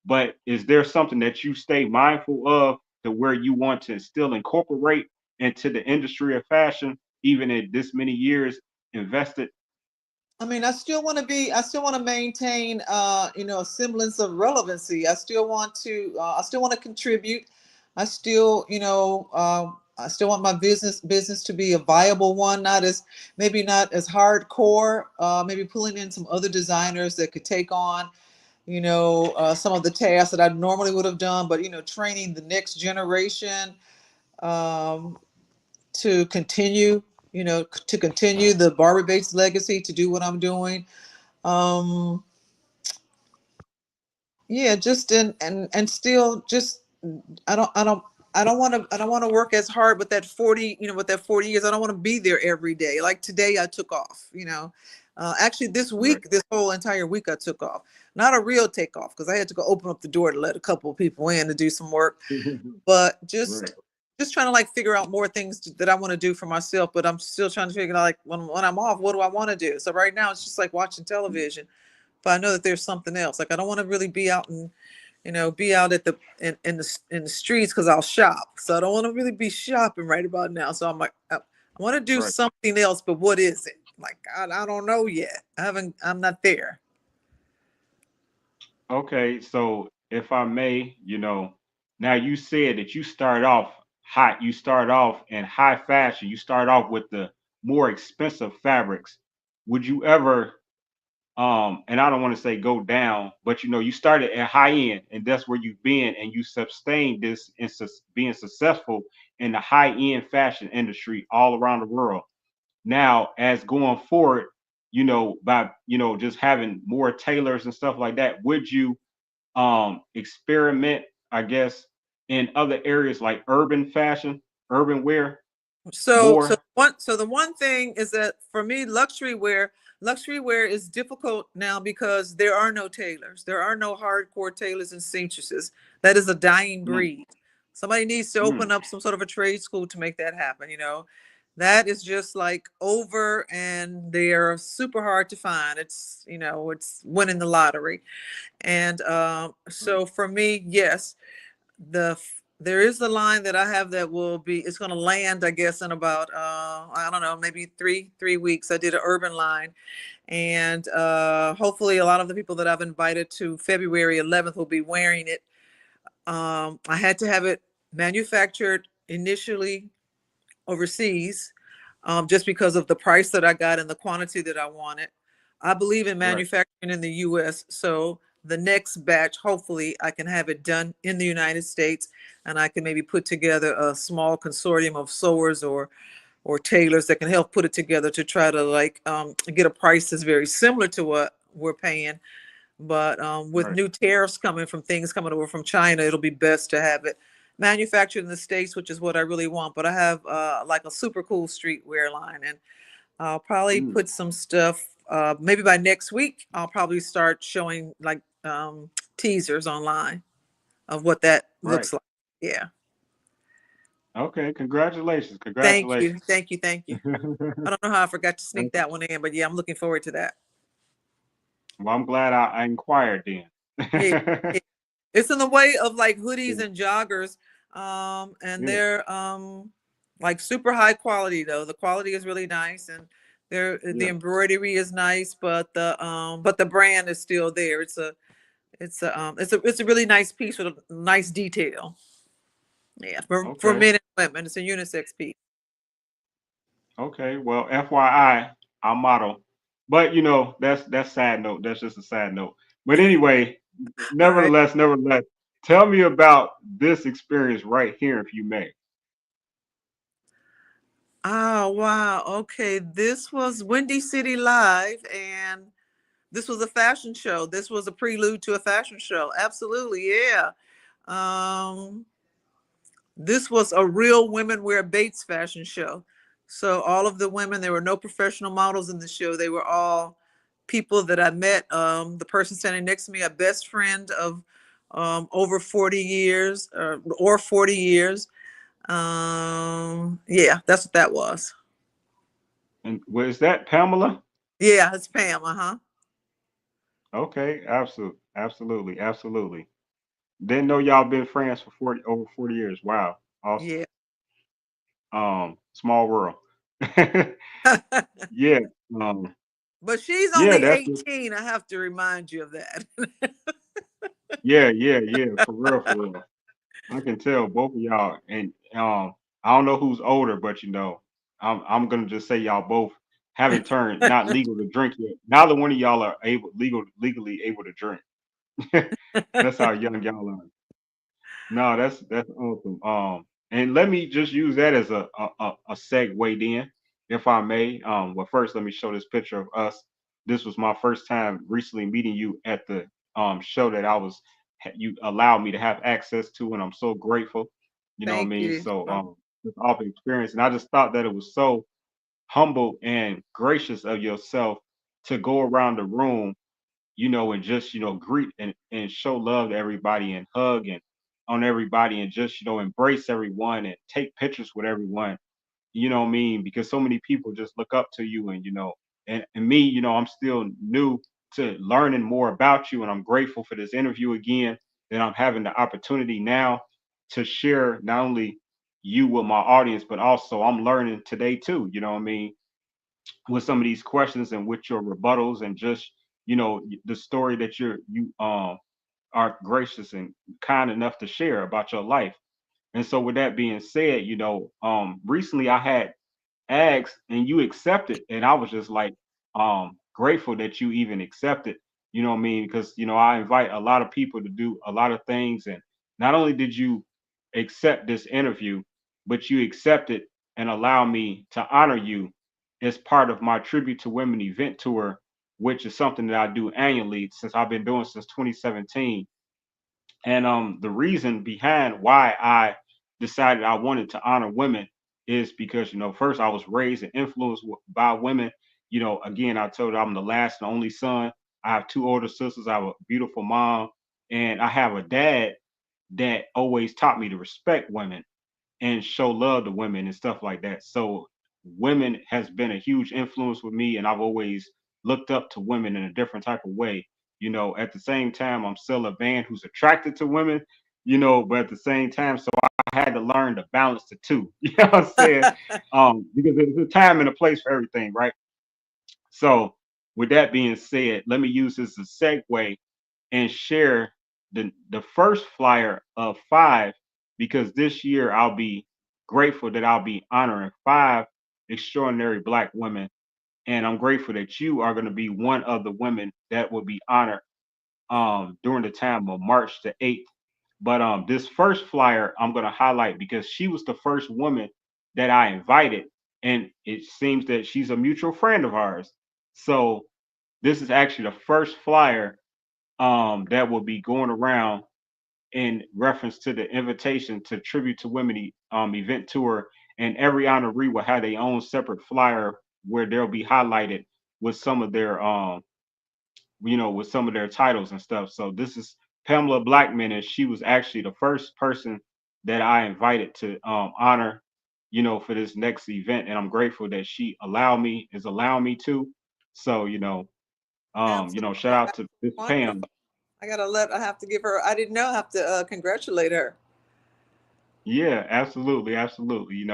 But is there something that you stay mindful of, to where you want to still incorporate into the industry of fashion, even at this many years invested? I mean, I still want to maintain, a semblance of relevancy. I still want to contribute. I still, I still want my business to be a viable one, maybe not as hardcore, maybe pulling in some other designers that could take on, some of the tasks that I normally would have done, but, training the next generation, um, to continue, the Barbie Bates legacy, to do what I'm doing. Um, yeah, just and still just I don't I don't I don't want to work as hard with that 40, with that 40 years. I don't want to be there every day. Like today I took off. Actually this Right. week, this whole entire week I took off. Not a real takeoff because I had to go open up the door to let a couple of people in to do some work, but Right. just trying to like figure out more things that I want to do for myself, but I'm still trying to figure out, like, when I'm off, what do I want to do? So right now it's just like watching television, but I know that there's something else. Like I don't want to really be out and be out at in the streets because I'll shop. So I don't want to really be shopping right about now. So I'm like, I want to do Right. something else, but what is it? Like I don't know yet. I'm not there. Okay, so if I may, now you said that you start off hot, you start off in high fashion, you start off with the more expensive fabrics. Would you ever, and I don't want to say go down, but you started at high end, and that's where you've been, and you sustained this and being successful in the high end fashion industry all around the world. Now, as going forward, by just having more tailors and stuff like that, would you experiment, I guess, in other areas like urban fashion, urban wear more? The one thing is that for me, luxury wear is difficult now because there are no tailors. There are no hardcore tailors and seamstresses. That is a dying Mm, breed. Somebody needs to mm, open up some sort of a trade school to make that happen. That is just like over, and they are super hard to find. It's winning the lottery. And right, so for me, yes, there is the line that I have that it's going to land, I guess, in about I don't know, maybe three weeks. I did an urban line, and hopefully a lot of the people that I've invited to February 11th will be wearing it. I had to have it manufactured initially overseas, just because of the price that I got and the quantity that I wanted. I believe in right, manufacturing in the US. So the next batch, hopefully, I can have it done in the United States, and I can maybe put together a small consortium of sewers or tailors that can help put it together to try to like get a price that's very similar to what we're paying. But with right, new tariffs coming from things coming over from China, it'll be best to have it manufactured in the States, which is what I really want. But I have like a super cool streetwear line, and I'll probably mm, put some stuff. Maybe by next week, I'll probably start showing like teasers online of what that right. looks like. Yeah. Okay, congratulations, Thank you. congratulations. Thank you. Thank you. I don't know how I forgot to sneak that one in, but yeah, I'm looking forward to that. Well, I'm glad I inquired Yeah, then. yeah. It's in the way of like hoodies Yeah, and joggers, and yeah. they're like super high quality though. The quality is really nice, and the Yeah. embroidery is nice, but the brand is still there. It's a really nice piece with a nice detail. Yeah, for Okay. men and women, it's a unisex piece. Okay. Well, FYI, I model, but that's sad note. That's just a sad note. But anyway, All right. nevertheless, tell me about this experience right here, if you may. Oh wow. Okay, this was Windy City Live, and this was a fashion show. This was a prelude to a fashion show. Absolutely, yeah. Um, this was a real women wear Bates fashion show. So all of the women, there were no professional models in the show. They were all people that I met. The person standing next to me, a best friend of over 40 years or 40 years. Yeah, that's what that was. And was that Pamela? Yeah, it's Pam. Uh-huh. Okay, absolutely, absolutely. Didn't know y'all been friends for 40 years. Wow, awesome. Yeah. Small world. Yeah, um, But she's yeah, only that's 18. I have to remind you of that. yeah, for real, for real. I can tell both of y'all, and I don't know who's older, but I'm gonna just say y'all both haven't turned not legal to drink yet. Neither one of y'all are legally able to drink. That's how young y'all are. No, that's awesome. And let me just use that as a segue then, if I may. Well, first let me show this picture of us. This was my first time recently meeting you at the show that you allowed me to have access to, and I'm so grateful. You know what I Thank mean? you. So it's awesome experience, and I just thought that it was so humble and gracious of yourself to go around the room, and just, greet and show love to everybody and hug and on everybody and just, embrace everyone and take pictures with everyone. You know what I mean? Because so many people just look up to you and me, I'm still new to learning more about you and I'm grateful for this interview again that I'm having the opportunity now to share not only you with my audience, but also I'm learning today too, you know what I mean? With some of these questions and with your rebuttals and just the story that you are gracious and kind enough to share about your life. And so with that being said, recently I had asked and you accepted, and I was just like grateful that you even accepted. You know what I mean? Because I invite a lot of people to do a lot of things, and not only did you accept this interview, but you accepted and allow me to honor you as part of my tribute to women event tour, which is something that I do annually since I've been doing since 2017. And the reason behind why I decided I wanted to honor women is because, first I was raised and influenced by women. Again, I told you I'm the last and only son. I have two older sisters. I have a beautiful mom, and I have a dad that always taught me to respect women and show love to women and stuff like that. So women has been a huge influence with me, and I've always looked up to women in a different type of way. At the same time, I'm still a man who's attracted to women, but at the same time, so I had to learn to balance the two. You know what I'm saying? Because there's a time and a place for everything, right? So with that being said, let me use this as a segue and share the first flyer of five because this year I'll be grateful that I'll be honoring five extraordinary Black women, and I'm grateful that you are going to be one of the women that will be honored during the time of March the 8th. But this first flyer I'm going to highlight because she was the first woman that I invited, and it seems that she's a mutual friend of ours. So this is actually the first flyer that will be going around in reference to the invitation to Tribute to Women event tour, and every honoree will have their own separate flyer where they'll be highlighted with some of their with some of their titles and stuff. So this is Pamela Blackman, and she was actually the first person that I invited to honor, for this next event, and I'm grateful that she is allowing me to. So Absolutely. Shout out to Miss Wonderful. Pam. I have to give her, I didn't know, I have to congratulate her. Yeah, absolutely, absolutely.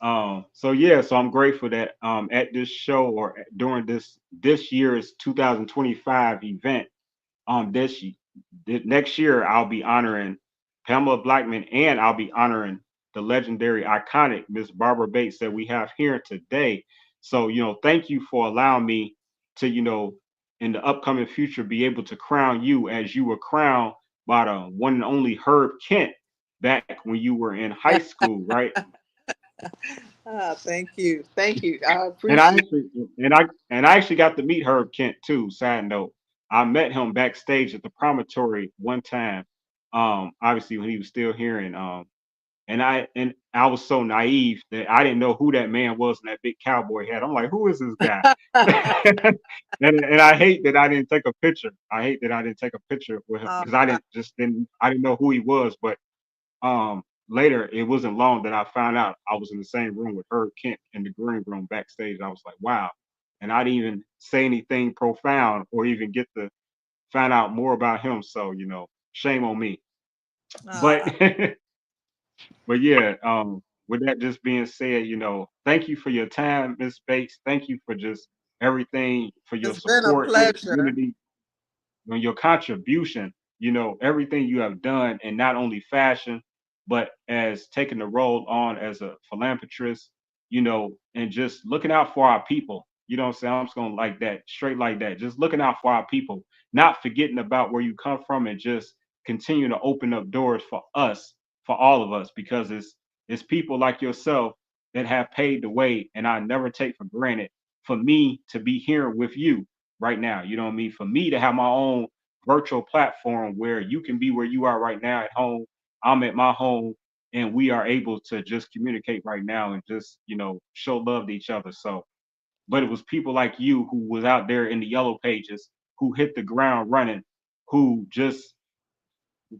So yeah, so I'm grateful that at this show or during this year's 2025 event, this next year I'll be honoring Pamela Blackman, and I'll be honoring the legendary, iconic Miss Barbara Bates that we have here today. So thank you for allowing me to in the upcoming future be able to crown you as you were crowned by the one and only Herb Kent back when you were in high school, right? Thank you. Thank you. I And I appreciate actually and I actually got to meet Herb Kent too. Side note, I met him backstage at the promontory one time. Obviously when he was still here, and I was so naive that I didn't know who that man was in that big cowboy hat. I'm like, who is this guy? and I hate that I didn't take a picture. I hate that I didn't take a picture with him uh, because I didn't know who he was. But later, it wasn't long that I found out I was in the same room with Herb Kent in the green room backstage. I was like, wow. And I didn't even say anything profound or even get to find out more about him. So, shame on me. But uh, but yeah, with that just being said, thank you for your time, Miss Bates. Thank you for just everything, for your it's been a support in the pleasure. community, on your contribution, everything you have done in not only fashion, but as taking the role on as a philanthropist, and just looking out for our people. You know what I'm saying? I'm just going like that, straight like that. Just looking out for our people, not forgetting about where you come from, and just continue to open up doors for us, for all of us, because it's people like yourself that have paved the way, and I never take for granted for me to be here with you right now. You know what I mean? For me to have my own virtual platform where you can be where you are right now at home, I'm at my home, and we are able to just communicate right now and just, show love to each other. So, but it was people like you who was out there in the yellow pages, who hit the ground running, who just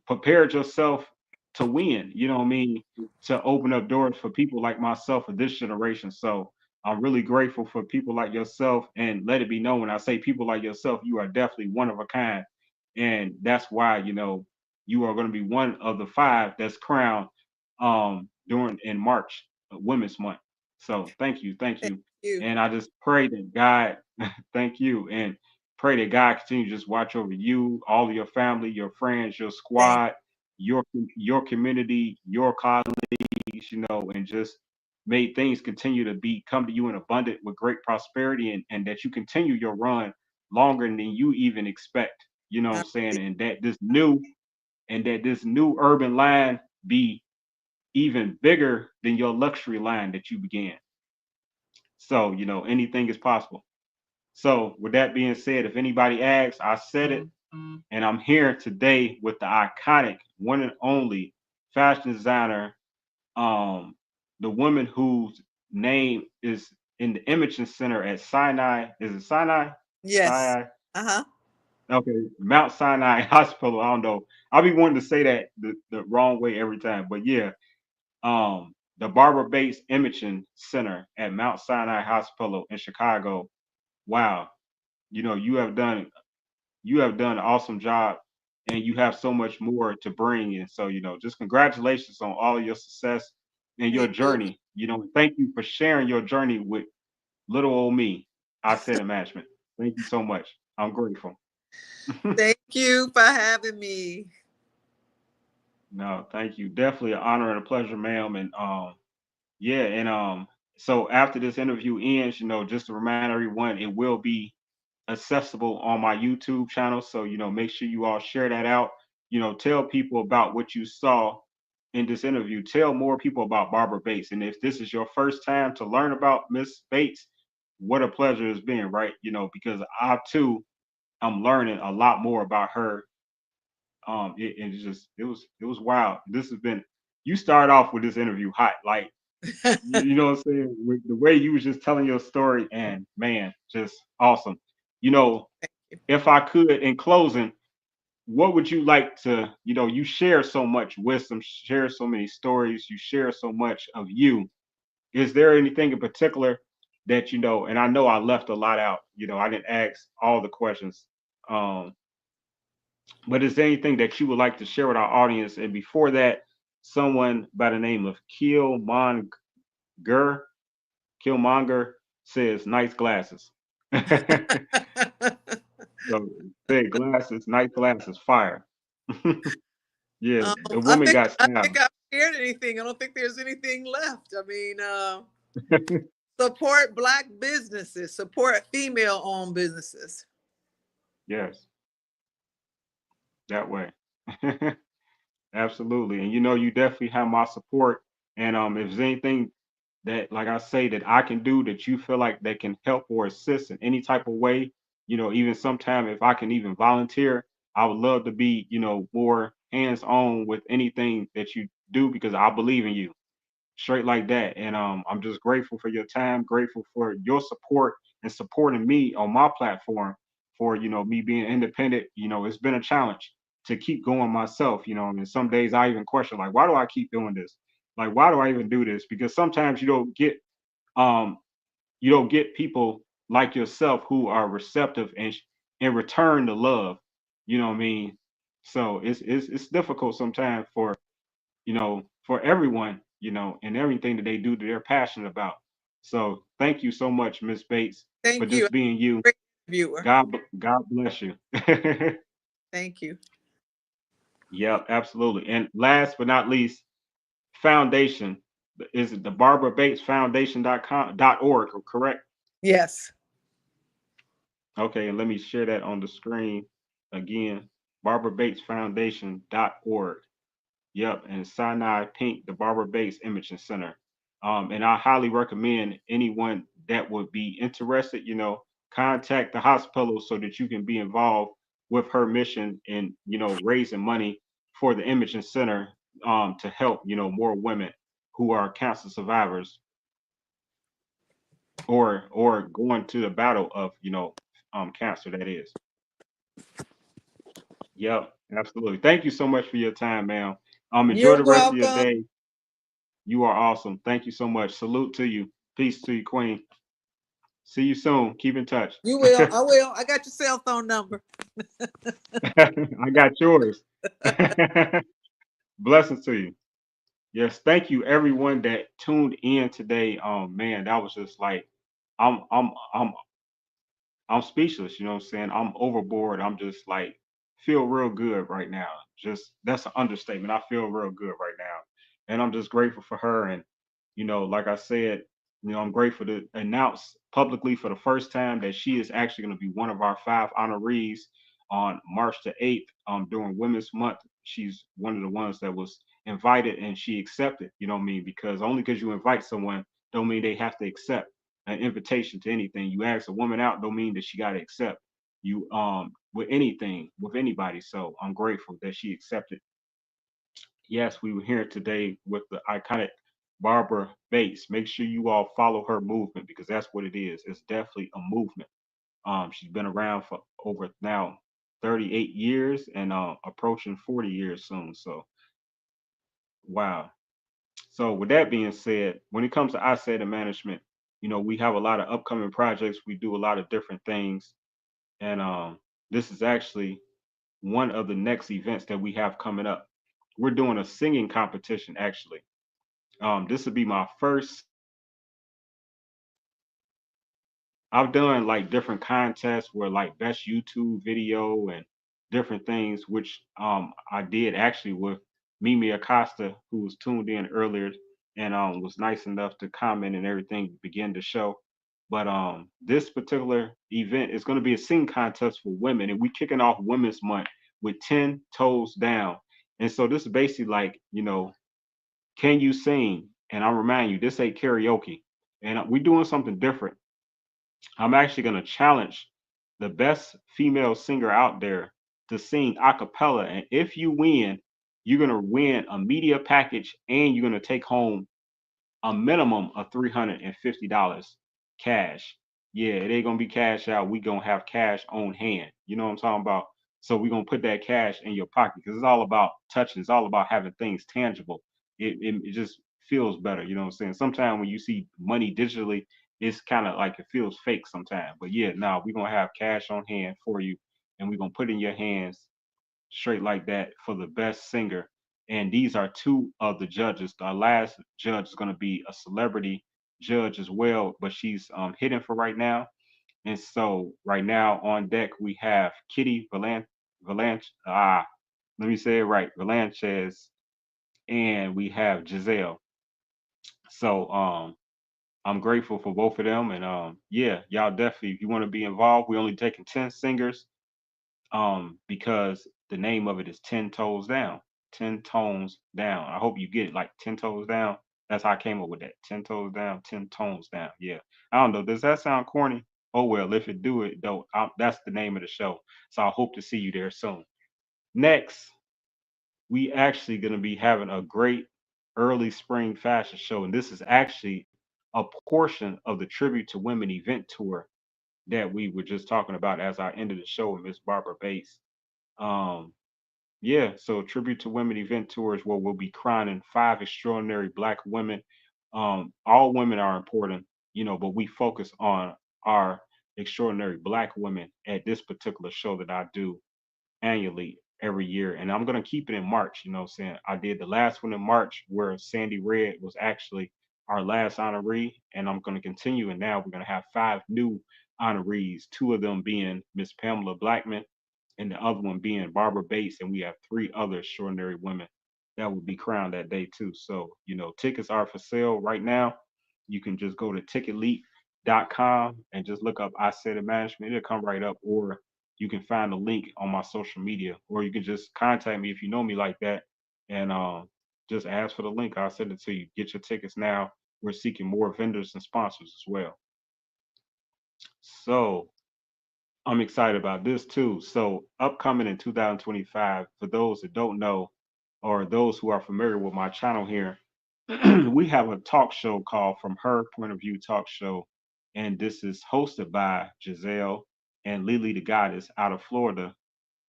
prepared yourself to win, you know what I mean, to open up doors for people like myself of this generation. So I'm really grateful for people like yourself, and let it be known when I say people like yourself, you are definitely one of a kind. And that's why, you are going to be one of the five that's crowned during in March, Women's Month. So thank you, thank Thank you. you. And I just pray that God, thank you, and pray that God continue to just watch over you, all of your family, your friends, your Thank squad, your your community, your colleagues, and just may things continue to be come to you in abundant with great prosperity, and that you continue your run longer than you even expect. You know what I I'm saying? really And that this new urban line be even bigger than your luxury line that you began. So, anything is possible. So, with that being said, if anybody asks, I said it. And I'm here today with the iconic one and only fashion designer, um, the woman whose name is in the Imaging Center at Sinai. Is it Sinai? yes. Sinai? Uh-huh. Okay, Mount Sinai Hospital. I don't know. I'll be wanting to say that the wrong way every time, but yeah, the Barbara Bates Imaging Center at Mount Sinai Hospital in Chicago. Wow, you have done an awesome job, and you have so much more to bring in. So, just congratulations on all of your success and your Thank you. journey. Thank you for sharing your journey with little old me. I said management. Thank you so much. I'm grateful. Thank you for having me. No, thank you. Definitely an honor and a pleasure, ma'am. And yeah, and so after this interview ends, just to remind everyone, it will be accessible on my YouTube channel. So, make sure you all share that out. Tell people about what you saw in this interview. Tell more people about Barbara Bates. And if this is your first time to learn about Miss Bates, what a pleasure it's been, right? Because I too am learning a lot more about her. It was wild. This has been you start off with this interview hot, like you know what I'm saying? With the way you was just telling your story, and man, just awesome. You know, if I could, in closing, what would you like to, you share so much wisdom, share so many stories, you share so much of you. Is there anything in particular that, and I know I left a lot out. I didn't ask all the questions. Um, but is there anything that you would like to share with our audience? And before that, someone by the name of Killmonger says nice glasses. So say glasses, nice glasses, fire. Yeah, the I woman think got I think style. I've shared anything. I don't think there's anything left. I mean, support Black businesses, support female-owned businesses. Yes, that way. Absolutely. And you definitely have my support. And if there's anything that, like I say, that I can do that you feel like that can help or assist in any type of way, even sometime if I can even volunteer, I would love to be, more hands-on with anything that you do because I believe in you. Straight like that. And I'm just grateful for your time, grateful for your support and supporting me on my platform for me being independent. It's been a challenge to keep going myself. And some days I even question like, why do I keep doing this? Like, why do I even do this? Because sometimes um you don't get people like yourself who are receptive and in return to love. You know what I mean? So it's difficult sometimes for everyone, and everything that they do that they're passionate about. So thank you so much, Miss Bates, for Thank you. just being you. Great viewer. God bless you. Thank you. Yep, absolutely. And last but not least, foundation. Is it the Barbara Bates Foundation.org, correct? Yes. Okay, and let me share that on the screen again. Barbara Bates Foundation.org. Yep, and Sinai Pink, the Barbara Bates Imaging Center. And I highly recommend anyone that would be interested, contact the hospital so that you can be involved with her mission in, raising money for the Imaging Center to help, more women who are cancer survivors or going to the battle of, cancer, that is. Yep, absolutely. Thank you so much for your time, ma'am. Enjoy You're the rest of your welcome. day. You are awesome. Thank you so much. Salute to you. Peace to you, Queen. See you soon. Keep in touch. You will. I will. I got your cell phone number. I got yours. Blessings to you. Yes, thank you everyone that tuned in today. Man, that was just like I'm I'm I'm I'm speechless, you know what I'm saying? I'm overboard. I'm just like feel real good right now. Just that's an understatement. I feel real good right now. And I'm just grateful for her. And, like I said, I'm grateful to announce publicly for the first time that she is actually going to be one of our 5 honorees on March the 8th during Women's Month. She's one of the ones that was invited and she accepted, you know what I mean? Because only because you invite someone don't mean they have to accept an invitation to anything. You ask a woman out, don't mean that she got to accept you with anything with anybody. So I'm grateful that she accepted. Yes, we were here today with the iconic Barbara Bates. Make sure you all follow her movement because that's what it is. It's definitely a movement. She's been around for over now 38 years and approaching 40 years soon. So wow. So with that being said, when it comes to asset and management, we have a lot of upcoming projects. We do a lot of different things, and this is actually one of the next events that we have coming up. We're doing a singing competition actually. This would be my first. I've done like different contests where like best YouTube video and different things, which I did actually with Mimi Acosta, who was tuned in earlier and was nice enough to comment and everything begin to show. But this particular event is going to be a singing contest for women, and we kicking off Women's Month with 10 toes down. And so this is basically like, can you sing? And I remind you, this ain't karaoke. And we're doing something different. I'm actually going to challenge the best female singer out there to sing a cappella. And if you win, you're going to win a media package and you're going to take home a minimum of $350 cash. Yeah, it ain't going to be cash out. we going to have cash on hand. You know what I'm talking about? So we're going to put that cash in your pocket because it's all about touching. It's all about having things tangible. It just feels better. You know what I'm saying? Sometimes when you see money digitally, it's kind of like it feels fake sometimes. But yeah, now we're gonna have cash on hand for you, and we're gonna put in your hands straight like that for the best singer. And these are two of the judges. Our last judge is gonna be a celebrity judge as well, but she's hidden for right now. And so right now on deck we have Kitty Valanche. Let me say it right, Valanches, and we have Giselle. So I'm grateful for both of them, and yeah, y'all definitely, if you want to be involved, we're only taking 10 singers, because the name of it is 10 toes down, 10 tones down. I hope you get it, like 10 toes down. That's how I came up with that. 10 toes down, 10 tones down. Yeah, I don't know. Does that sound corny? Oh well, if it do it though, that's the name of the show. So I hope to see you there soon. Next, we actually going to be having a great early spring fashion show, and this is actually a portion of the Tribute to Women event tour that we were just talking about as I ended the show with Miss Barbara Bates. Um, yeah, so Tribute to Women event tour is where we'll be crowning 5 extraordinary Black women. All women are important, but we focus on our extraordinary Black women at this particular show that I do annually every year. And I'm going to keep it in March. You know what I'm saying? I did the last one in March where Sandy Red was actually our last honoree. And I'm going to continue. And now we're going to have 5 new honorees, 2 of them being Miss Pamela Blackman and the other one being Barbara Bates. And we have 3 other extraordinary women that will be crowned that day too. So, tickets are for sale right now. You can just go to ticketleap.com and just look up I Said It Management. It'll come right up, or you can find the link on my social media, or you can just contact me if you know me like that, and just ask for the link. I'll send it to you. Get your tickets now. We're seeking more vendors and sponsors as well. So I'm excited about this too. So upcoming in 2025, for those that don't know, or those who are familiar with my channel here, we have a talk show called From Her Point of View Talk Show. And this is hosted by Giselle and Lily the Goddess out of Florida.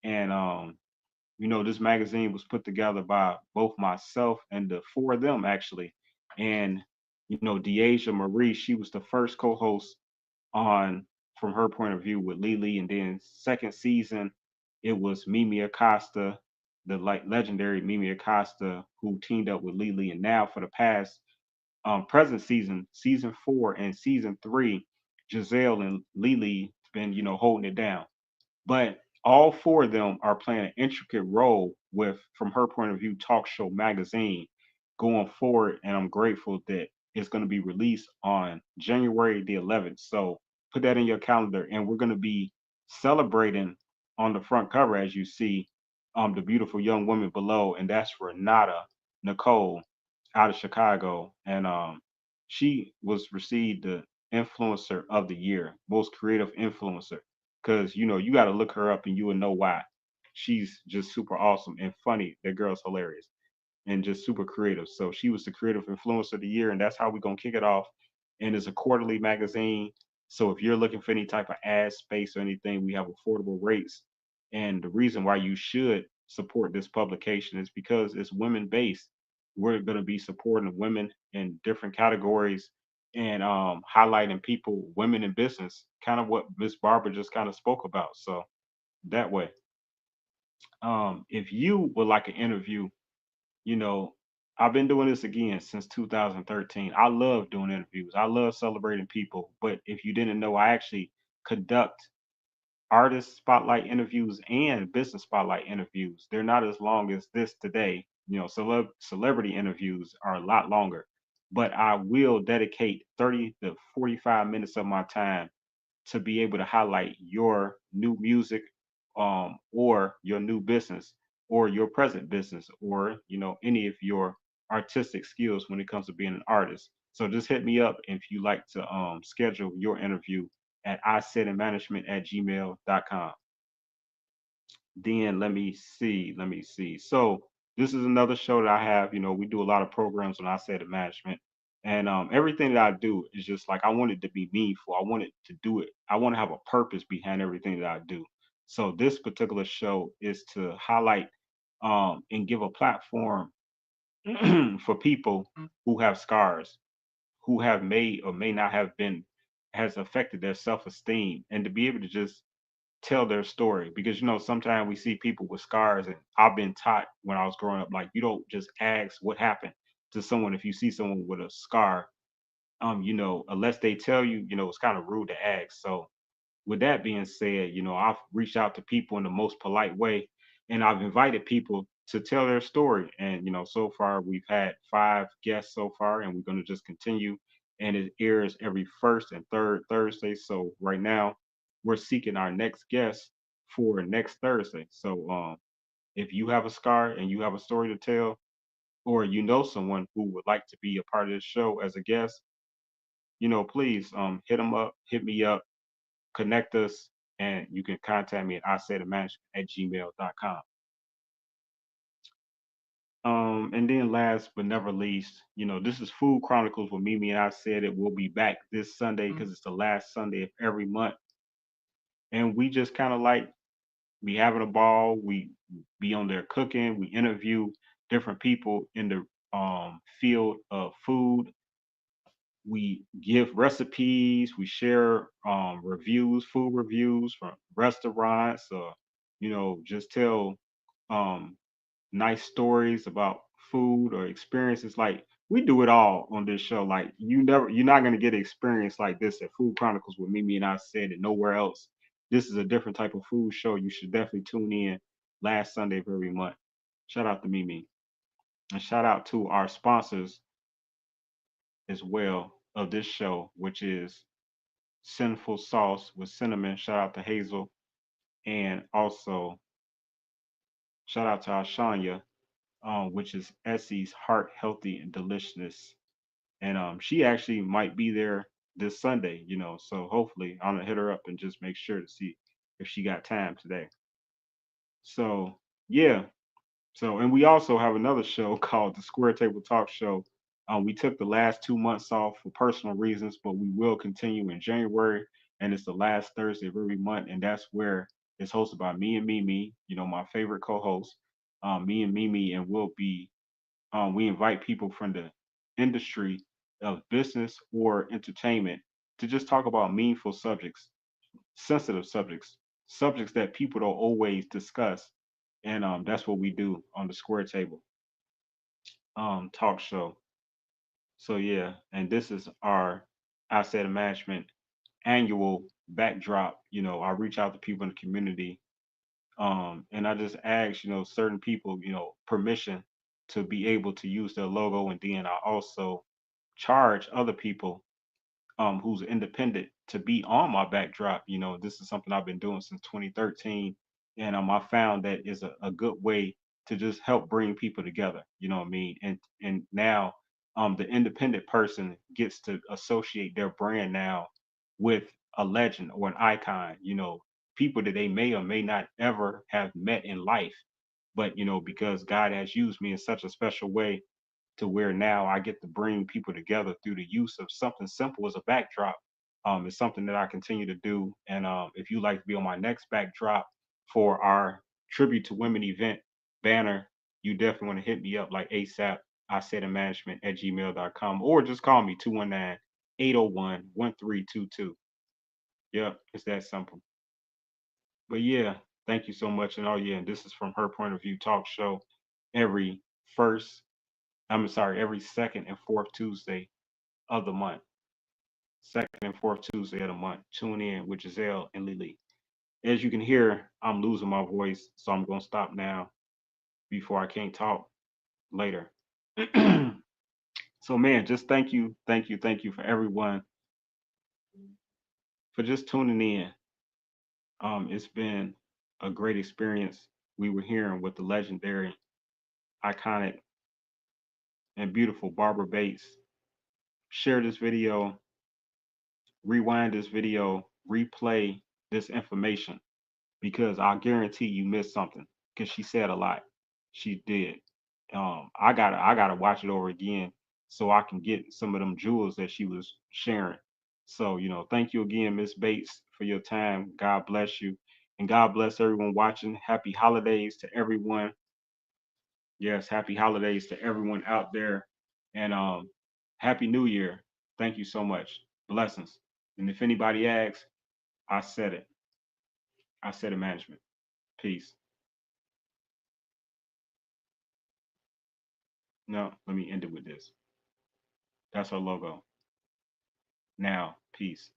And this magazine was put together by both myself and the 4 of them actually. And Deasia Marie, she was the first co-host on From Her Point of View with Lily, and then second season it was Mimi Acosta, the legendary Mimi Acosta, who teamed up with Lily. And now for the past present season 4 and season 3, Giselle and Lily been holding it down. But all 4 of them are playing an intricate role with From Her Point of View Talk Show magazine going forward. And I'm grateful that it's going to be released on January the 11th. So put that in your calendar. And we're going to be celebrating on the front cover, as you see, the beautiful young woman below. And that's Renata Nicole out of Chicago. And she was received the Influencer of the Year, most creative influencer, because you got to look her up and you will know why. She's just super awesome and funny. That girl's hilarious and just super creative. So she was the creative influencer of the year, and that's how we're gonna kick it off. And it's a quarterly magazine. So if you're looking for any type of ad space or anything, we have affordable rates. And the reason why you should support this publication is because it's women based. We're gonna be supporting women in different categories and highlighting people, women in business, kind of what Miss Barbara just kind of spoke about. So that way, if you would like an interview, you know, I've been doing this again since 2013. I love doing interviews. I love celebrating people. But if you didn't know, I actually conduct artist spotlight interviews and business spotlight interviews. They're not as long as this today. Celebrity interviews are a lot longer. But I will dedicate 30 to 45 minutes of my time to be able to highlight your new music, or your new business, or your present business, or any of your artistic skills when it comes to being an artist. So just hit me up if you like to schedule your interview at isaiditmanagement@gmail.com. Then let me see. So this is another show that I have. We do a lot of programs on I Said It Management. And everything that I do is just like I want it to be meaningful. I want it to do it. I want to have a purpose behind everything that I do. So this particular show is to highlight and give a platform for people who have scars, who have may or may not have been has affected their self-esteem, and to be able to just tell their story. Because sometimes we see people with scars, and I've been taught when I was growing up, like, you don't just ask what happened to someone if you see someone with a scar. Unless they tell you, it's kind of rude to ask. So with that being said, I've reached out to people in the most polite way, and I've invited people to tell their story. And so far we've had 5 guests so far, and we're going to just continue. And it airs every first and third Thursday. So right now we're seeking our next guest for next Thursday. So if you have a scar and you have a story to tell, or someone who would like to be a part of this show as a guest, please hit them up, hit me up, connect us, and you can contact me at isaiditmanagement@gmail.com. And then last but never least, this is Food Chronicles with Mimi, and I said it will be back this Sunday because it's the last Sunday of every month. And we just kind of like, we having a ball. We be on there cooking. We interview different people in the field of food. We give recipes. We share reviews, food reviews from restaurants, or just tell um, nice stories about food or experiences. Like, we do it all on this show. Like, you're not gonna get an experience like this at Food Chronicles with Mimi and I said it nowhere else. This is a different type of food show. You should definitely tune in last Sunday of every month. Shout out to Mimi, and shout out to our sponsors as well of this show, which is Sinful Sauce with Cinnamon. Shout out to Hazel, and also shout out to Ashanya, which is Essie's Heart Healthy and Deliciousness. And she actually might be there this Sunday, so hopefully I'm gonna hit her up and just make sure to see if she got time today. So yeah. So, and we also have another show called the Square Table Talk Show. We took the last 2 months off for personal reasons, but we will continue in January, and it's the last Thursday of every month, and that's where it's hosted by me and Mimi, my favorite co-host, me and Mimi, and we invite people from the industry of business or entertainment to just talk about meaningful subjects, sensitive subjects, subjects that people don't always discuss. And that's what we do on the Square Table talk show. So yeah, and this is our asset management annual backdrop. I reach out to people in the community, and I just ask, certain people, permission to be able to use their logo, and then I also charge other people who's independent to be on my backdrop. This is something I've been doing since 2013, and I found that is a good way to just help bring people together. You know what I mean? And now the independent person gets to associate their brand now with a legend or an icon. People that they may or may not ever have met in life, but because God has used me in such a special way to where now I get to bring people together through the use of something simple as a backdrop. It's something that I continue to do. And if you like to be on my next backdrop for our tribute to women event banner, you definitely want to hit me up like ASAP. I said in management at gmail.com, or just call me 219-801-1322. Yep, it's that simple. But yeah, thank you so much. And oh yeah, and this is from Her Point of View talk show every first I'm sorry, every second and fourth Tuesday of the month. Second and fourth Tuesday of the month. Tune in with Giselle and Lily. As you can hear, I'm losing my voice, so I'm going to stop now before I can't talk later. So, man, just thank you for everyone for just tuning in. It's been a great experience. We were hearing with the legendary, iconic, and beautiful Barbara Bates. Share this video, rewind this video, replay this information, because I guarantee you missed something, because she said a lot. She did. I gotta watch it over again so I can get some of them jewels that she was sharing. So, thank you again, Miss Bates, for your time. God bless you. And God bless everyone watching. Happy holidays to everyone. Yes, happy holidays to everyone out there. And happy new year. Thank you so much. Blessings. And if anybody asks, I said it. I said it, management. Peace. No, let me end it with this. That's our logo. Now, peace.